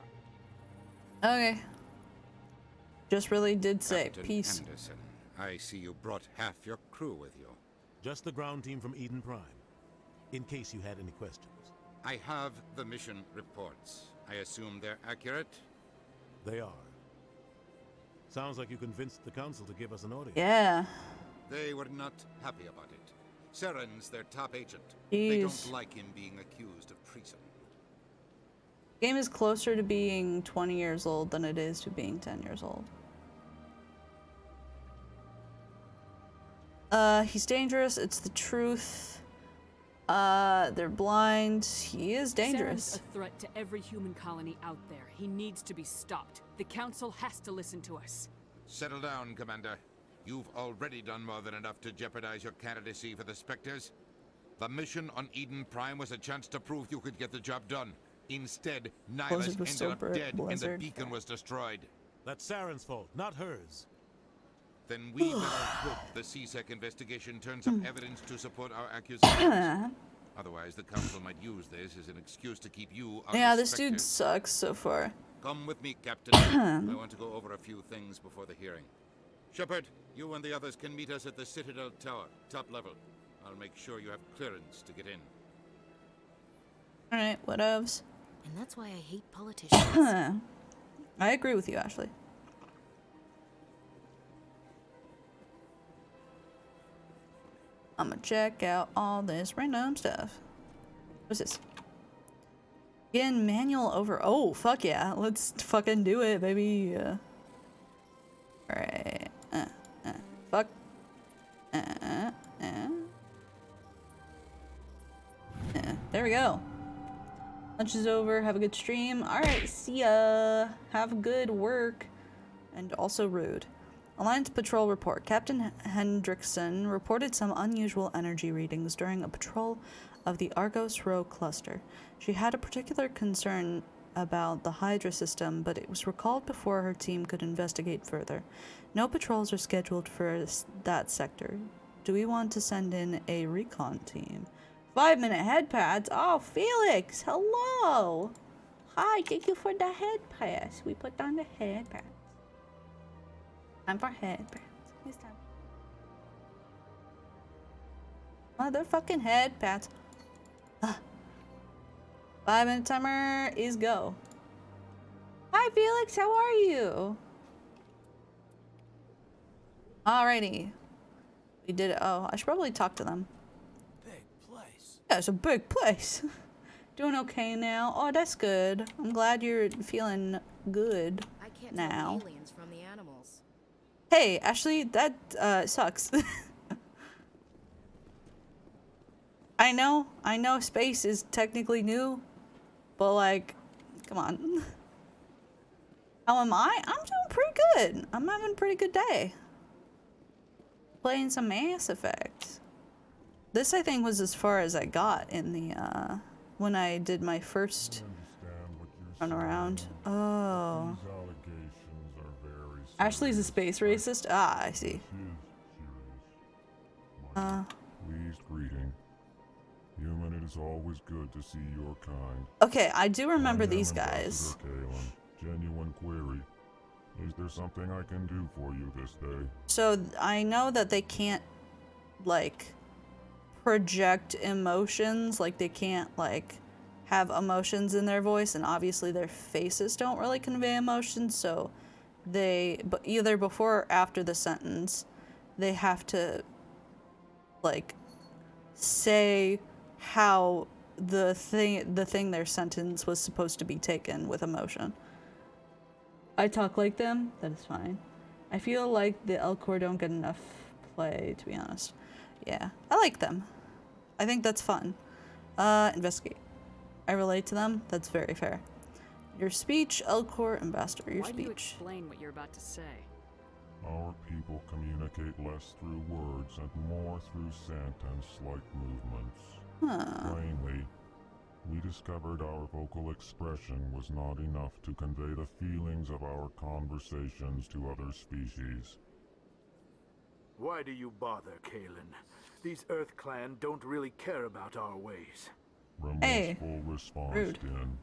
Okay. Just really did say Captain peace. Anderson, I see you brought half your crew with you. Just the ground team from Eden Prime, in case you had any questions. I have the mission reports. I assume they're accurate? They are. Sounds like you convinced the Council to give us an audience. Yeah. They were not happy about it. Saren's their top agent. They Jeez. don't like him being accused of treason. Game is closer to being 20 years old than it is to being 10 years old. He's dangerous. It's the truth. They're blind. He is dangerous. Saren's a threat to every human colony out there. He needs to be stopped. The Council has to listen to us. Settle down, Commander. You've already done more than enough to jeopardize your candidacy for the Spectres. The mission on Eden Prime was a chance to prove you could get the job done. Instead, Nihilus ended up dead and the beacon was destroyed. That's Saren's fault, not hers. Then we better hope the CSEC investigation turns up evidence to support our accusations. Otherwise, the Council might use this as an excuse to keep you out Yeah, of this dude sucks so far. Come with me, Captain. I want to go over a few things before the hearing. Shepard, you and the others can meet us at the Citadel Tower, top level. I'll make sure you have clearance to get in. Alright, whatevs. And that's why I hate politicians. I agree with you, Ashley. I'm gonna check out all this random stuff. What's this? Again, manual over. Oh, fuck yeah. Let's fucking do it, baby. Alright. Fuck. There we go. Lunch is over. Have a good stream. Alright, see ya. Have good work. And also rude. Alliance Patrol Report. Captain Hendrickson reported some unusual energy readings during a patrol of the Argos Row cluster. She had a particular concern about the Hydra system, but it was recalled before her team could investigate further. No patrols are scheduled for that sector. Do we want to send in a recon team? 5-minute head pads? Oh, Felix! Hello! Hi, thank you for the head pass. We put on the head pads. Time for head pads. It's time. Motherfucking head pads. 5-minute timer is go. Hi, Felix. How are you? Alrighty. We did it. Oh, I should probably talk to them. Big place. Yeah, it's a big place. Doing okay now. Oh, that's good. I'm glad you're feeling good I can't now. tell aliens from the animals. Hey, Ashley, that sucks. I know space is technically new, but like, come on. How am I? I'm doing pretty good. I'm having a pretty good day. Playing some Mass Effect. This, I think, was as far as I got in the, when I did my first run around. Oh. Ashley's a space racist? Ah, I see. Pleased greeting. Human, it is always good to see your kind. Okay, I do remember these guys. Kalen, genuine query. Is there something I can do for you this day? So I know that they can't, like, project emotions. Like, they can't, like, have emotions in their voice, and obviously their faces don't really convey emotions, so they, but either before or after the sentence, they have to, like, say how the thing their sentence was supposed to be taken with emotion. I talk like them, that is fine. I feel like the Elcor don't get enough play, to be honest. Yeah, I like them. I think that's fun. Investigate. I relate to them, that's very fair. Your speech, Elcor Ambassador, your Why speech. do you explain what you're about to say? Our people communicate less through words and more through sentence-like movements. Plainly, we discovered our vocal expression was not enough to convey the feelings of our conversations to other species. Why do you bother, Kalen? These Earth Clan don't really care about our ways. Remorseful response, Din.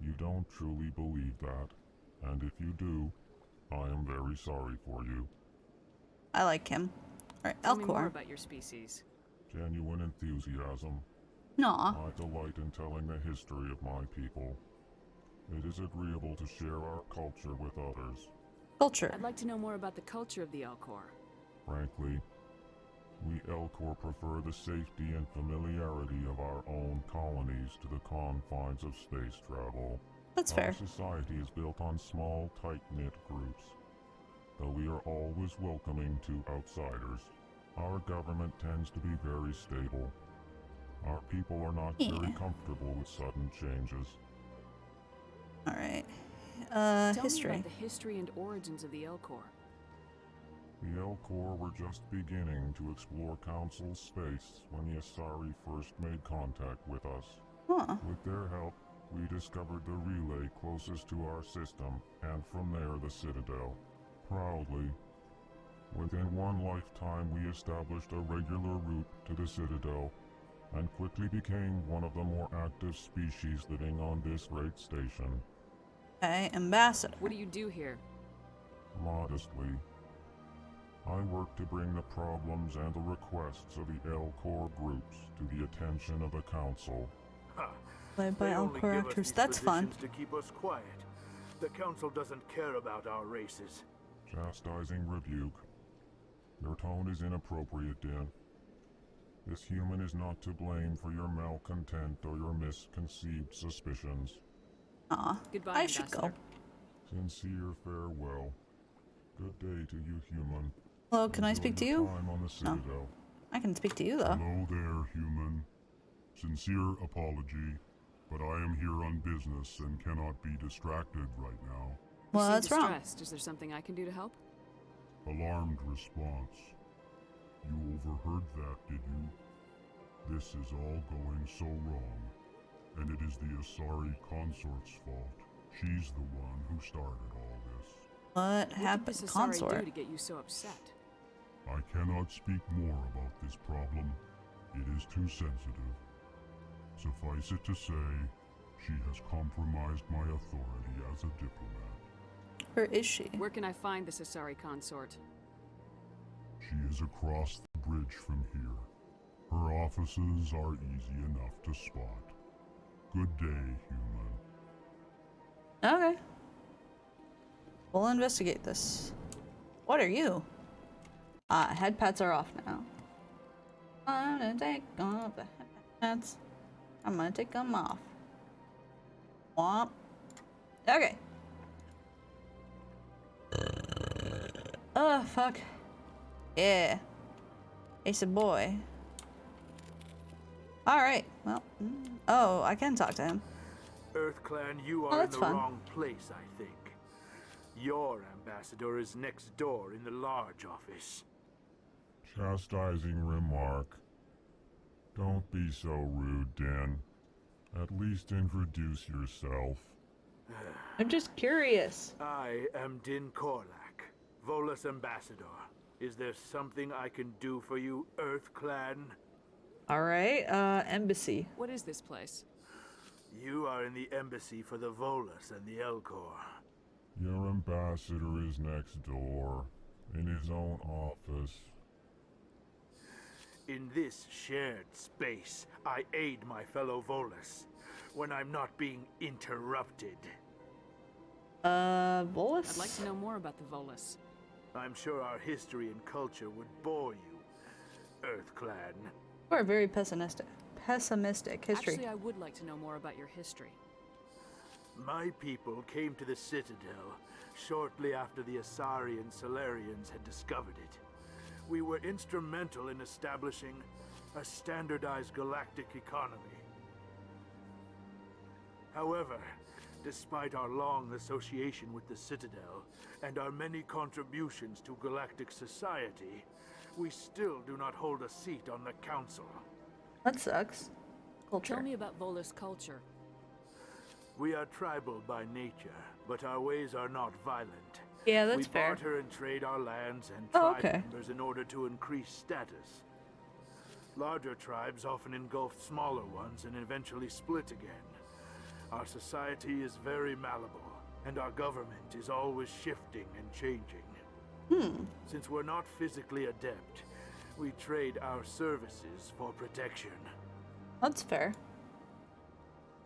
You don't truly believe that, and if you do, I am very sorry for you. I like him. Alright, Tell me more Elcor. about your species. Genuine enthusiasm. Naw. I delight in telling the history of my people. It is agreeable to share our culture with others. Culture. I'd like to know more about the culture of the Elcor. Frankly, we Elcor prefer the safety and familiarity of our own colonies to the confines of space travel. That's fair. Our society is built on small, tight-knit groups. Though we are always welcoming to outsiders, our government tends to be very stable. Our people are not very comfortable with sudden changes. Alright. Tell History. me about the history and origins of the Elcor. The Elcor were just beginning to explore Council space when the Asari first made contact with us. Huh. With their help, we discovered the relay closest to our system, and from there the Citadel. Proudly, within one lifetime we established a regular route to the Citadel, and quickly became one of the more active species living on this great station. Okay, Ambassador. What do you do here? Modestly, I work to bring the problems and the requests of the Elcor groups to the attention of the Council. Played by They only Elcor give us actors. these That's fun. positions to keep us quiet. The Council doesn't care about our races. Chastising rebuke. Your tone is inappropriate, Din. This human is not to blame for your malcontent or your misconceived suspicions. Aw, Goodbye, I should go. Sincere farewell. Good day to you, human. Hello, can I speak to you? Time on the Citadel. I can speak to you, though. Hello there, human. Sincere apology, but I am here on business and cannot be distracted right now. Well, You seem that's wrong. distressed. Is there something I can do to help? Alarmed response. You overheard that, did you? This is all going so wrong, and it is the Asari consort's fault. She's the one who started all this. What happened, What did this Asari consort? do to get you so upset? I cannot speak more about this problem. It is too sensitive. Suffice it to say, she has compromised my authority as a diplomat. Where is she? Where can I find this Asari consort? She is across the bridge from here. Her offices are easy enough to spot. Good day, human. Okay. We'll investigate this. What are you? Head pats are off now. I'm gonna take off the head pats. I'm gonna take them off. Womp. Okay. Oh, fuck. Yeah. Ace a boy. Alright, well. Oh, I can talk to him. Earth Clan, you Oh, are in that's the fun. wrong place, I think. Your ambassador is next door in the large office. Chastising remark. Don't be so rude, Din. At least introduce yourself. I'm just curious. I am Din Korlak, Volus ambassador. Is there something I can do for you, Earth Clan? Alright, embassy. What is this place? You are in the embassy for the Volus and the Elcor. Your ambassador is next door, in his own office. In this shared space, I aid my fellow Volus when I'm not being interrupted. Volus? I'd like to know more about the Volus. I'm sure our history and culture would bore you, Earth Clan. We're very pessimistic. Pessimistic history. Actually, I would like to know more about your history. My people came to the Citadel shortly after the Asari and Solarians had discovered it. We were instrumental in establishing a standardized galactic economy. However, despite our long association with the Citadel and our many contributions to galactic society, we still do not hold a seat on the Council. That sucks. Culture. Tell me about Volus culture. We are tribal by nature, but our ways are not violent. Yeah, that's we fair. barter and trade our lands and Oh, tribe okay. members in order to increase status. Larger tribes often engulf smaller ones and eventually split again. Our society is very malleable, and our government is always shifting and changing. Since we're not physically adept, we trade our services for protection. That's fair.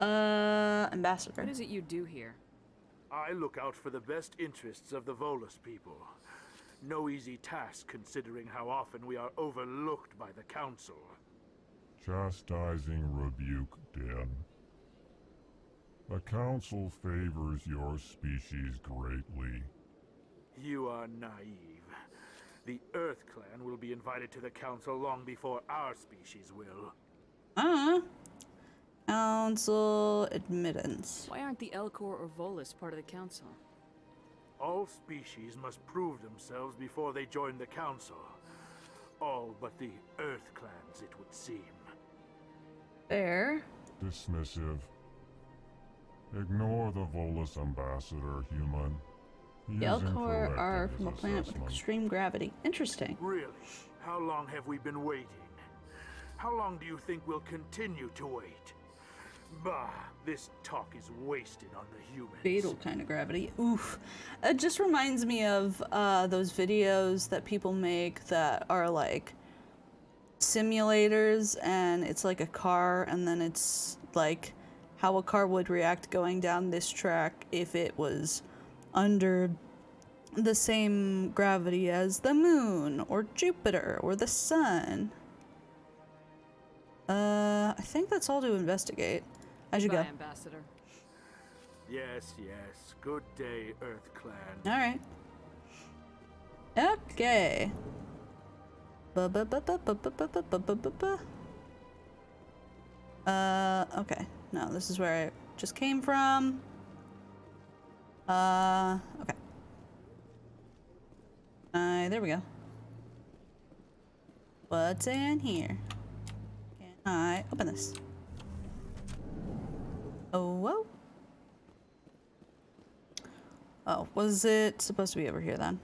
Ambassador. What is it you do here? I look out for the best interests of the Volus people. No easy task considering how often we are overlooked by the Council. Chastising rebuke, Dan. The Council favors your species greatly. You are naive. The Earth Clan will be invited to the Council long before our species will. Council admittance. Why aren't the Elcor or Volus part of the council? All species must prove themselves before they join the Council. All but the Earth Clans, it would seem. Fair. Dismissive. Ignore the Volus ambassador, human. He The is Elcor incorrect are in his from a planet with assessment. extreme gravity. Interesting. Really? How long have we been waiting? How long do you think we'll continue to wait? Bah, this talk is wasted on the humans. Fatal kind of gravity. Oof. It just reminds me of those videos that people make that are like simulators, and it's like a car, and then it's like how a car would react going down this track if it was under the same gravity as the moon or Jupiter or the sun. I think that's all to investigate. I should go. Ambassador. Yes, yes. Good day, Earth Clan. Alright. Okay. Okay. No, this is where I just came from. Okay. There we go. What's in here? Can I open this? Oh, whoa. Oh, was it supposed to be over here then?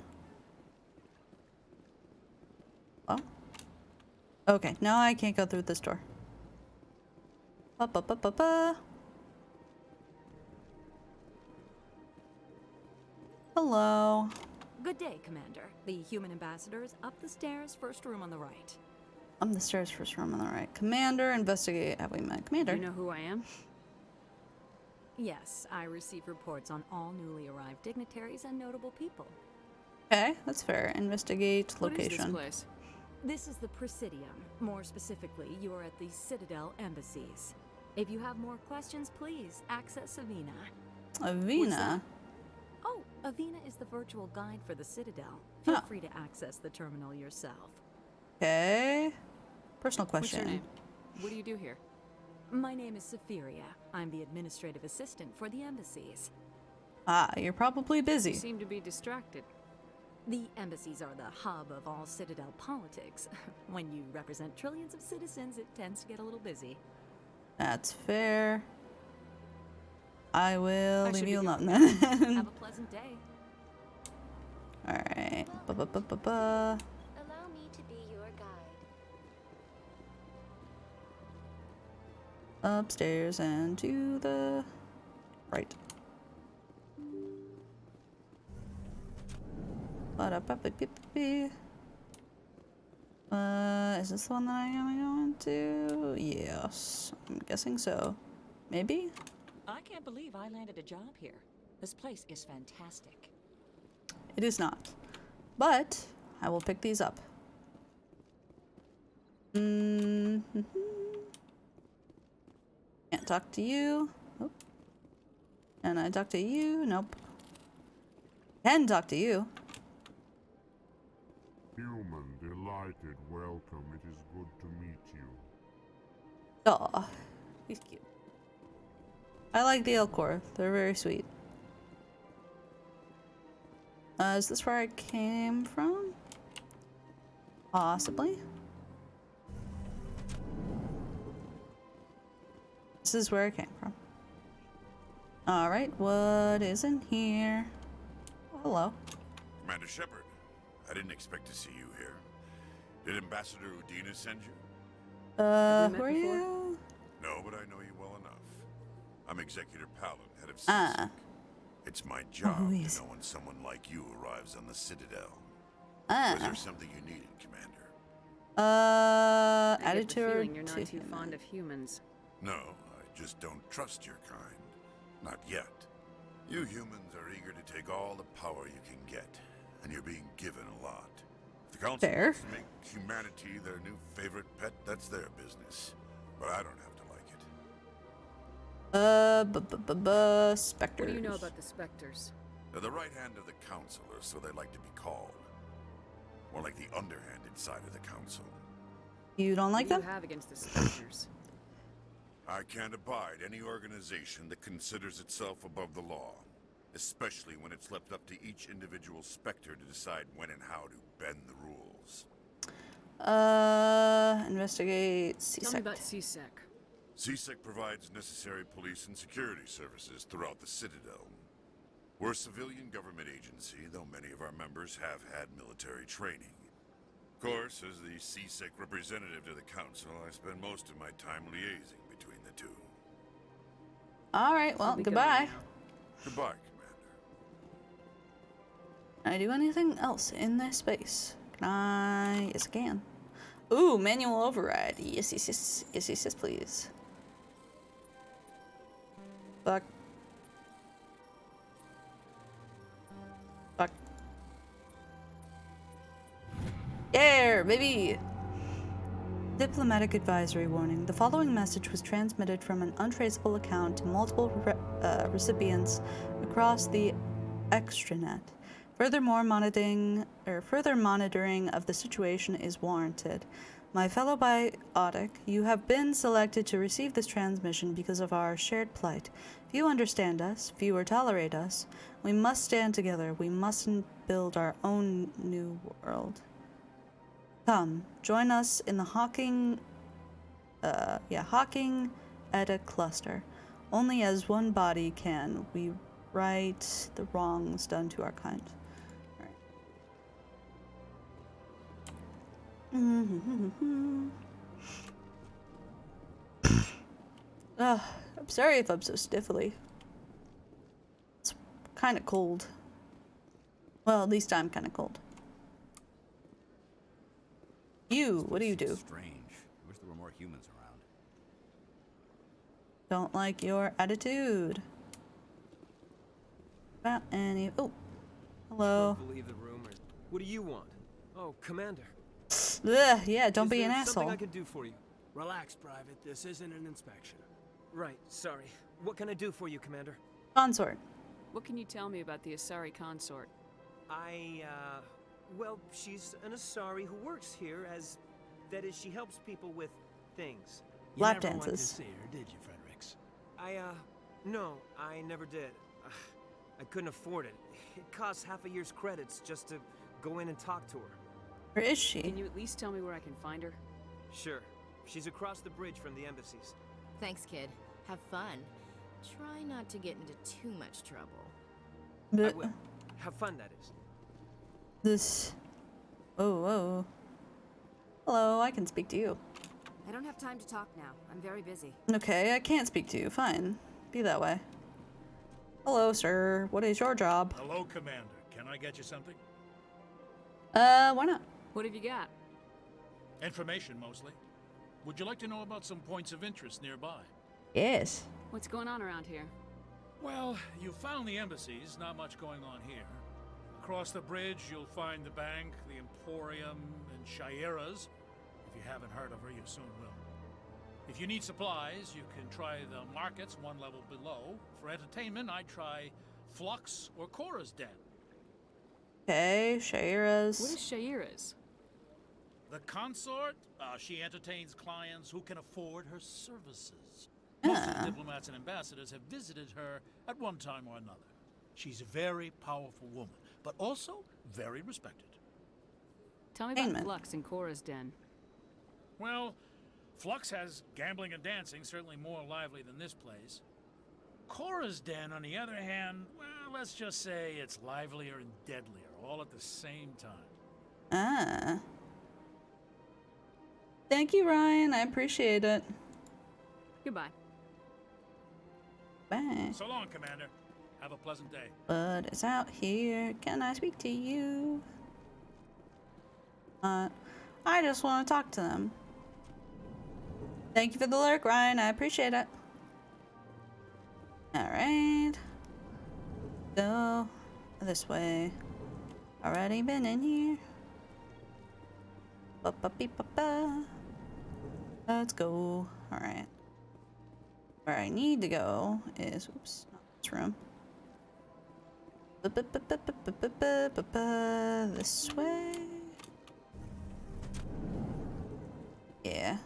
Oh. Okay, now I can't go through this door. Hello. Good day, Commander. The human ambassador is up the stairs, first room on the right. Up the stairs, first room on the right. Commander, investigate. Have we met Commander? Do you know who I am? Yes, I receive reports on all newly arrived dignitaries and notable people. Okay, that's fair. Investigate location. What is this place? This is the Presidium. More specifically, you are at the Citadel embassies. If you have more questions, please access Avina. Avina? Oh, Avina is the virtual guide for the Citadel. Feel free to access the terminal yourself. Okay. Personal question. What's your name? What do you do here? My name is Safiria. I'm the administrative assistant for the embassies. Ah, you're probably busy. You seem to be distracted. The embassies are the hub of all Citadel politics. When you represent trillions of citizens, it tends to get a little busy. That's fair. I will leave you alone Have then. a pleasant day. Alright. Allow me to be your guide. Upstairs and to the right. Is this the one that I gotta go into? Yes, I'm guessing so. Maybe? I can't believe I landed a job here. This place is fantastic. It is not. But I will pick these up. Can't talk to you. Nope. Can I talk to you? Nope. Can talk to you. Human, delighted, welcome. It is good to meet you. Aw, he's cute. I like the Elcor. They're very sweet. Is this where I came from? Possibly. This is where I came from. Alright, what is in here? Oh, hello. Commander Shepard, I didn't expect to see you here. Did Ambassador Udina send you? Who are you? No, but I know you well enough. I'm Executor Palin, head of CSEC. It's my job to know when someone like you arrives on the Citadel. Was there something you needed, Commander? I get the Attitude feeling you're not to too fond of humans. No, I just don't trust your kind. Not yet. You humans are eager to take all the power you can get, and you're being given a lot. If the Council wants to make humanity their new favorite pet, that's their business. But I don't have to like it. Specters. What do you know about the Spectres? They're the right hand of the Council, or so they like to be called. More like the underhanded side of the Council. You don't like them? What do you have against the Spectres? I can't abide any organization that considers itself above the law, especially when it's left up to each individual Spectre to decide when and how to bend the rules. Investigate CSEC. Tell me about CSEC. CSEC provides necessary police and security services throughout the Citadel. We're a civilian government agency, though many of our members have had military training. Of course, as the CSEC representative to the Council, I spend most of my time liaising between the two. Alright, well, goodbye. Goodbye, Can I do anything else in this space? Can I? Yes, I can. Ooh, manual override. Yes, yes, yes. Yes, yes, yes, please. Fuck. Fuck. Yeah, baby! Diplomatic advisory warning. The following message was transmitted from an untraceable account to multiple recipients across the extranet. Further monitoring of the situation is warranted. My fellow biotic, you have been selected to receive this transmission because of our shared plight. Few understand us, fewer tolerate us. We must stand together. We mustn't build our own new world. Come, join us in the Hawking Edda cluster. Only as one body can we right the wrongs done to our kind. I'm sorry if I'm so sniffly. It's kind of cold. Well, at least I'm kind of cold. You, what do you do? Strange. I wish there were more humans around. Don't like your attitude. About any. Oh, hello. Don't believe the rumors. What do you want? Oh, Commander. Ugh, yeah, don't be an Something asshole. I can do for you. Relax, Private. This isn't an inspection. Right. Sorry. What can I do for you, Commander? Consort. What can you tell me about the Asari consort? Well, she's an Asari who works here as... That is, she helps people with things. You Lap never went to dances. see her, did you, Fredericks? No, I never did. I couldn't afford it. It costs half a year's credits just to go in and talk to her. Where is she? Can you at least tell me where I can find her? Sure. She's across the bridge from the embassies. Thanks, kid. Have fun. Try not to get into too much trouble. I will. Have fun, that is. This. Oh, whoa. Hello, I can speak to you. I don't have time to talk now. I'm very busy. Okay, I can't speak to you. Fine. Be that way. Hello, sir. What is your job? Hello, Commander. Can I get you something? Why not? What have you got? Information, mostly. Would you like to know about some points of interest nearby? Yes. What's going on around here? Well, you found the embassies. Not much going on here. Across the bridge, you'll find the bank, the Emporium, and Shaira's. If you haven't heard of her, you soon will. If you need supplies, you can try the markets one level below. For entertainment, I'd try Flux or Cora's Den. Okay, Shaira's. What is Shaira's? The consort, she entertains clients who can afford her services. Most of the diplomats and ambassadors have visited her at one time or another. She's a very powerful woman, but also very respected. Tell me about Flux and Cora's Den. Well, Flux has gambling and dancing, certainly more lively than this place. Cora's Den, on the other hand, well, let's just say it's livelier and deadlier, all at the same time. Ah. Thank you, Ryan. I appreciate it. Goodbye. Bye. So long, Commander. Have a pleasant day. But it's out here. Can I speak to you? I just want to talk to them. Thank you for the lurk, Ryan. I appreciate it. Alright. Go this way. Already been in here. Ba-ba-beep-ba-ba. Let's go. Alright. Where I need to go is, oops, not this room. Ba-ba-ba-ba-ba-ba-ba-ba. This way. Yeah.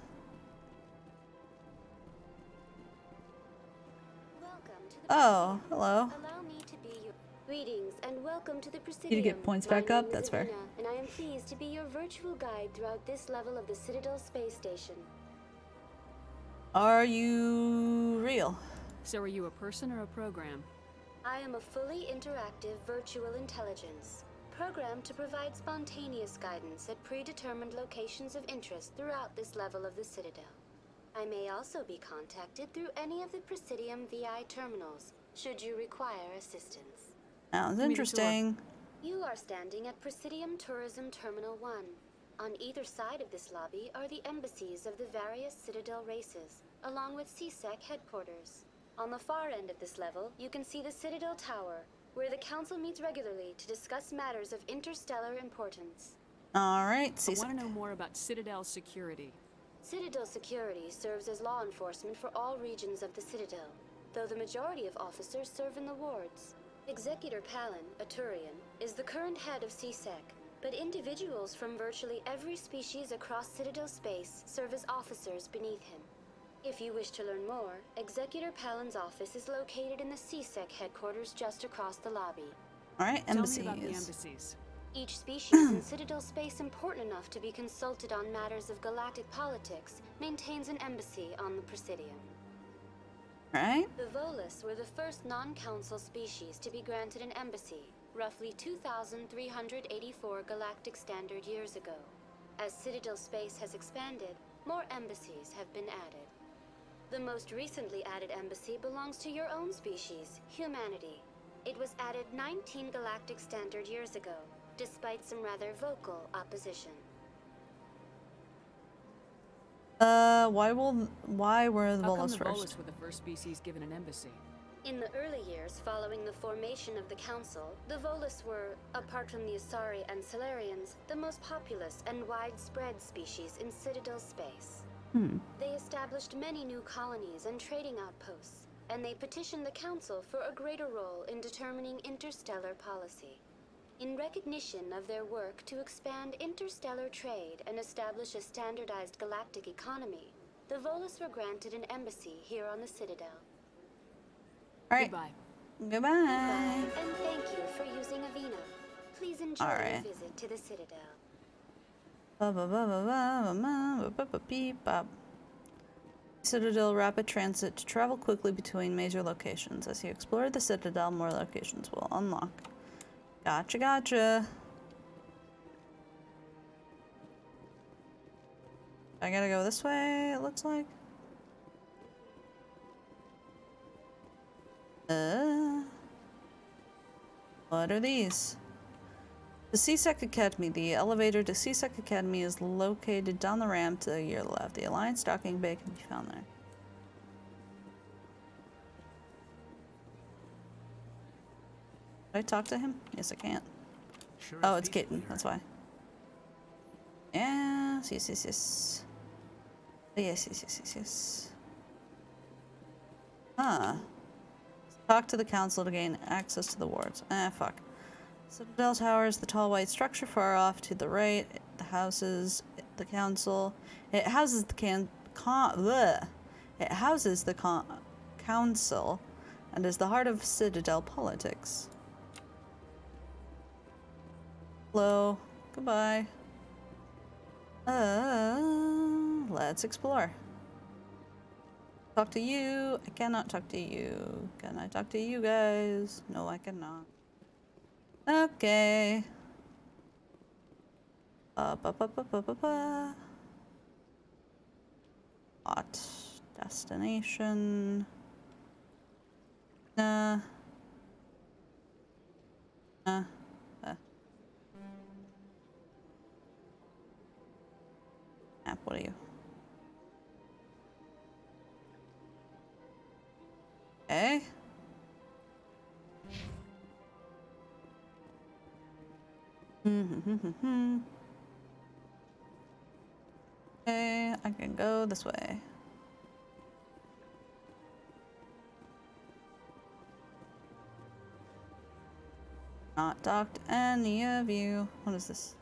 Oh, hello. Allow me to be your greetings and welcome to the Presidium. You to get points back up? That's fair. And I am pleased to be your virtual guide throughout this level of the Citadel space station. Are you real? So are you a person or a program? I am a fully interactive virtual intelligence, programmed to provide spontaneous guidance at predetermined locations of interest throughout this level of the Citadel. I may also be contacted through any of the Presidium VI terminals, should you require assistance. Sounds interesting. You are standing at Presidium Tourism Terminal 1. On either side of this lobby are the embassies of the various Citadel races, along with CSEC headquarters. On the far end of this level, you can see the Citadel Tower, where the Council meets regularly to discuss matters of interstellar importance. Alright, I want to know more about Citadel security. Citadel security serves as law enforcement for all regions of the Citadel, though the majority of officers serve in the wards. Executor Palin, a Turian, is the current head of CSEC, but individuals from virtually every species across Citadel space serve as officers beneath him. If you wish to learn more, Executor Palin's office is located in the CSEC headquarters just across the lobby. Alright, embassies. Tell me about the embassies. Each species in Citadel space important enough to be consulted on matters of galactic politics maintains an embassy on the Presidium. Right? The Volus were the first non-council species to be granted an embassy, roughly 2,384 galactic standard years ago. As Citadel space has expanded, more embassies have been added. The most recently added embassy belongs to your own species, humanity. It was added 19 galactic standard years ago, despite some rather vocal opposition. Why were the How come Volus the first? Volus were the first species given an embassy? In the early years following the formation of the Council, the Volus were, apart from the Asari and Solarians, the most populous and widespread species in Citadel space. They established many new colonies and trading outposts, and they petitioned the Council for a greater role in determining interstellar policy. In recognition of their work to expand interstellar trade and establish a standardized galactic economy, the Volus were granted an embassy here on the Citadel. Alright. Goodbye. Goodbye. And thank you for using Avina. Please enjoy your Alright. visit to the Citadel. Beep-bop. Citadel rapid transit to travel quickly between major locations. As you explore the Citadel, more locations will unlock. Gotcha. I gotta go this way, it looks like. What are these? The CSEC Academy. The elevator to CSEC Academy is located down the ramp to your left. The Alliance docking bay can be found there. Did I talk to him? Yes, I can't. Sure Oh, is it's peaceful Kitten. here. That's why. Yes. Yes. Huh. Talk to the council to gain access to the wards. Fuck. Citadel Tower is the tall white structure far off to the right. It houses the council. It houses the council and is the heart of Citadel politics. Hello. Goodbye. Let's explore. Talk to you. I cannot talk to you. Can I talk to you guys? No, I cannot. Okay. Hot destination. What are you? Okay. Okay, I can go this way. Not docked any of you. What is this?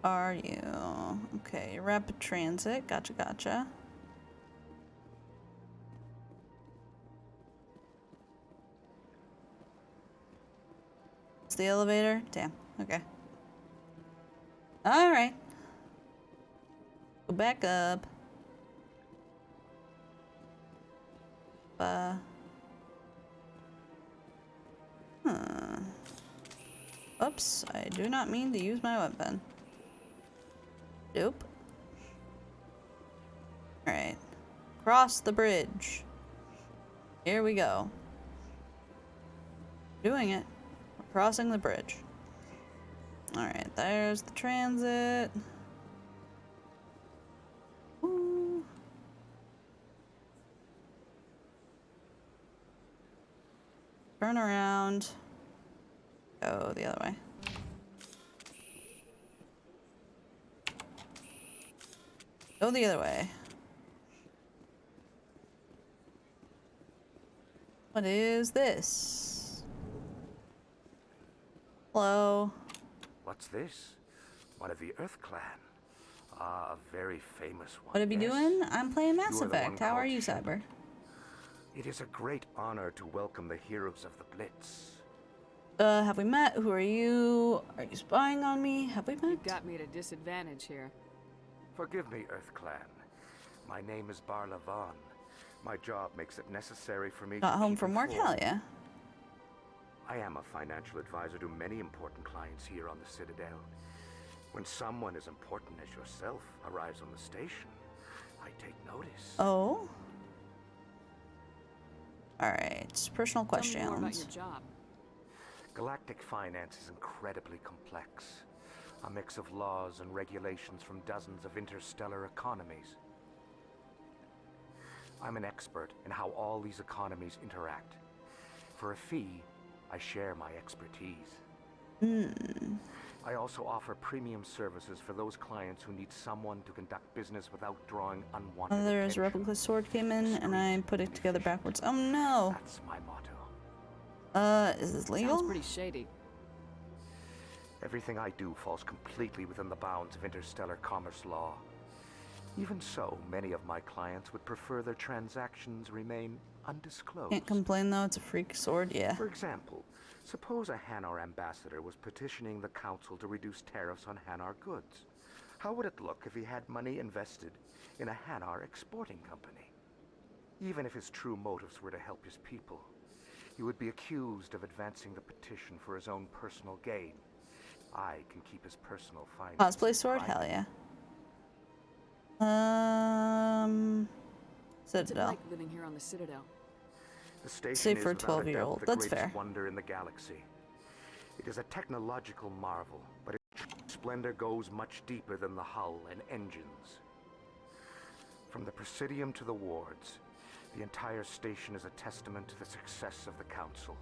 Are you? Okay, rapid transit. Gotcha, gotcha. It's the elevator? Damn. Okay. Alright. Go back up. Oops, I do not mean to use my weapon. Nope. Alright. Cross the bridge. Here we go. Doing it. We're crossing the bridge. Alright, there's the transit. Ooh. Turn around. Go the other way. Go the other way. What is this? Hello. What's this? One of the Earth Clan. Ah, a very famous one. What are you doing? I'm playing Mass You are the Effect. one How are called you, Shepard. Cyber? It is a great honor to welcome the heroes of the Blitz. Have we met? Who are you? Are you spying on me? Have we met? You've got me at a disadvantage here. Forgive me, Earth Clan. My name is Barla Vaughn. My job makes it necessary for me Got to home keep from work? informed. Hell yeah. I am a financial advisor to many important clients here on the Citadel. When someone as important as yourself arrives on the station, I take notice. Oh? Alright, personal questions. Tell me more about your job. Galactic finance is incredibly complex. A mix of laws and regulations from dozens of interstellar economies. I'm an expert in how all these economies interact. For a fee, I share my expertise. I also offer premium services for those clients who need someone to conduct business without drawing unwanted There's attention. a replica sword came in and I put it together backwards. Oh no! That's my motto. Is this legal? Sounds pretty shady. Everything I do falls completely within the bounds of interstellar commerce law. Even so, many of my clients would prefer their transactions remain undisclosed. Can't complain though, it's a freak sword, yeah. For example, suppose a Hanar ambassador was petitioning the council to reduce tariffs on Hanar goods. How would it look if he had money invested in a Hanar exporting company? Even if his true motives were to help his people, he would be accused of advancing the petition for his own personal gain. I can keep his personal finances Cosplay sword? private. Hell yeah. What's it Citadel. like living here on the Citadel? The station Safe is for a without a 12-year-old. doubt the That's greatest fair. wonder in the galaxy. It is a technological marvel, but its splendor goes much deeper than the hull and engines. From the Presidium to the wards, the entire station is a testament to the success of the Council.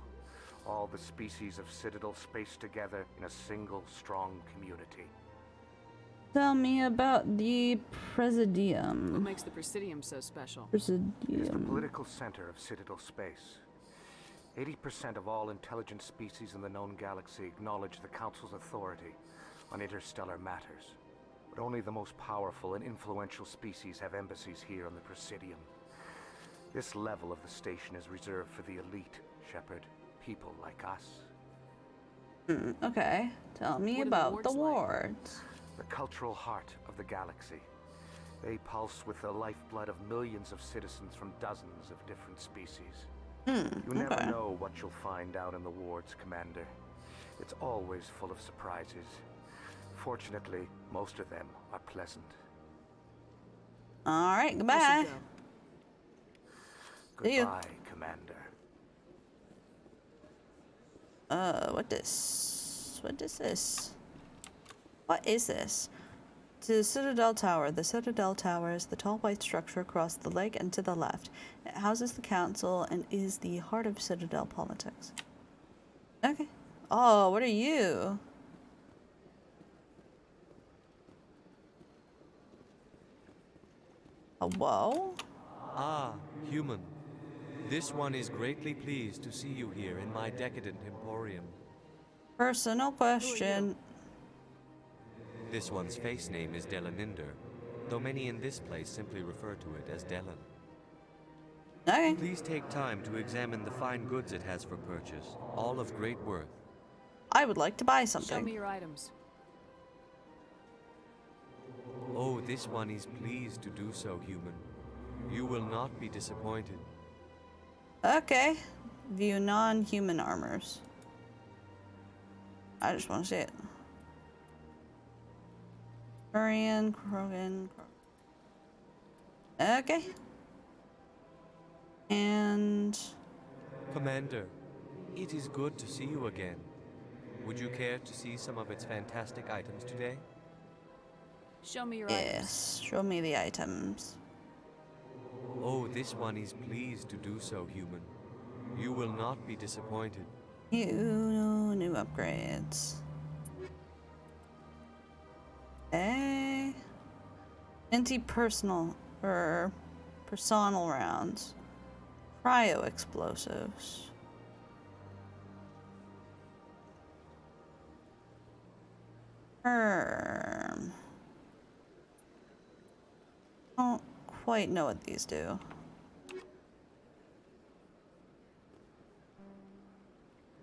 All the species of Citadel spaced together in a single strong community. Tell me about the What Presidium. makes the Presidium so special? It is the Presidium. political center of Citadel space. 80% of all intelligent species in the known galaxy acknowledge the Council's authority on interstellar matters. But only the most powerful and influential species have embassies here on the Presidium. This level of the station is reserved for the elite, Shepard. People like us. Okay, tell me What are the about the wards like? wards. The cultural heart of the galaxy. They pulse with the lifeblood of millions of citizens from dozens of different species. You never okay. know what you'll find out in the wards, Commander. It's always full of surprises. Fortunately, most of them are pleasant. Alright, goodbye. See you. Goodbye, Commander. What this? What is this? What is this? To the Citadel Tower. The Citadel Tower is the tall white structure across the lake and to the left. It houses the council and is the heart of Citadel politics. Okay. Oh, what are you? Hello? Ah, human. This one is greatly pleased to see you here in my decadent emporium. Personal question. This one's face name is Delaninder, though many in this place simply refer to it as Delan. Okay. Please take time to examine the fine goods it has for purchase, all of great worth. I would like to buy something. Show me your items. Oh, this one is pleased to do so, human. You will not be disappointed. Okay. View non-human armors. I just want to see it. Korean, Krogan. Okay. And... Commander, it is good to see you again. Would you care to see some of its fantastic items today? Show me your items. Yes, show me the items. Oh, this one is pleased to do so, human. You will not be disappointed. New upgrades. Okay. Anti-personal or personal rounds. Cryo explosives. Don't quite know what these do.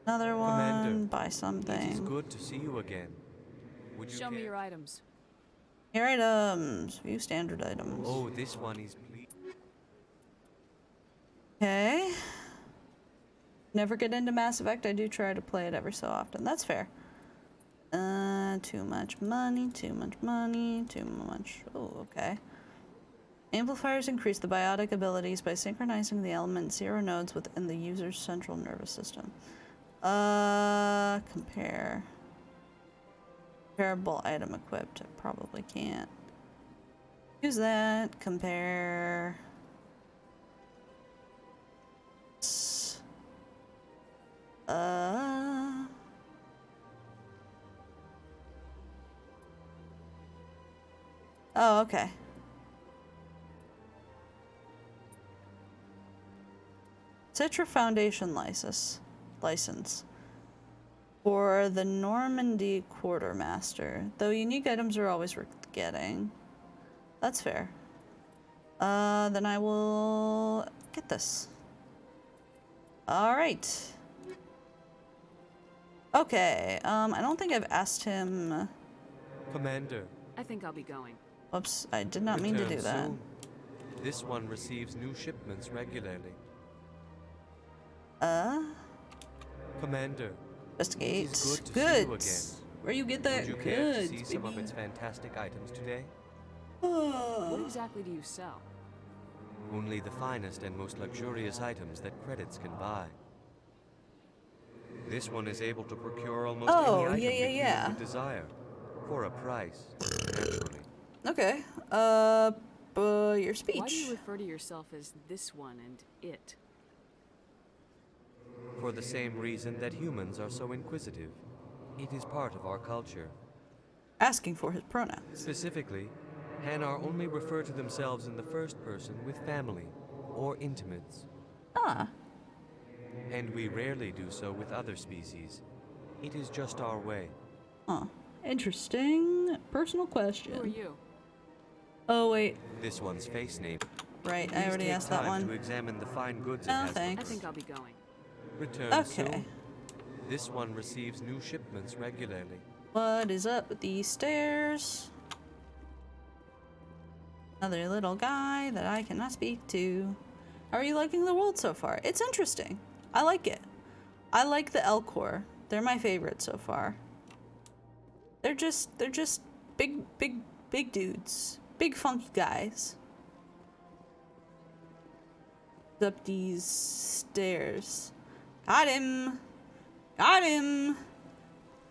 Another one. Commander, Buy something. It is good to see you again. Would you Show me your items. Here items. View standard items. Oh, this one is pleased. Okay. Never get into Mass Effect. I do try to play it every so often. That's fair. Too much money, too much money, too much. Oh, okay. Amplifiers increase the biotic abilities by synchronizing the element 0 nodes within the user's central nervous system. Compare. Comparable item equipped. I probably can't use that. Compare. Oh, okay. Citra Foundation license for the Normandy Quartermaster. Though unique items are always worth getting. That's fair. Then I will get this. Alright. Okay, I don't think I've asked him... Commander. I think I'll be going. Oops, I did not mean to do that. Soon. This one receives new shipments regularly. Commander. Investigate. It is good to see you again. Where you get that? Would you care to see some of its fantastic items today? What exactly do you sell? Only the finest and most luxurious items that credits can buy. This one is able to procure almost any item that you would desire, for a price, naturally. Okay. Your speech. Why do you refer to yourself as this one and it? For the same reason that humans are so inquisitive. It is part of our culture. Asking for his pronouns. Specifically, Hanar only refer to themselves in the first person with family or intimates. Ah. And we rarely do so with other species. It is just our way. Huh. Interesting. Personal question. Who are you? Oh, wait. This one's face name. Right, Please I already take asked that time one. to examine the fine goods it No, has. thanks. I think I'll be going. Return soon. This one receives new shipments regularly. What is up with these stairs? Another little guy that I cannot speak to. How are you liking the world so far? It's interesting. I like it. I like the Elcor. They're my favorite so far. They're just big dudes. Big funky guys. Up these stairs. Got him. Got him.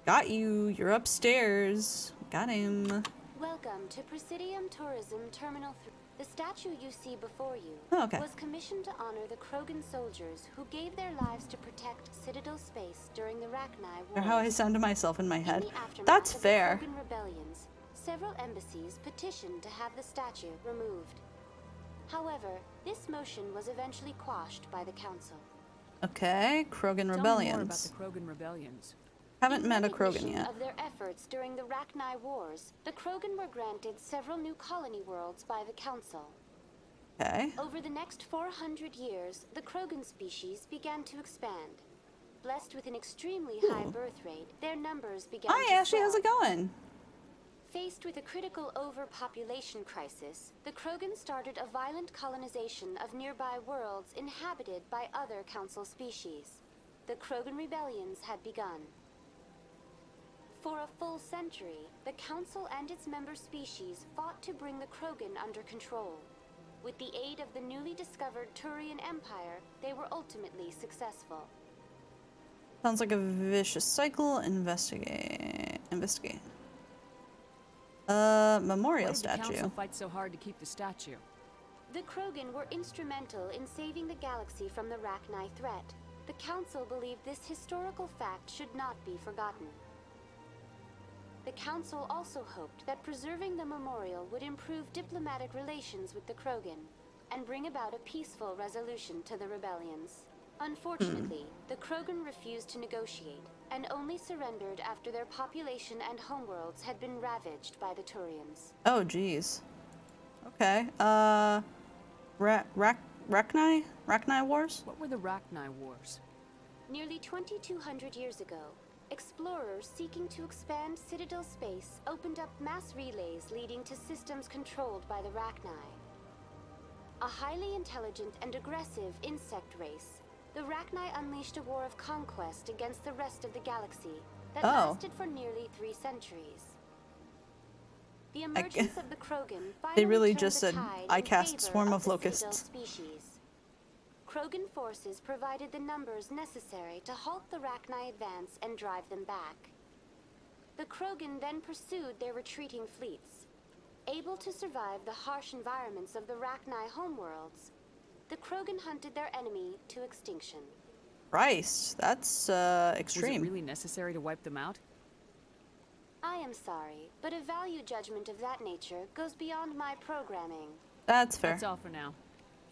Got you. You're upstairs. Got him. Welcome to Presidium Tourism Terminal 3. The statue you see before you was commissioned to honor the Krogan soldiers who gave their lives to protect Citadel space during the Rachni Wars. Or how I sound to myself in my head. In the aftermath That's of fair. The Krogan rebellions, several embassies petitioned to have the statue removed. However, this motion was eventually quashed by the Council. Okay, Krogan Tell rebellions. me more about the Krogan rebellions. Haven't met a Krogan recognition yet. Of their efforts during the Rachni Wars, the Krogan were granted several new colony worlds by the Council. Okay. Over the next 400 years, the Krogan species began to expand. Blessed with an extremely high birth rate, their numbers began to Hi, Ashley. swell. How's it going? Faced with a critical overpopulation crisis, the Krogan started a violent colonization of nearby worlds inhabited by other Council species. The Krogan rebellions had begun. For a full century, the Council and its member species fought to bring the Krogan under control. With the aid of the newly discovered Turian Empire, they were ultimately successful. Sounds like a vicious cycle. Investigate. Memorial Why did the statue. council fight so hard to keep the statue? The Krogan were instrumental in saving the galaxy from the Rachni threat. The Council believed this historical fact should not be forgotten. The Council also hoped that preserving the memorial would improve diplomatic relations with the Krogan and bring about a peaceful resolution to the rebellions. Unfortunately, the Krogan refused to negotiate and only surrendered after their population and homeworlds had been ravaged by the Turians. Oh, geez. Okay. Rachni Wars? What were the Rachni Wars? Nearly 2,200 years ago, explorers seeking to expand Citadel space opened up mass relays leading to systems controlled by the Rachni. A highly intelligent and aggressive insect race, the Rachni unleashed a war of conquest against the rest of the galaxy that lasted for nearly 3 centuries. The emergence of the Krogan They really turned just the said, tide I in cast favor Swarm of the Locusts. Citadel species. Krogan forces provided the numbers necessary to halt the Rachni advance and drive them back. The Krogan then pursued their retreating fleets. Able to survive the harsh environments of the Rachni homeworlds, the Krogan hunted their enemy to extinction. Christ, that's extreme. Was it really necessary to wipe them out? I am sorry, but a value judgment of that nature goes beyond my programming. That's fair. That's all for now.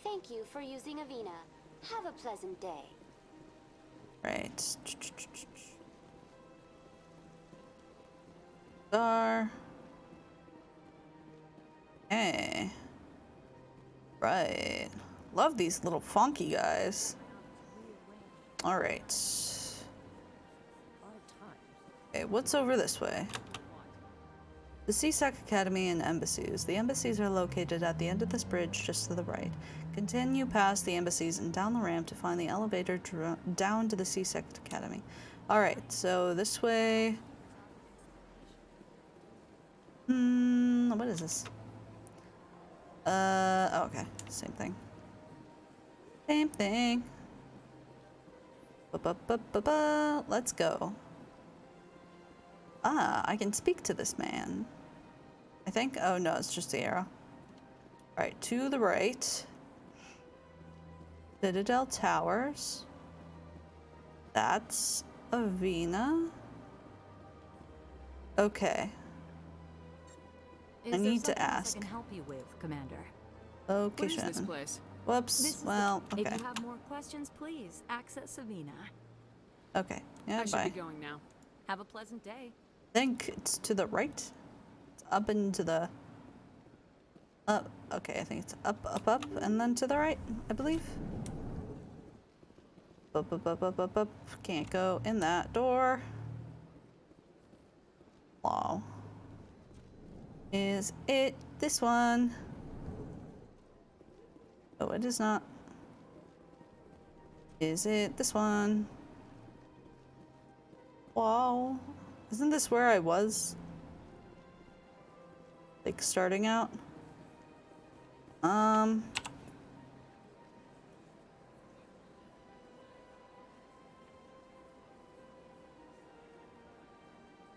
Thank you for using Avina. Have a pleasant day. Right. Star. Hey. Right. Love these little funky guys. Alright. Okay, what's over this way? The CSEC Academy and embassies. The embassies are located at the end of this bridge just to the right. Continue past the embassies and down the ramp to find the elevator down to the CSEC Academy. Alright, so this way. What is this? Oh, okay. Same thing. Same thing. Let's go. Ah, I can speak to this man. I think. Oh no, it's just the arrow. Alright, to the right. Citadel Towers. That's Avina. Okay. I need to ask. I can help you with, Commander. Okay, What is this Shannon. place? Whoops. This is Well, the, okay. If you have more questions, please access Savina. Okay. Yeah, I should bye. be going now. Have a pleasant day. I think it's to the right. It's up and to the... Up. Okay, I think it's up, and then to the right, I believe. Up. Can't go in that door. Wow. Is it this one? Oh, it is not. Is it this one? Wow. Isn't this where I was Like starting out.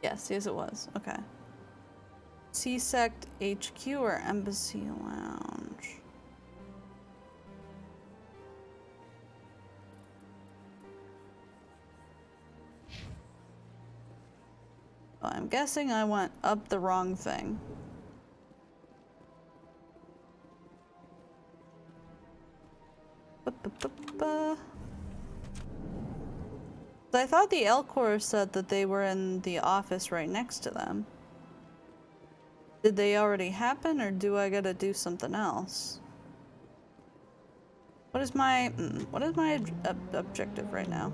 Yes, it was. Okay. C-Sect HQ or Embassy Lounge? Oh, I'm guessing I went up the wrong thing. I thought the Elcor said that they were in the office right next to them. Did they already happen, or do I gotta do something else? What is my objective right now?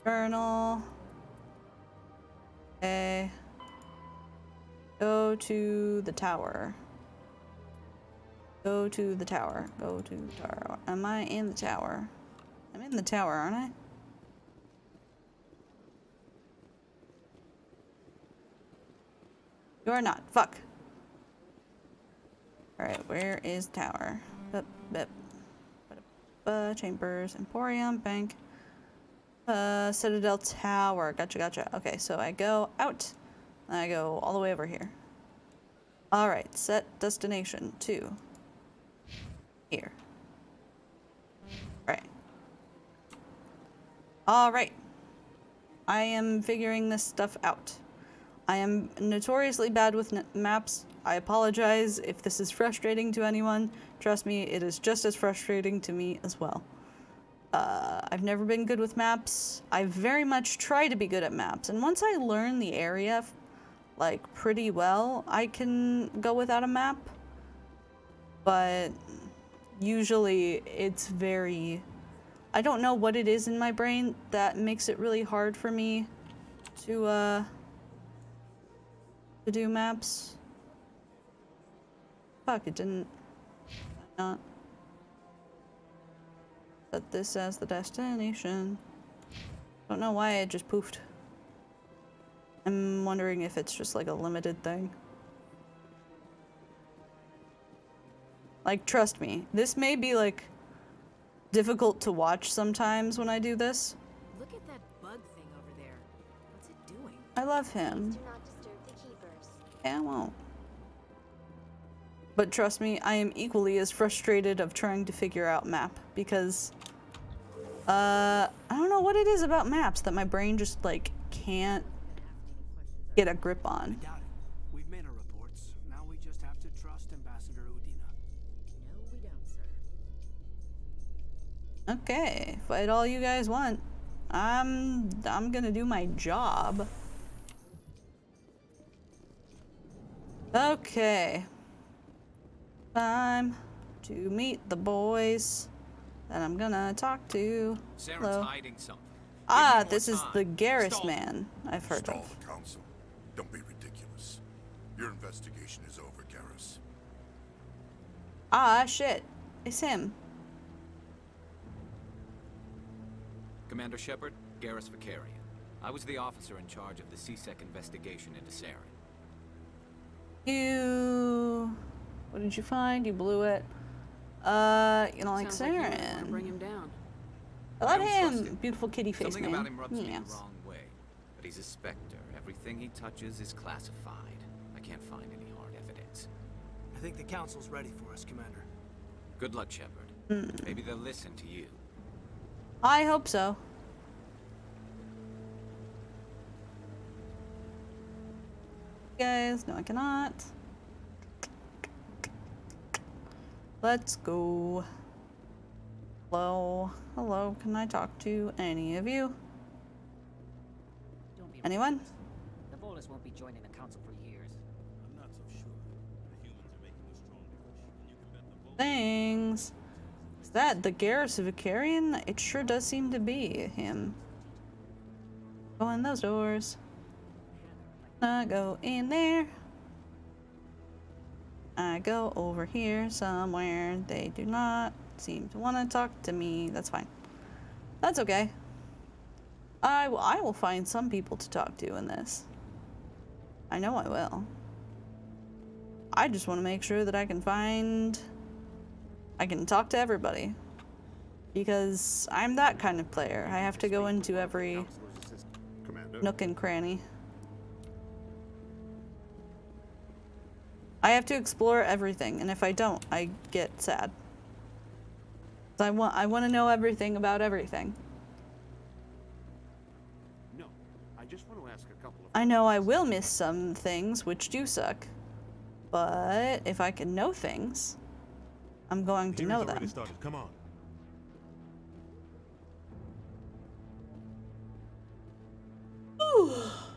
Journal. Okay. Go to the tower. Go to the tower. Go to the tower. Am I in the tower? I'm in the tower, aren't I? You are not. Fuck. Alright, where is tower? Chambers, Emporium, Bank. Citadel Tower. Gotcha. Okay, so I go out. And I go all the way over here. Alright, set destination to here. Right. Alright. I am figuring this stuff out. I am notoriously bad with maps. I apologize if this is frustrating to anyone. Trust me, it is just as frustrating to me as well. I've never been good with maps. I very much try to be good at maps. And once I learn the area, like, pretty well, I can go without a map. But usually it's very... I don't know what it is in my brain that makes it really hard for me to do maps. Fuck, it didn't... Not... Set this as the destination. Don't know why it just poofed. I'm wondering if it's just like a limited thing. Like, trust me, this may be like difficult to watch sometimes when I do this. Look at that bug thing over there. What's it doing? I love him. Do not disturb the keepers. Yeah, I won't. But trust me, I am equally as frustrated of trying to figure out map because I don't know what it is about maps that my brain just like can't get a grip on. I doubt it. We've made our reports. Now we just have to trust Ambassador Udina. No, we don't, sir. Okay, fight all you guys want. I'm gonna do my job. Okay. Time to meet the boys that I'm gonna talk to. Hello. Hiding something. Ah, this is the Garrus man I've heard Stall of. the council. Don't be ridiculous. Your investigation is over, Garrus. Ah, shit. It's him. Commander Shepard, Garrus Vicarian. I was the officer in charge of the C-Sec investigation into Saren. You... What did you find? You blew it. You don't like Sounds like you might wanna Saren. bring him down. Let don't him! trust him. Beautiful kitty face Something man. about him rubs me Yes. the wrong way. But he's a Spectre. Everything he touches is classified. I can't find any hard evidence. I think the council's ready for us, Commander. Good luck, Shepard. Maybe they'll listen to you. I hope so. Guys, no I cannot. Let's go. Hello. Hello, can I talk to any of you? Anyone? The Volus won't be joining the council for years. I'm not so sure. The humans are making a strong push, and you can bet the Volus... Things. Is that the Garrus Vicarian? It sure does seem to be him. Go in those doors. I go in there. I go over here somewhere. They do not seem to want to talk to me. That's fine. That's okay. I will find some people to talk to in this. I know I will. I just want to make sure that I can talk to everybody. Because I'm that kind of player. I have to go into every nook and cranny. I have to explore everything, and if I don't, I get sad. I want to know everything about everything. No, I just want to ask a couple of... I know I will miss some things, which do suck. But if I can know things, I'm going to know them. Started. Come on.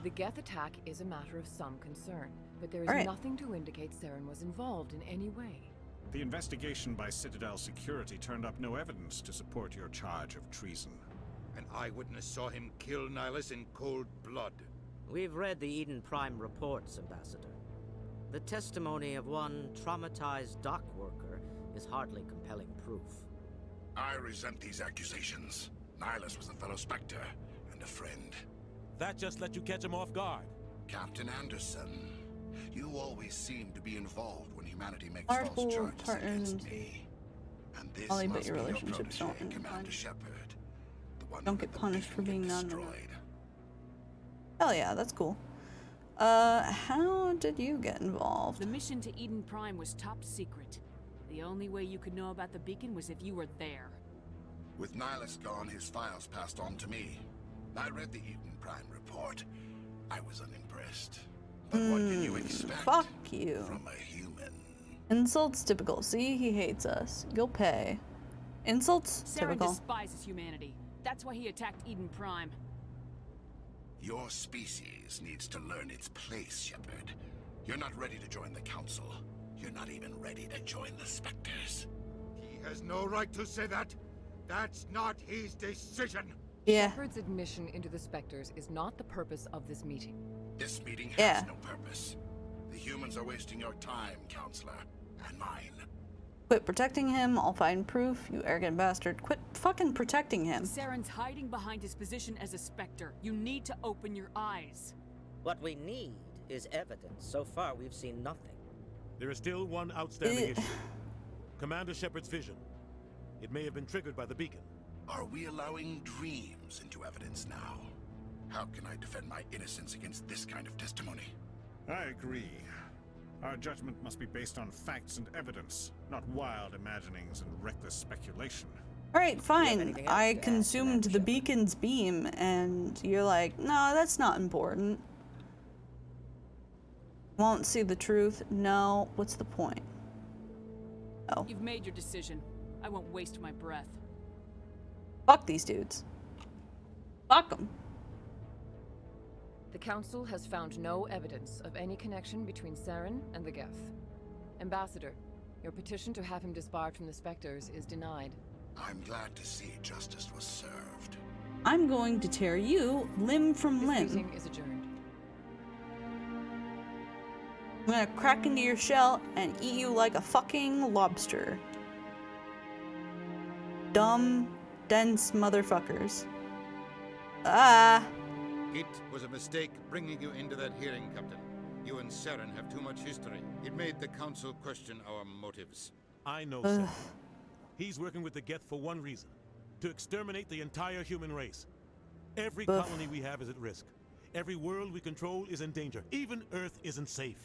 The Geth attack is a matter of some concern, but there is Right. nothing to indicate Saren was involved in any way. The investigation by Citadel Security turned up no evidence to support your charge of treason. An eyewitness saw him kill Nihilus in cold blood. We've read the Eden Prime reports, Ambassador. The testimony of one traumatized dock worker is hardly compelling proof. I resent these accusations. Nihilus was a fellow Spectre and a friend. That just let you catch him off guard. Captain Anderson, you always seem to be involved when humanity makes Our false pool charges partners against me. And this Ollie, but must your be your relationships protege, don't Commander Shepard. The one don't who get let the punished for beacon being get non-monogamy. destroyed. Hell yeah, that's cool. How did you get involved? The mission to Eden Prime was top secret. The only way you could know about the beacon was if you were there. With Nihilus gone, his files passed on to me. I read the Eden Prime report. I was unimpressed. But what can you expect Fuck you. from a human? Insults typical. See, he hates us. You'll pay. Insults Saren typical. despises humanity. That's why he attacked Eden Prime. Your species needs to learn its place, Shepard. You're not ready to join the Council. You're not even ready to join the Spectres. He has no right to say that. That's not his decision. Yeah. Shepard's admission into the Spectres is not the purpose of this meeting. This meeting has no purpose. The humans are wasting your time, Counselor, and mine. Quit protecting him. I'll find proof. You arrogant bastard. Quit fucking protecting him. Saren's hiding behind his position as a Spectre. You need to open your eyes. What we need is evidence. So far, we've seen nothing. There is still one outstanding issue. Commander Shepard's vision. It may have been triggered by the beacon. Are we allowing dreams into evidence now? How can I defend my innocence against this kind of testimony? I agree. Our judgment must be based on facts and evidence, not wild imaginings and reckless speculation. Alright, fine. I consumed the beacon's beam, and you're like, no, that's not important. Won't see the truth? No. What's the point? Oh. You've made your decision. I won't waste my breath. Fuck these dudes. Fuck them. The Council has found no evidence of any connection between Saren and the Geth. Ambassador, your petition to have him disbarred from the Spectres is denied. I'm glad to see justice was served. I'm going to tear you limb from This limb. meeting is adjourned. I'm gonna crack into your shell and eat you like a fucking lobster. Dumb, dense motherfuckers. Ah. It was a mistake bringing you into that hearing, Captain. You and Saren have too much history. It made the Council question our motives. I know Saren. He's working with the Geth for one reason. To exterminate the entire human race. Every colony we have is at risk. Every world we control is in danger. Even Earth isn't safe.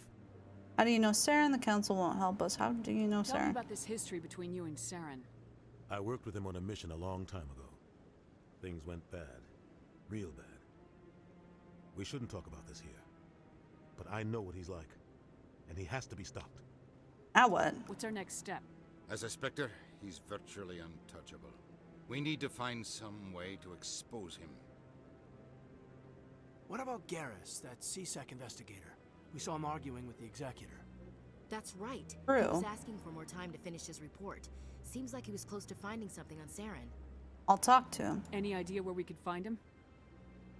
How do you know Saren? The Council won't help us. How do you know Tell me Saren? about this history between you and Saren. I worked with him on a mission a long time ago. Things went bad. Real bad. We shouldn't talk about this here. But I know what he's like. And he has to be stopped. Now what? What's our next step? As a Spectre, he's virtually untouchable. We need to find some way to expose him. What about Garrus, that CSEC investigator? We saw him arguing with the Executor. That's right. True. He was asking for more time to finish his report. Seems like he was close to finding something on Saren. I'll talk to him. Any idea where we could find him?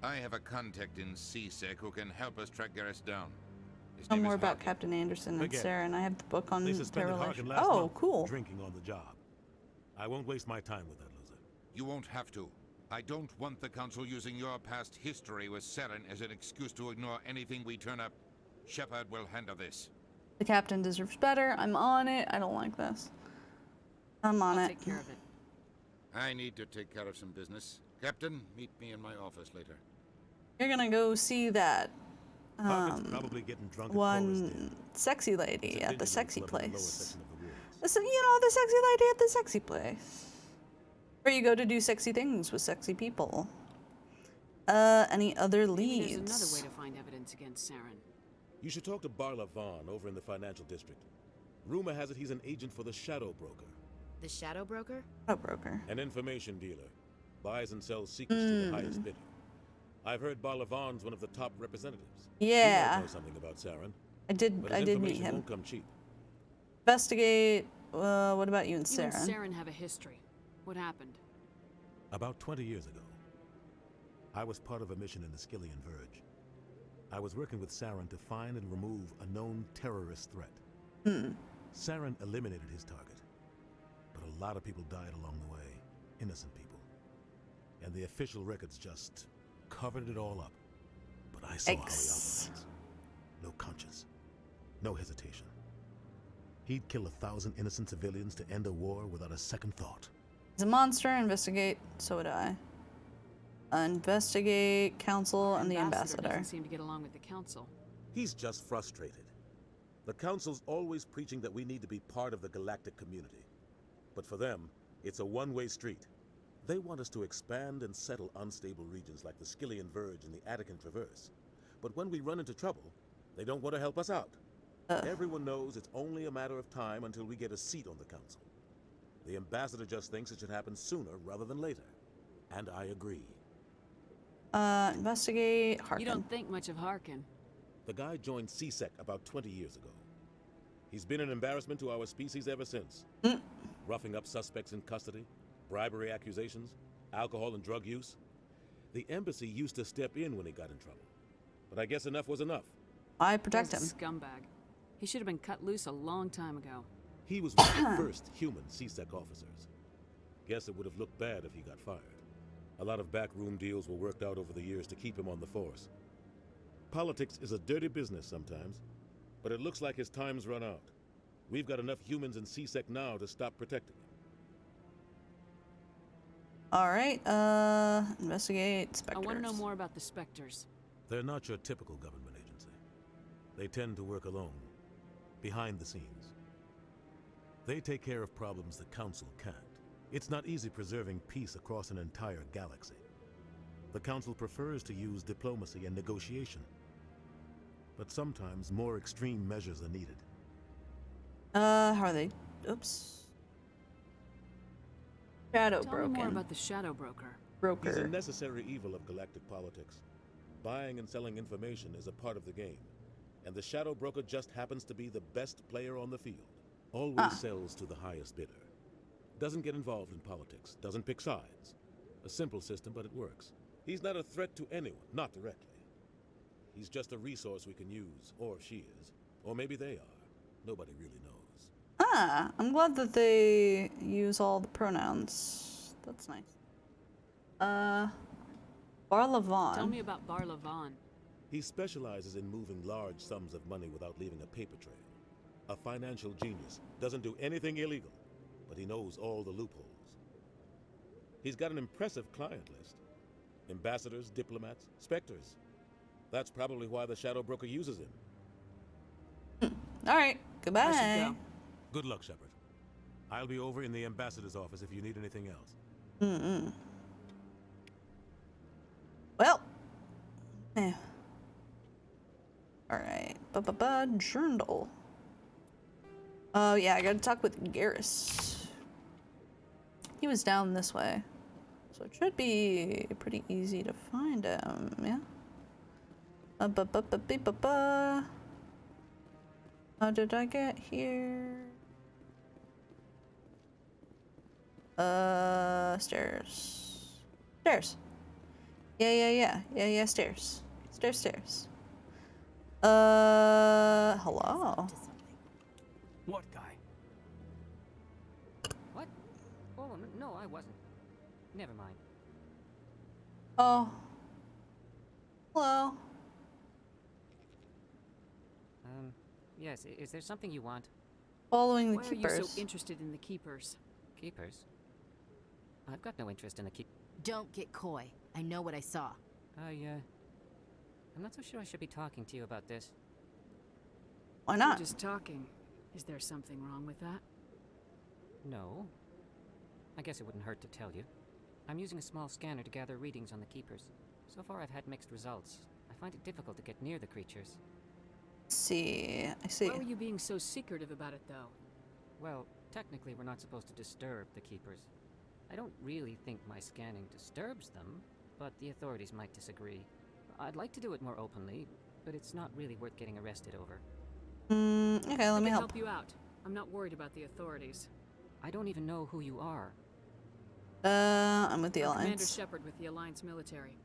I have a contact in CSEC who can help us track Garrus down. His Know name more is about Harkin. Captain Anderson and Again, Saren. I have the book on They their suspended relation. Harkin last Oh, month, cool. drinking on the job. I won't waste my time with that loser. You won't have to. I don't want the Council using your past history with Saren as an excuse to ignore anything we turn up. Shepard will handle this. The captain deserves better. I'm on it. I don't like this. I'm on I'll it. take care of it. I need to take care of some business. Captain, meet me in my office later. You're gonna go see that Probably getting drunk at Cora's one Den. sexy lady It's a at the vintage sexy club in the lower place. section of the woods. Listen, you know, the sexy lady at the sexy place. Where you go to do sexy things with sexy people. Any other Maybe leads? there's another way to find evidence against Saren. You should talk to Barla Vaughn over in the financial district. Rumor has it he's an agent for the Shadow Broker. The Shadow Broker? Shadow Broker. An information dealer. Buys and sells secrets to the highest bidder. I've heard Barla Vaughn's one of the top representatives. Yeah. He might know something about Saren. I did meet information him. Won't come cheap. Investigate. What about you and You and Saren? Saren have a history. What happened? About 20 years ago, I was part of a mission in the Skillian Verge. I was working with Saren to find and remove a known terrorist threat. Saren eliminated his target, but a lot of people died along the way, innocent people. And the official records just covered it all up. But I saw how he operates. No conscience, no hesitation. He'd kill 1,000 innocent civilians to end a war without a second thought. He's a monster. Investigate. So would I. Investigate, council, and the ambassador. Doesn't seem to get along with the council. He's just frustrated. The council's always preaching that we need to be part of the galactic community. But for them, it's a one-way street. They want us to expand and settle unstable regions like the Skillian Verge and the Attican Traverse. But when we run into trouble, they don't want to help us out. Everyone knows it's only a matter of time until we get a seat on the council. The ambassador just thinks it should happen sooner rather than later. And I agree. Investigate, Harkin. You don't think much of Harkin. The guy joined CSEC about 20 years ago. He's been an embarrassment to our species ever since. Roughing up suspects in custody, bribery accusations, alcohol and drug use. The embassy used to step in when he got in trouble. But I guess enough was enough. I protect him. Scumbag. He should have been cut loose a long time ago. He was one of the first human CSEC officers. Guess it would have looked bad if he got fired. A lot of backroom deals were worked out over the years to keep him on the force. Politics is a dirty business sometimes, but it looks like his time's run out. We've got enough humans in CSEC now to stop protecting him. Alright, investigate Spectres. I want to know more about the Spectres. They're not your typical government agency. They tend to work alone, behind the scenes. They take care of problems the Council can't. It's not easy preserving peace across an entire galaxy. The Council prefers to use diplomacy and negotiation. But sometimes more extreme measures are needed. How are they? Oops. Shadow Tell Broken. me more about the Shadow Broker. He's a necessary evil of galactic politics. Buying and selling information is a part of the game. And the Shadow Broker just happens to be the best player on the field. Always sells to the highest bidder. Doesn't get involved in politics. Doesn't pick sides. A simple system, but it works. He's not a threat to anyone, not directly. He's just a resource we can use, or she is. Or maybe they are. Nobody really knows. I'm glad that they use all the pronouns. That's nice. Barla Vaughn. Tell me about Barla Vaughn. He specializes in moving large sums of money without leaving a paper trail. A financial genius. Doesn't do anything illegal, but he knows all the loopholes. He's got an impressive client list. Ambassadors, diplomats, specters. That's probably why the Shadow Broker uses him. Alright, goodbye. I should go. Good luck, Shepard. I'll be over in the ambassador's office if you need anything else. Well. Yeah. Alright. Journal. Oh yeah, I gotta talk with Garrus. He was down this way. So it should be pretty easy to find him, yeah? How did I get here? Stairs. Stairs. Yeah, stairs. Stairs. Hello? What guy? What? Oh, no, I wasn't. Never mind. Oh. Hello. Yes, is there something you want? Following the Why keepers. are you so interested in the keepers? Keepers? I've got no interest in the keep... Don't get coy. I know what I saw. I'm not so sure I should be talking to you about this. Why not? We're just talking. Is there something wrong with that? No. I guess it wouldn't hurt to tell you. I'm using a small scanner to gather readings on the keepers. So far I've had mixed results. I find it difficult to get near the creatures. I see. Why were you being so secretive about it, though? Well, technically we're not supposed to disturb the keepers. I don't really think my scanning disturbs them, but the authorities might disagree. I'd like to do it more openly, but it's not really worth getting arrested over. Okay, let me help you out. I'm not worried about the authorities. I don't even know who you are. I'm with the I'm Commander Alliance. Shepard with the Alliance military.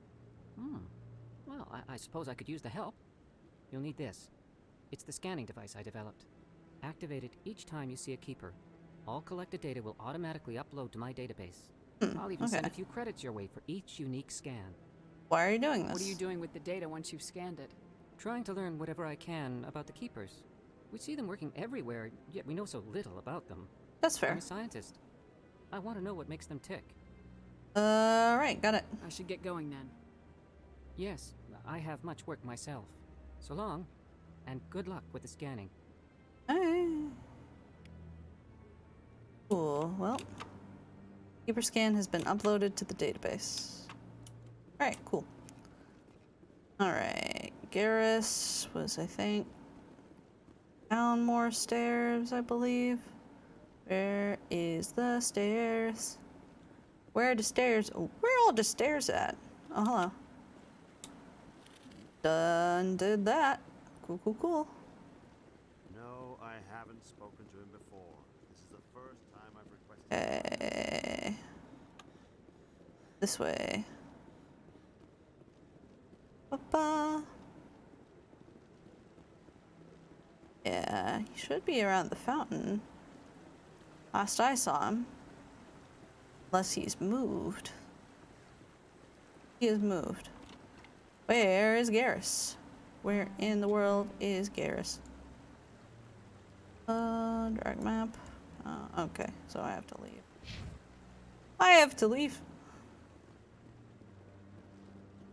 Well, I suppose I could use the help. You'll need this. It's the scanning device I developed. Activate it each time you see a keeper. All collected data will automatically upload to my database. I'll even send a few credits your way for each unique scan. Why are you doing this? What are you doing with the data once you've scanned it? Trying to learn whatever I can about the keepers. We see them working everywhere, yet we know so little about them. That's fair. I'm a scientist. I want to know what makes them tick. Right, got it. I should get going then. Yes, I have much work myself. So long, and good luck with the scanning. Cool, well. Keeper scan has been uploaded to the database. Alright, cool. Alright, Garrus was, I think, down more stairs, I believe. Where is the stairs? Where are the stairs? Oh, where are all the stairs at? Oh, hello. Done did that. Cool, cool, cool. No, I haven't spoken to him before. This is the first time I've requested... This way. Ba-ba. Yeah, he should be around the fountain. Last I saw him. Unless he's moved. He has moved. Where is Garrus? Where in the world is Garrus? Drag map. Okay, so I have to leave. I have to leave.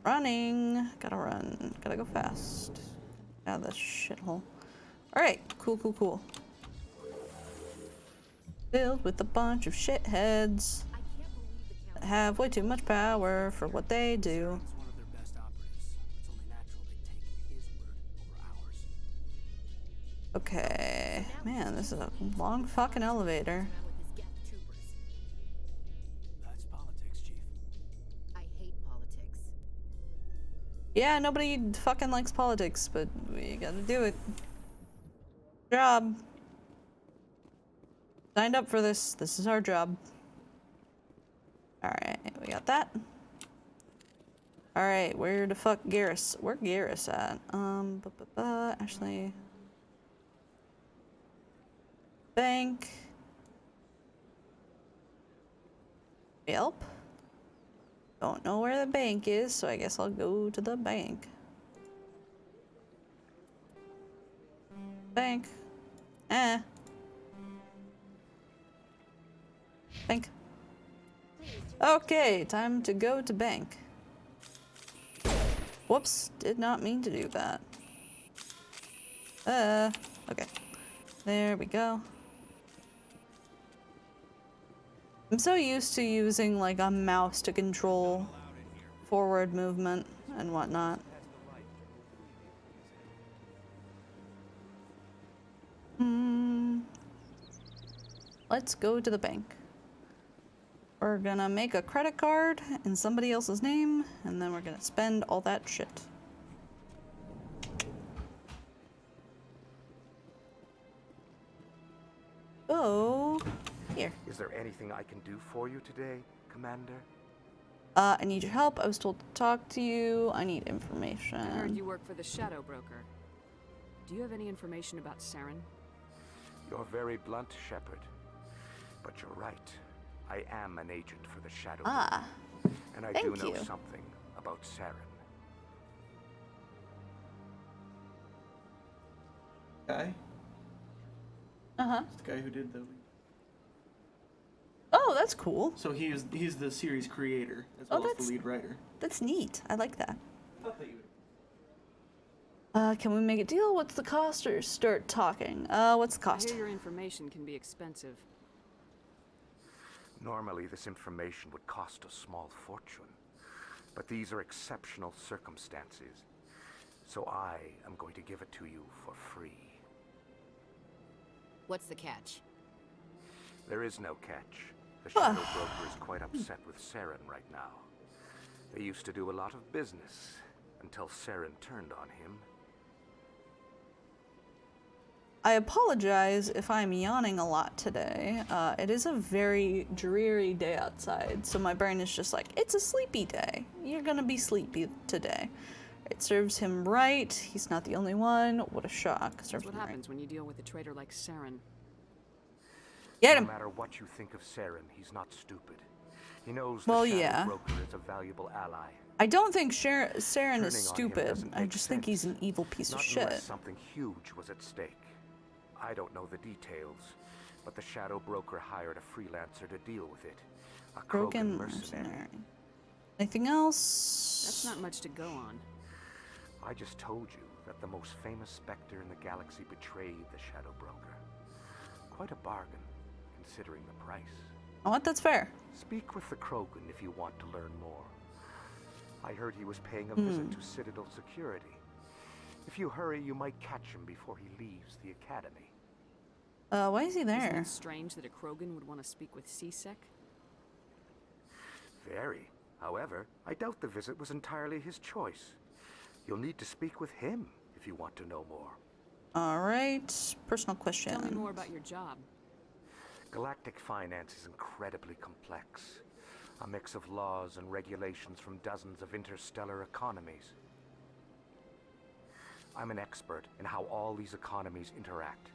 Running. Gotta run. Gotta go fast. Out of this shithole. Alright, cool, cool, cool. Filled with a bunch of shitheads that have way too much power for what they do. Okay, man, this is a long fucking elevator. That's politics, Chief. I hate politics. Yeah, nobody fucking likes politics, but we gotta do it. Job. Signed up for this. This is our job. Alright, we got that. Alright, where the fuck Garrus? Where Garrus at? Actually... Bank. Yelp. Don't know where the bank is, so I guess I'll go to the bank. Bank. Bank. Okay, time to go to bank. Whoops, did not mean to do that. Okay. There we go. I'm so used to using like a mouse to control forward movement and whatnot. Let's go to the bank. We're gonna make a credit card in somebody else's name, and then we're gonna spend all that shit. Oh, here. Is there anything I can do for you today, Commander? I need your help. I was told to talk to you. I need information. I heard you work for the Shadow Broker. Do you have any information about Saren? You're very blunt, Shepard. But you're right. I am an agent for the Shadow Ah, Broker. And I do thank know you. something about Saren. Okay. Uh-huh. It's the guy who did the... Oh, that's cool. So he's the series creator as well as the lead writer. That's neat. I like that. I thought that you would... Can we make a deal? What's the cost, or start talking? What's the cost? I hear your information can be expensive. Normally, this information would cost a small fortune. But these are exceptional circumstances. So I am going to give it to you for free. What's the catch? There is no catch. The Shadow Broker is quite upset with Saren right now. They used to do a lot of business until Saren turned on him. I apologize if I'm yawning a lot today. It is a very dreary day outside, so my brain is just like, it's a sleepy day. You're gonna be sleepy today. It serves him right. He's not the only one. What a shock. That's what happens when you deal with a traitor like Saren. Get him. No matter what you think of Saren, he's not stupid. He knows Well, the Shadow yeah. Broker is a valuable ally. I don't think Saren is Turning on him stupid. doesn't I make just think sense. he's an evil piece of Not shit. unless something huge was at stake. I don't know the details, but the Shadow Broker hired a freelancer to deal with it. A Broken Krogan mercenary. mercenary. Anything else? That's not much to go on. I just told you that the most famous specter in the galaxy betrayed the Shadow Broker. Quite a bargain, considering the price. Oh, what? That's fair. Speak with the Krogan if you want to learn more. I heard he was paying a visit to Citadel security. If you hurry, you might catch him before he leaves the academy. Why is he Isn't there? it strange that a Krogan would want to speak with C-Sec? Very. However, I doubt the visit was entirely his choice. You'll need to speak with him if you want to know more. All right. Personal question. Tell me more about your job. Galactic finance is incredibly complex. A mix of laws and regulations from dozens of interstellar economies. I'm an expert in how all these economies interact.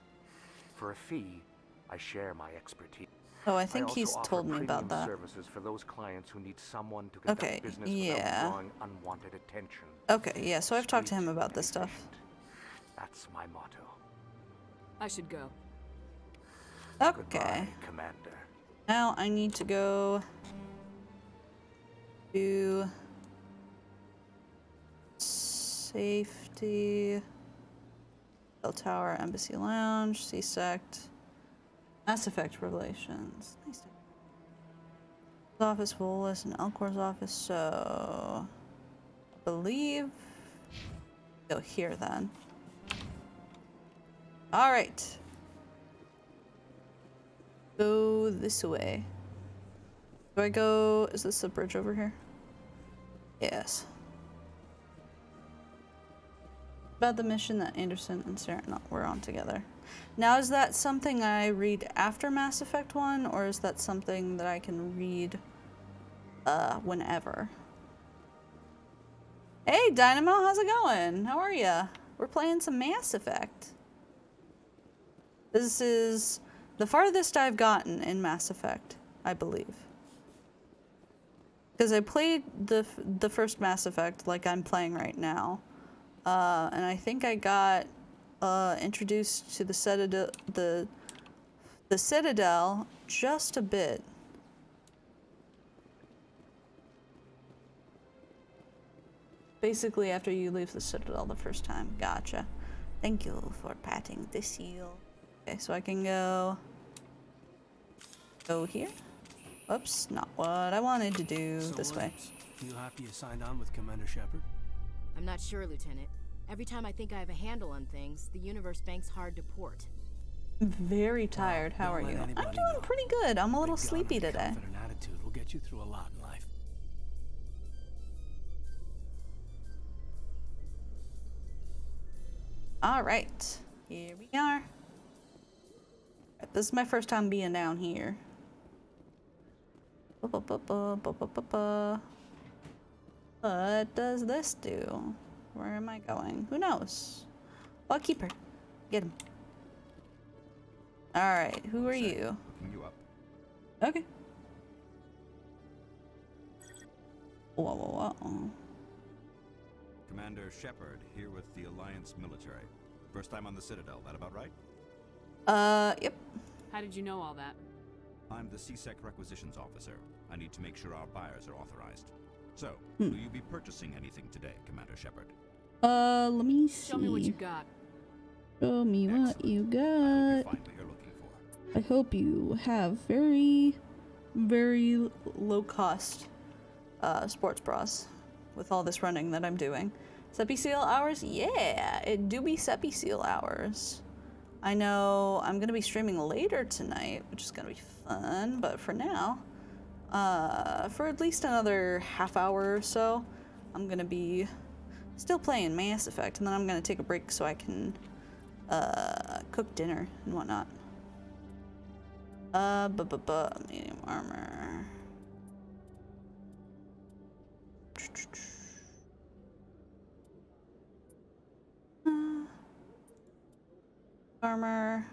For a fee, I share my expertise. Oh, I think also he's offer told me about premium that. services for those clients who need someone to conduct Okay, business yeah. without drawing unwanted attention. Okay, yeah, so I've talked to him about this stuff. That's my motto. I should go. Okay. Goodbye, Commander. Now I need to go to safety, Bell Tower, Embassy Lounge, C-Sect, Mass Effect Revelations. Nice. Office will listen Elcor's office, so I believe go here then. All right. Go this way. Do I go? Is this the bridge over here? Yes. About the mission that Anderson and Saren were on together. Now, is that something I read after Mass Effect 1, or is that something that I can read whenever? Hey, Dynamo, how's it going? How are ya? We're playing some Mass Effect. This is the farthest I've gotten in Mass Effect, I believe. Because I played the first Mass Effect like I'm playing right now. And I think I got introduced to the Citadel just a bit. Basically after you leave the Citadel the first time. Gotcha. Thank you for patting the seal. Okay, so I can go here. Oops, not what I wanted to do. So this way. You happy you signed on with Commander Shepard? I'm not sure, Lieutenant. Every time I think I have a handle on things, the universe banks hard to port. I'm very tired. How are you? I'm doing pretty good. I'm a little sleepy today. Confident attitude will get you through a lot in life. All right, here we are. This is my first time being down here. What does this do? Where am I going? Who knows? Well, keep her. Get him. All right, who are you? You up? Okay. Whoa. Commander Shepard here with the Alliance military. First time on the Citadel, that about right? Yep. How did you know all that? I'm the CSEC requisitions officer. I need to make sure our buyers are authorized. So, Hmm. will you be purchasing anything today, Commander Shepard? Let me see. Show me what you got. Show me what you got. Find what you're looking for. I hope you have very, very low cost sports bras with all this running that I'm doing. Sepi Seal hours? Yeah, it do be Sepi Seal hours. I know I'm gonna be streaming later tonight, which is gonna be fun, but for now, for at least another half hour or so, I'm gonna be still playing Mass Effect, and then I'm gonna take a break so I can cook dinner and whatnot. Medium armor. Armor.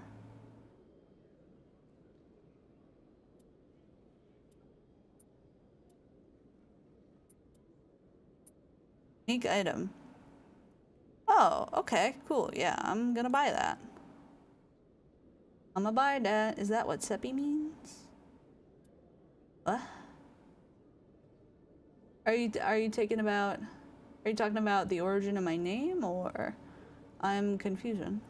Unique item. Oh, okay, cool. Yeah, I'm gonna buy that. I'm gonna buy that. Is that what Sepi means? What? Are you talking about the origin of my name, or I'm confusion?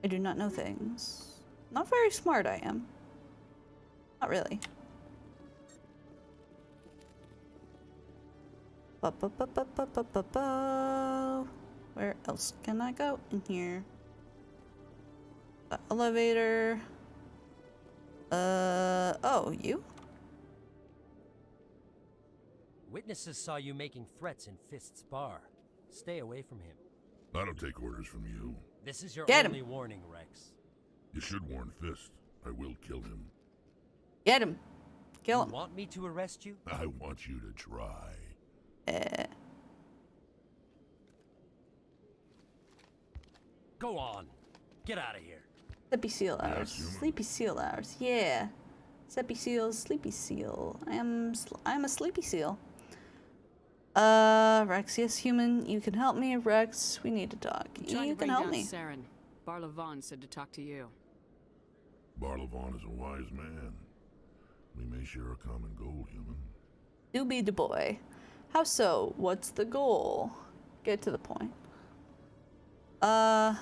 I do not know things. Not very smart I am. Not really. Where else can I go in here? Elevator. Oh, you? Witnesses saw you making threats in Fist's bar. Stay away from him. I don't take orders from you. This is your Get him. only warning, Rex. You should warn Fist. I will kill him. Get him. Kill him. You want me to arrest you? I want you to try. Go on. Get out of here. Sleepy Seal hours. Sleepy Seal hours. Yeah. Sleepy Seal, Sleepy Seal. I'm a Sleepy Seal. Rex, yes, human, you can help me. Rex, we need to talk. You can help me. Saren. Barla Vaughn said to talk to you. Barla Vaughn is a wise man. We may share a common goal, human. Do be the boy. How so? What's the goal? Get to the point. So.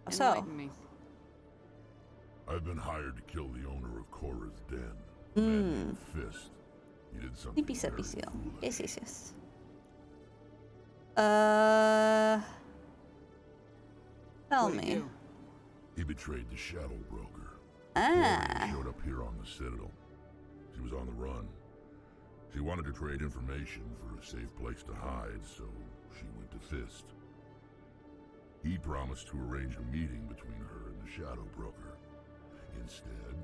Enlighten me. I've been hired to kill the owner of Cora's Den. A man named Fist. He did something Sleepy very Seal. foolish. Yes. Tell me. He betrayed the Shadow Broker. Ah. Cora showed up here on the Citadel. She was on the run. She wanted to trade information for a safe place to hide, so she went to Fist. He promised to arrange a meeting between her and the Shadow Broker. Instead,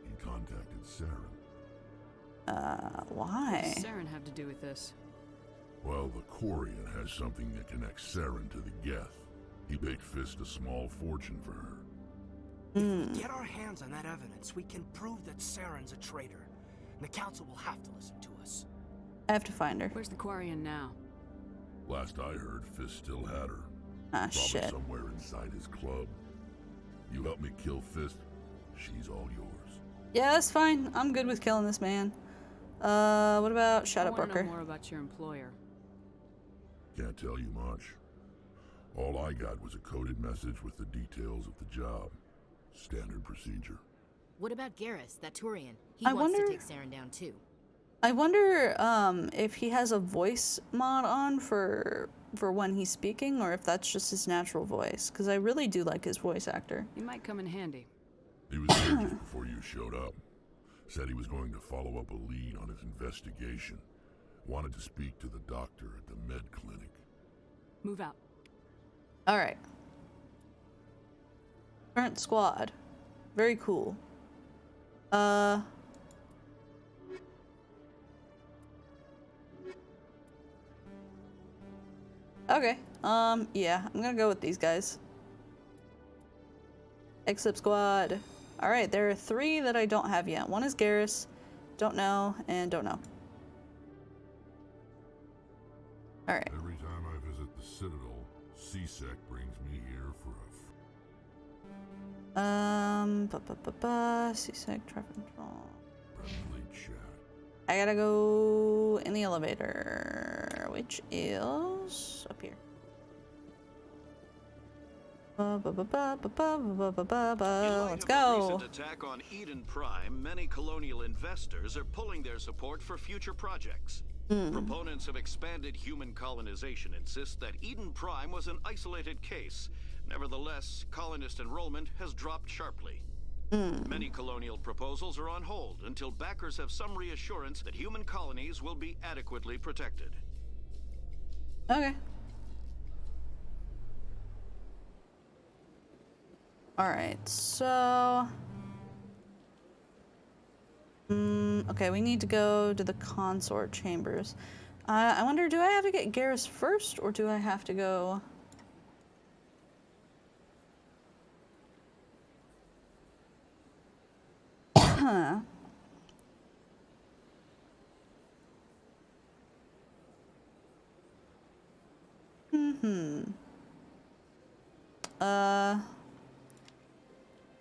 he contacted Saren. Why? What does Saren have to do with this? Well, the Quarian has something that connects Saren to the Geth. He paid Fist a small fortune for her. If we get our hands on that evidence, we can prove that Saren's a traitor. And the Council will have to listen to us. I have to find her. Where's the Quarian now? Last I heard, Fist still had her. Ah, Probably shit. somewhere inside his club. You help me kill Fist, she's all yours. Yeah, that's fine. I'm good with killing this man. What about Shadow I want to Broker? know more about your employer. Can't tell you much. All I got was a coded message with the details of the job. Standard procedure. What about Garrus, that Turian? He I wants wonder- to take Saren down too. I wonder if he has a voice mod on for when he's speaking, or if that's just his natural voice, because I really do like his voice actor. He might come in handy. He was here just before you showed up. Said he was going to follow up a lead on his investigation. Wanted to speak to the doctor at the med clinic. Move out. All right. Current squad. Very cool. Okay. Yeah, I'm gonna go with these guys. Except squad. Alright, there are 3 that I don't have yet. One is Garrus, don't know, and don't know. Alright. Every time I visit the Citadel, CSEC brings me here for a C-sec traffic control. I gotta go in the elevator, which is up here. Let's go. Recent attack on Eden Prime, many colonial investors are pulling their support for future projects. Proponents of expanded human colonization insist that Eden Prime was an isolated case. Nevertheless, colonist enrollment has dropped sharply. Many colonial proposals are on hold until backers have some reassurance that human colonies will be adequately protected. Okay. Alright, so... okay, we need to go to the consort chambers. I wonder, do I have to get Garrus first, or do I have to go...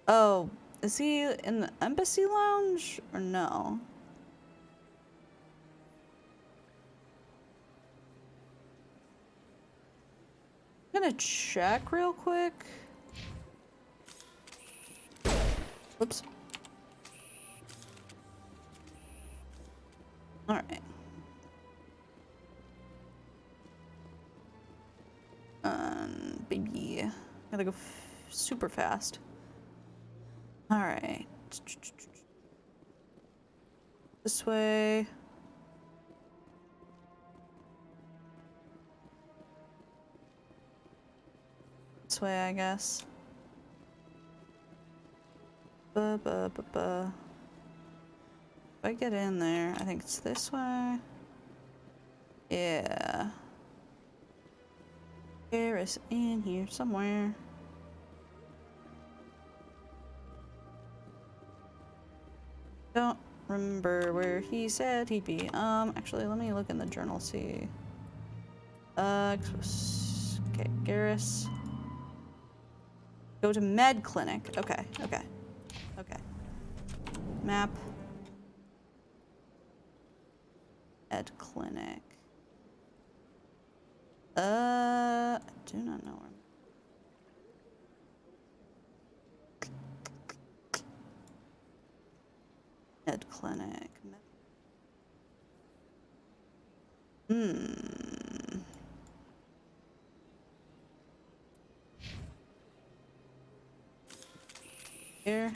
Oh, is he in the embassy lounge or no? I'm gonna check real quick. Whoops. Alright. Baby. Gotta go super fast. Alright. This way. This way, I guess. If I get in there, I think it's this way. Yeah. Garrus in here somewhere. Don't remember where he said he'd be. Actually, let me look in the journal, see. Okay, Garrus. Go to med clinic. Okay. Map. Med clinic. I do not know where. Med clinic. Here.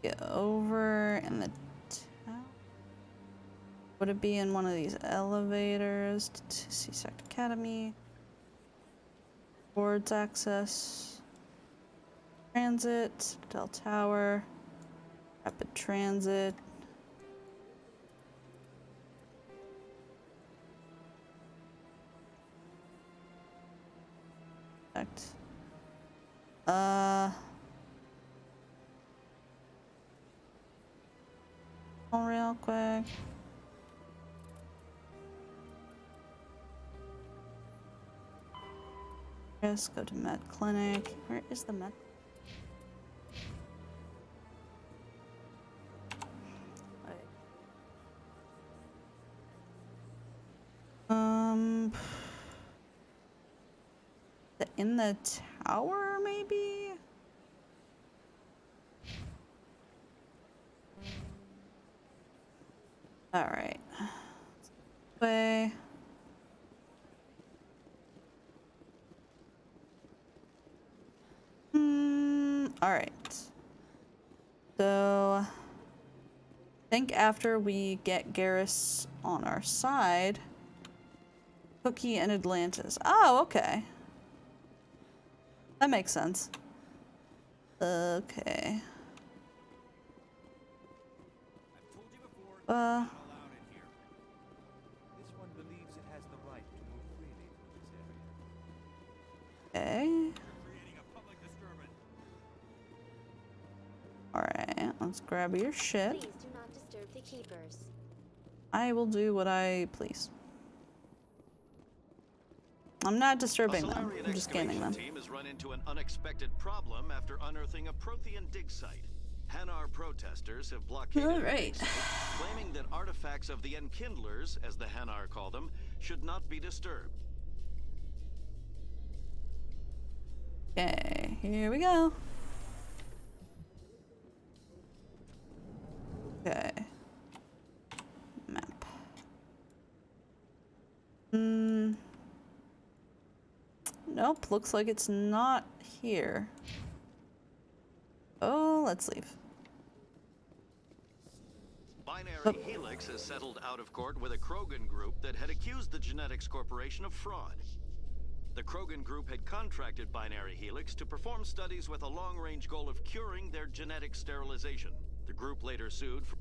Get over in the town. Would it be in one of these elevators? C-Sect Academy. Boards access. Transit. Del Tower. Rapid transit. Real quick. Let's go to med clinic. Where is the med? In the tower, maybe? All right. Way. All right. So, I think after we get Garrus on our side, Cookie and Atlantis. Oh, okay. That makes sense. Okay. This one believes it has the right to Okay. Alright, let's grab your shit. Please do not disturb the keepers. I will do what I please. I'm not disturbing them. I'm just scanning them. The team has run into an unexpected problem after unearthing a Prothean dig site. Hanar protesters have blockaded the dig site, claiming that artifacts of the Enkindlers, as the Hanar call them, should not be disturbed. Okay, here we go. Okay. Map. Nope, looks like it's not here. Oh, let's leave. Binary Helix has settled out of court with a Krogan group that had accused the Genetics Corporation of fraud. The Krogan group had contracted Binary Helix to perform studies with a long-range goal of curing their genetic sterilization. The group later sued for...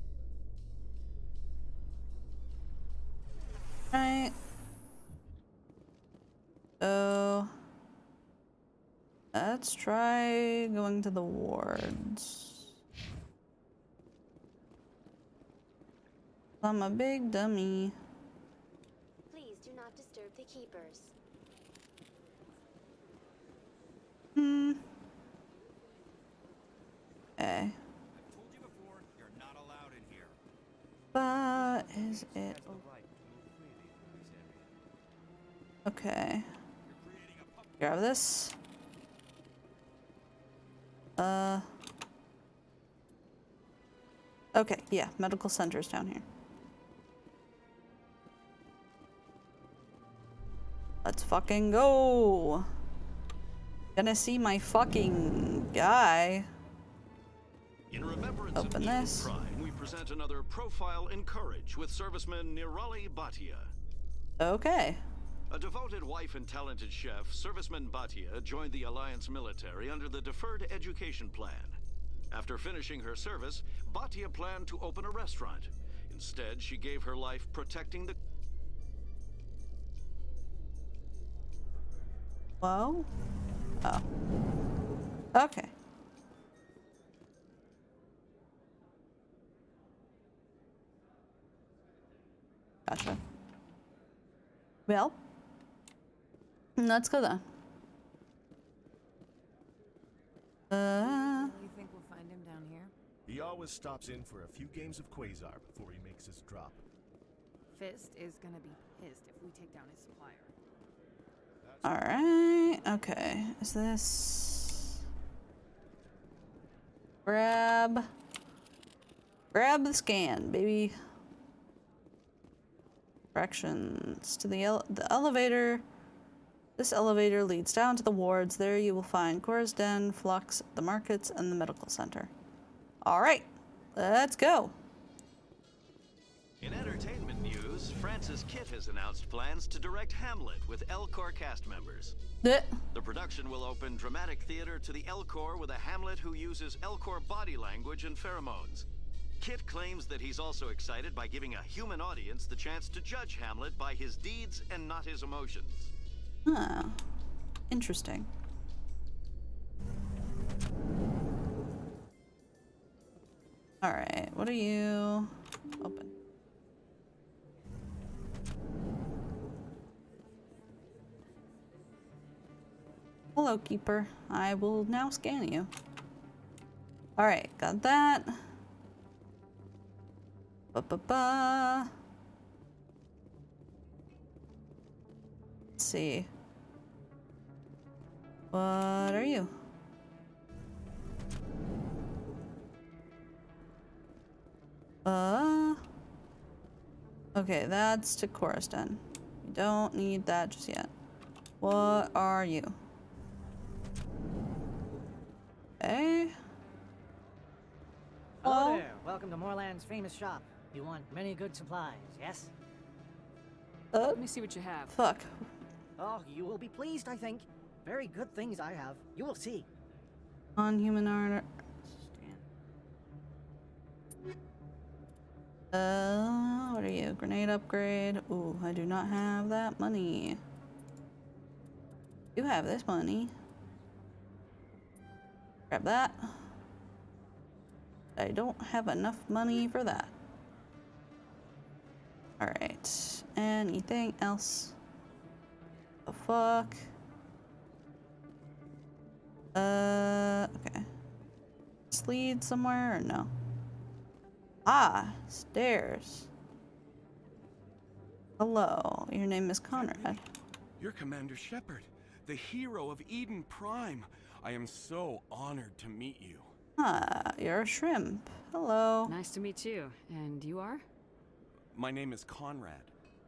Right. So... let's try going to the wards. I'm a big dummy. Please do not disturb the keepers. Okay. I've told you before, you're not allowed in here. But is it okay? Grab this. Okay, yeah, medical center's down here. Let's fucking go. Gonna see my fucking guy. In remembrance Open of this. Eden Prime, we present another profile in courage with serviceman Nirali Bhatia. Okay. A devoted wife and talented chef, serviceman Bhatia joined the Alliance military under the Deferred Education Plan. After finishing her service, Bhatia planned to open a restaurant. Instead, she gave her life protecting the... Whoa. Oh. Okay. Gotcha. Well, let's go then. You think we'll find him down here? He always stops in for a few games of Quasar before he makes his drop. Fist is gonna be pissed if we take down his supplier. Alright, okay. Is this... Grab the scan, baby. Directions to the elevator. This elevator leads down to the wards. There you will find Cora's Den, Flux, the markets, and the medical center. Alright, let's go. In entertainment news, Francis Kitt has announced plans to direct Hamlet with Elcor cast members. The production will open dramatic theater to the Elcor with a Hamlet who uses Elcor body language and pheromones. Kitt claims that he's also excited by giving a human audience the chance to judge Hamlet by his deeds and not his emotions. Huh. Interesting. Alright, what are you? Open. Hello, Keeper. I will now scan you. Alright, got that. Ba-ba-ba. Let's see. What are you? Okay, that's to Cora's Den. We don't need that just yet. What are you? Okay. Hello there. Welcome to Moorland's famous shop. You want many good supplies, yes? Let me see what you have. Fuck. Oh, you will be pleased, I think. Very good things I have. You will see. Non-human armor. What are you? Grenade upgrade. Ooh, I do not have that money. You have this money. Grab that. I don't have enough money for that. Alright. Anything else? The fuck? Okay. This lead somewhere or no? Ah, stairs. Hello, your name is Conrad. You're Commander Shepard, the hero of Eden Prime. I am so honored to meet you. Ah, you're a shrimp. Hello. Nice to meet you. And you are? My name is Conrad.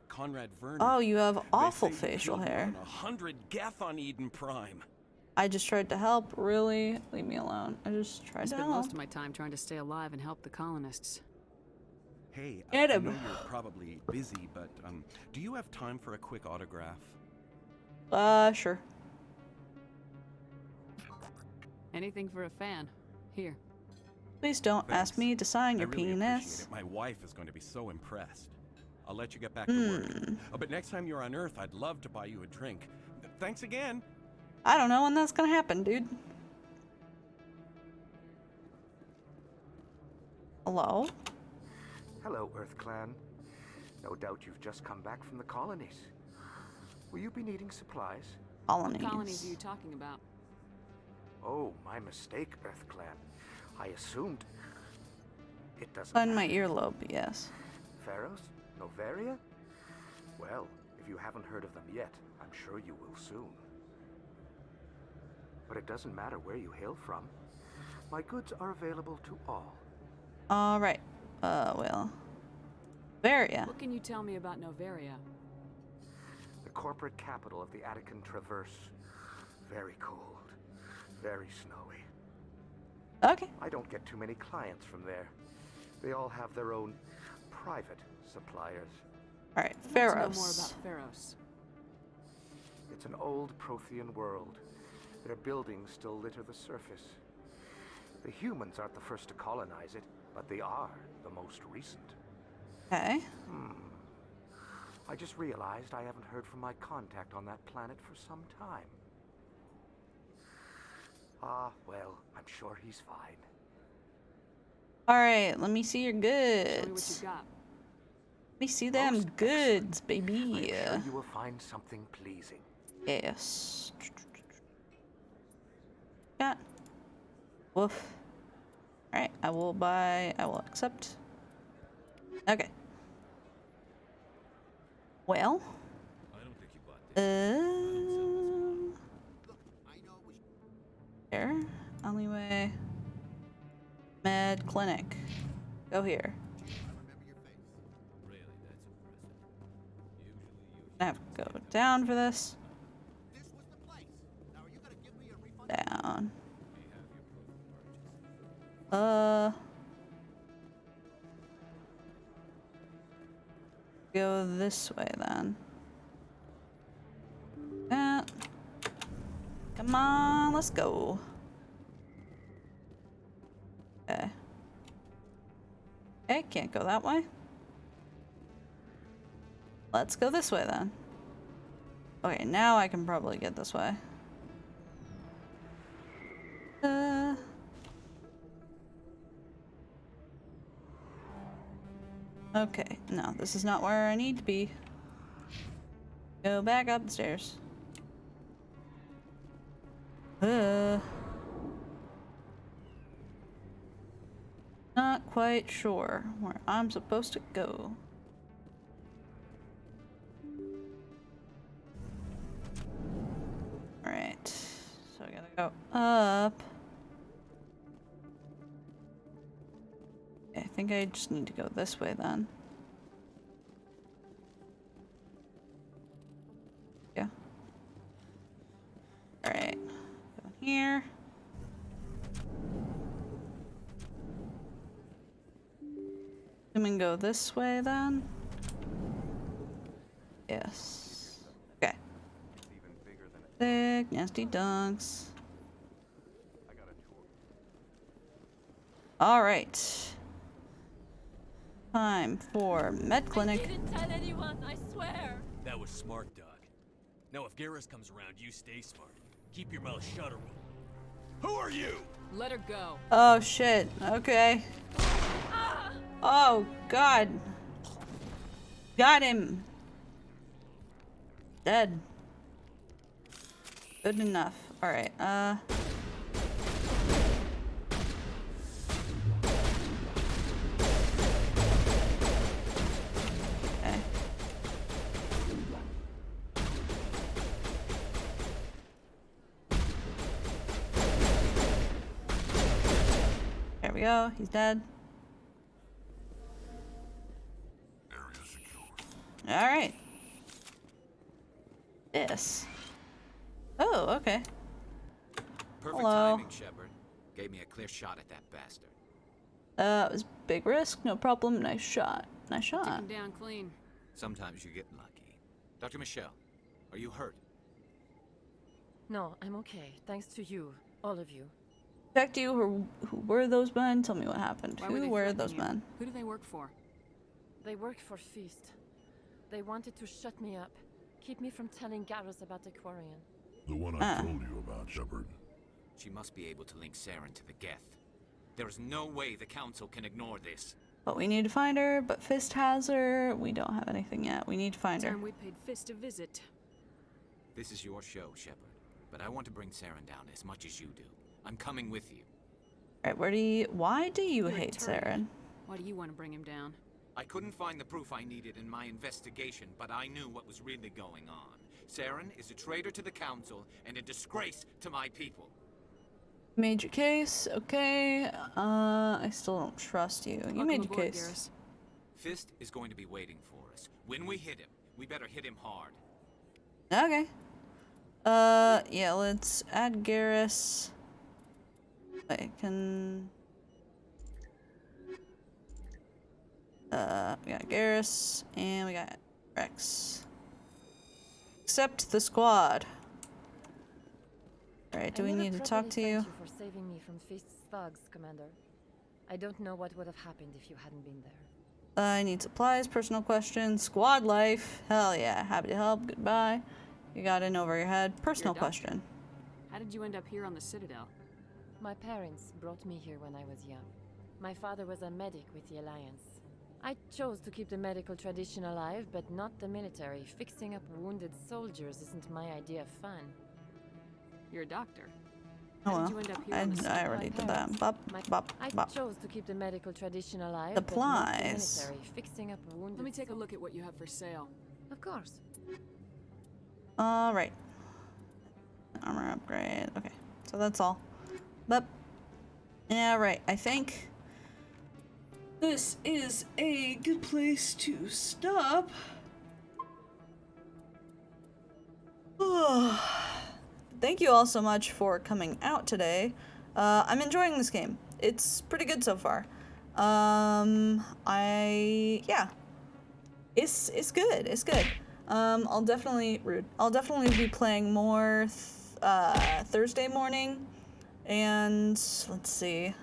Conrad Verner. Oh, you have awful They say you facial killed hair. more than 100 Geth on Eden Prime. I just tried to help. Really? Leave me alone. I just tried I to spent help. most of my time trying to stay alive and help the colonists. Hey, Get I him. know you're probably busy, but do you have time for a quick autograph? Sure. Anything for a fan. Here. Please don't ask me to sign your I really penis. appreciate it. My wife is going to be so impressed. I'll let you get back to work. But next time you're on Earth, I'd love to buy you a drink. Thanks again. I don't know when that's gonna happen, dude. Hello? Hello, Earth Clan. No doubt you've just come back from the colonies. Will you be needing supplies? Colonies. What colonies are you talking about? Oh, my mistake, Earth Clan. I assumed... It doesn't On my matter. earlobe, yes. Pharaohs? Novaria? Well, if you haven't heard of them yet, I'm sure you will soon. But it doesn't matter where you hail from. My goods are available to all. Alright. Well. Varia. What can you tell me about Novaria? The corporate capital of the Attican Traverse. Very cold. Very snowy. Okay. I don't get too many clients from there. They all have their own private suppliers. Alright, I'd like to know Pharaohs. more about Pharaohs. It's an old Prothean world. Their buildings still litter the surface. The humans aren't the first to colonize it, but they are the most recent. Okay. I just realized I haven't heard from my contact on that planet for some time. Well, I'm sure he's fine. Alright, let me see your goods. Show me what you got. Let me see them goods, baby. I'm sure you will find something pleasing. Yes. Got. Woof. Alright, I will accept. Okay. Well. There. Alleyway. Med clinic. Go here. I have to go down for this. Down. Go this way then. That. Come on, let's go. Okay. Okay, can't go that way. Let's go this way then. Okay, now I can probably get this way. Okay, no, this is not where I need to be. Go back up the stairs. Not quite sure where I'm supposed to go. Alright, so I gotta go up. I think I just need to go this way then. Yeah. Alright. Go here. Assuming go this way then. Yes. Okay. Big nasty dunks. Alright. Time for med clinic. I didn't tell anyone, I swear. That was smart, Doc. Now, if Garrus comes around, you stay smart. Keep your mouth shut or we'll... Who are you? Let her go. Oh shit. Okay. Oh god. Got him. Dead. Good enough. Alright, Okay. There we go. He's dead. Alright. This. Oh, okay. Perfect Hello. timing, Shepard. Gave me a clear shot at that bastard. It was big risk, no problem. Nice shot. Nice shot. Took him down clean. Sometimes you get lucky. Dr. Michelle, are you hurt? No, I'm okay. Thanks to you. All of you. Back to you. Who were those men? Tell me what happened. Why Who were those men? Who do they work for? They worked for Feast. They wanted to shut me up. Keep me from telling Garrus about the Quarian. The one I told you about, Shepard. She must be able to link Saren to the Geth. There is no way the Council can ignore this. But we need to find her, but Fist has her. We don't have anything yet. We need to find her. Time we paid Fist a visit. This is your show, Shepard. But I want to bring Saren down as much as you do. I'm coming with you. Alright, why do you You're a hate turd. Saren? Why do you want to bring him down? I couldn't find the proof I needed in my investigation, but I knew what was really going on. Saren is a traitor to the Council and a disgrace to my people. Made your case, okay. I still don't trust you. You made your case. Garrus. Fist is going to be waiting for us. When we hit him, we better hit him hard. Okay. Yeah, let's add Garrus. I can... we got Garrus, and we got Rex. Accept the squad. Alright, do we need to talk to you? Thank you for saving me from Feast's thugs, Commander. I don't know what would have happened if you hadn't been there. I need supplies, personal questions, squad life. Hell yeah, happy to help, goodbye. You got in over your head. Personal question. How did you end up here on the Citadel? My parents brought me here when I was young. My father was a medic with the Alliance. I chose to keep the medical tradition alive, but not the military. Fixing up wounded soldiers isn't my idea of fun. You're a doctor. Oh How well, did you end up here on the I already did that. Bop, bop, I bop. chose to keep the medical tradition alive, Supplies. but not the military. Fixing up wounded. Let me take a look at what you have for sale. Of course. Alright. Armor upgrade. Okay, so that's all. But, yeah, right. I think this is a good place to stop. Thank you all so much for coming out today. I'm enjoying this game. It's pretty good so far. Yeah. It's good. It's good. I'll definitely be playing more Thursday morning, and let's see.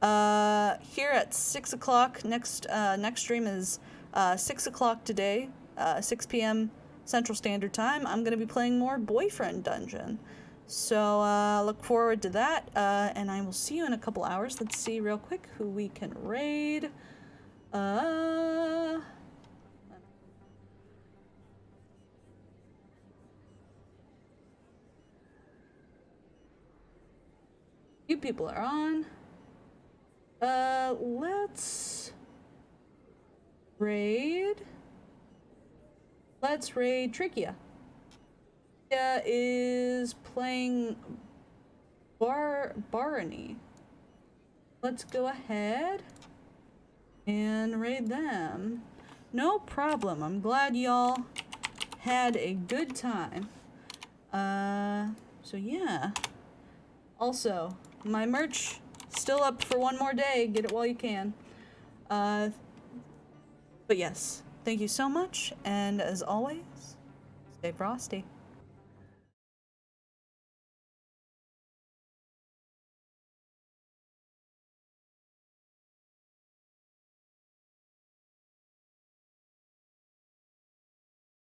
Here at 6 o'clock. Next stream is 6 o'clock today, 6 p.m. Central Standard Time. I'm gonna be playing more Boyfriend Dungeon, so look forward to that. And I will see you in a couple hours. Let's see real quick who we can raid. Few people are on. Let's raid. Let's raid Trichia. Trichia is playing Barony. Let's go ahead and raid them. No problem. I'm glad y'all had a good time. So yeah. Also, my merch still up for one more day. Get it while you can. But yes, thank you so much, and as always, stay frosty.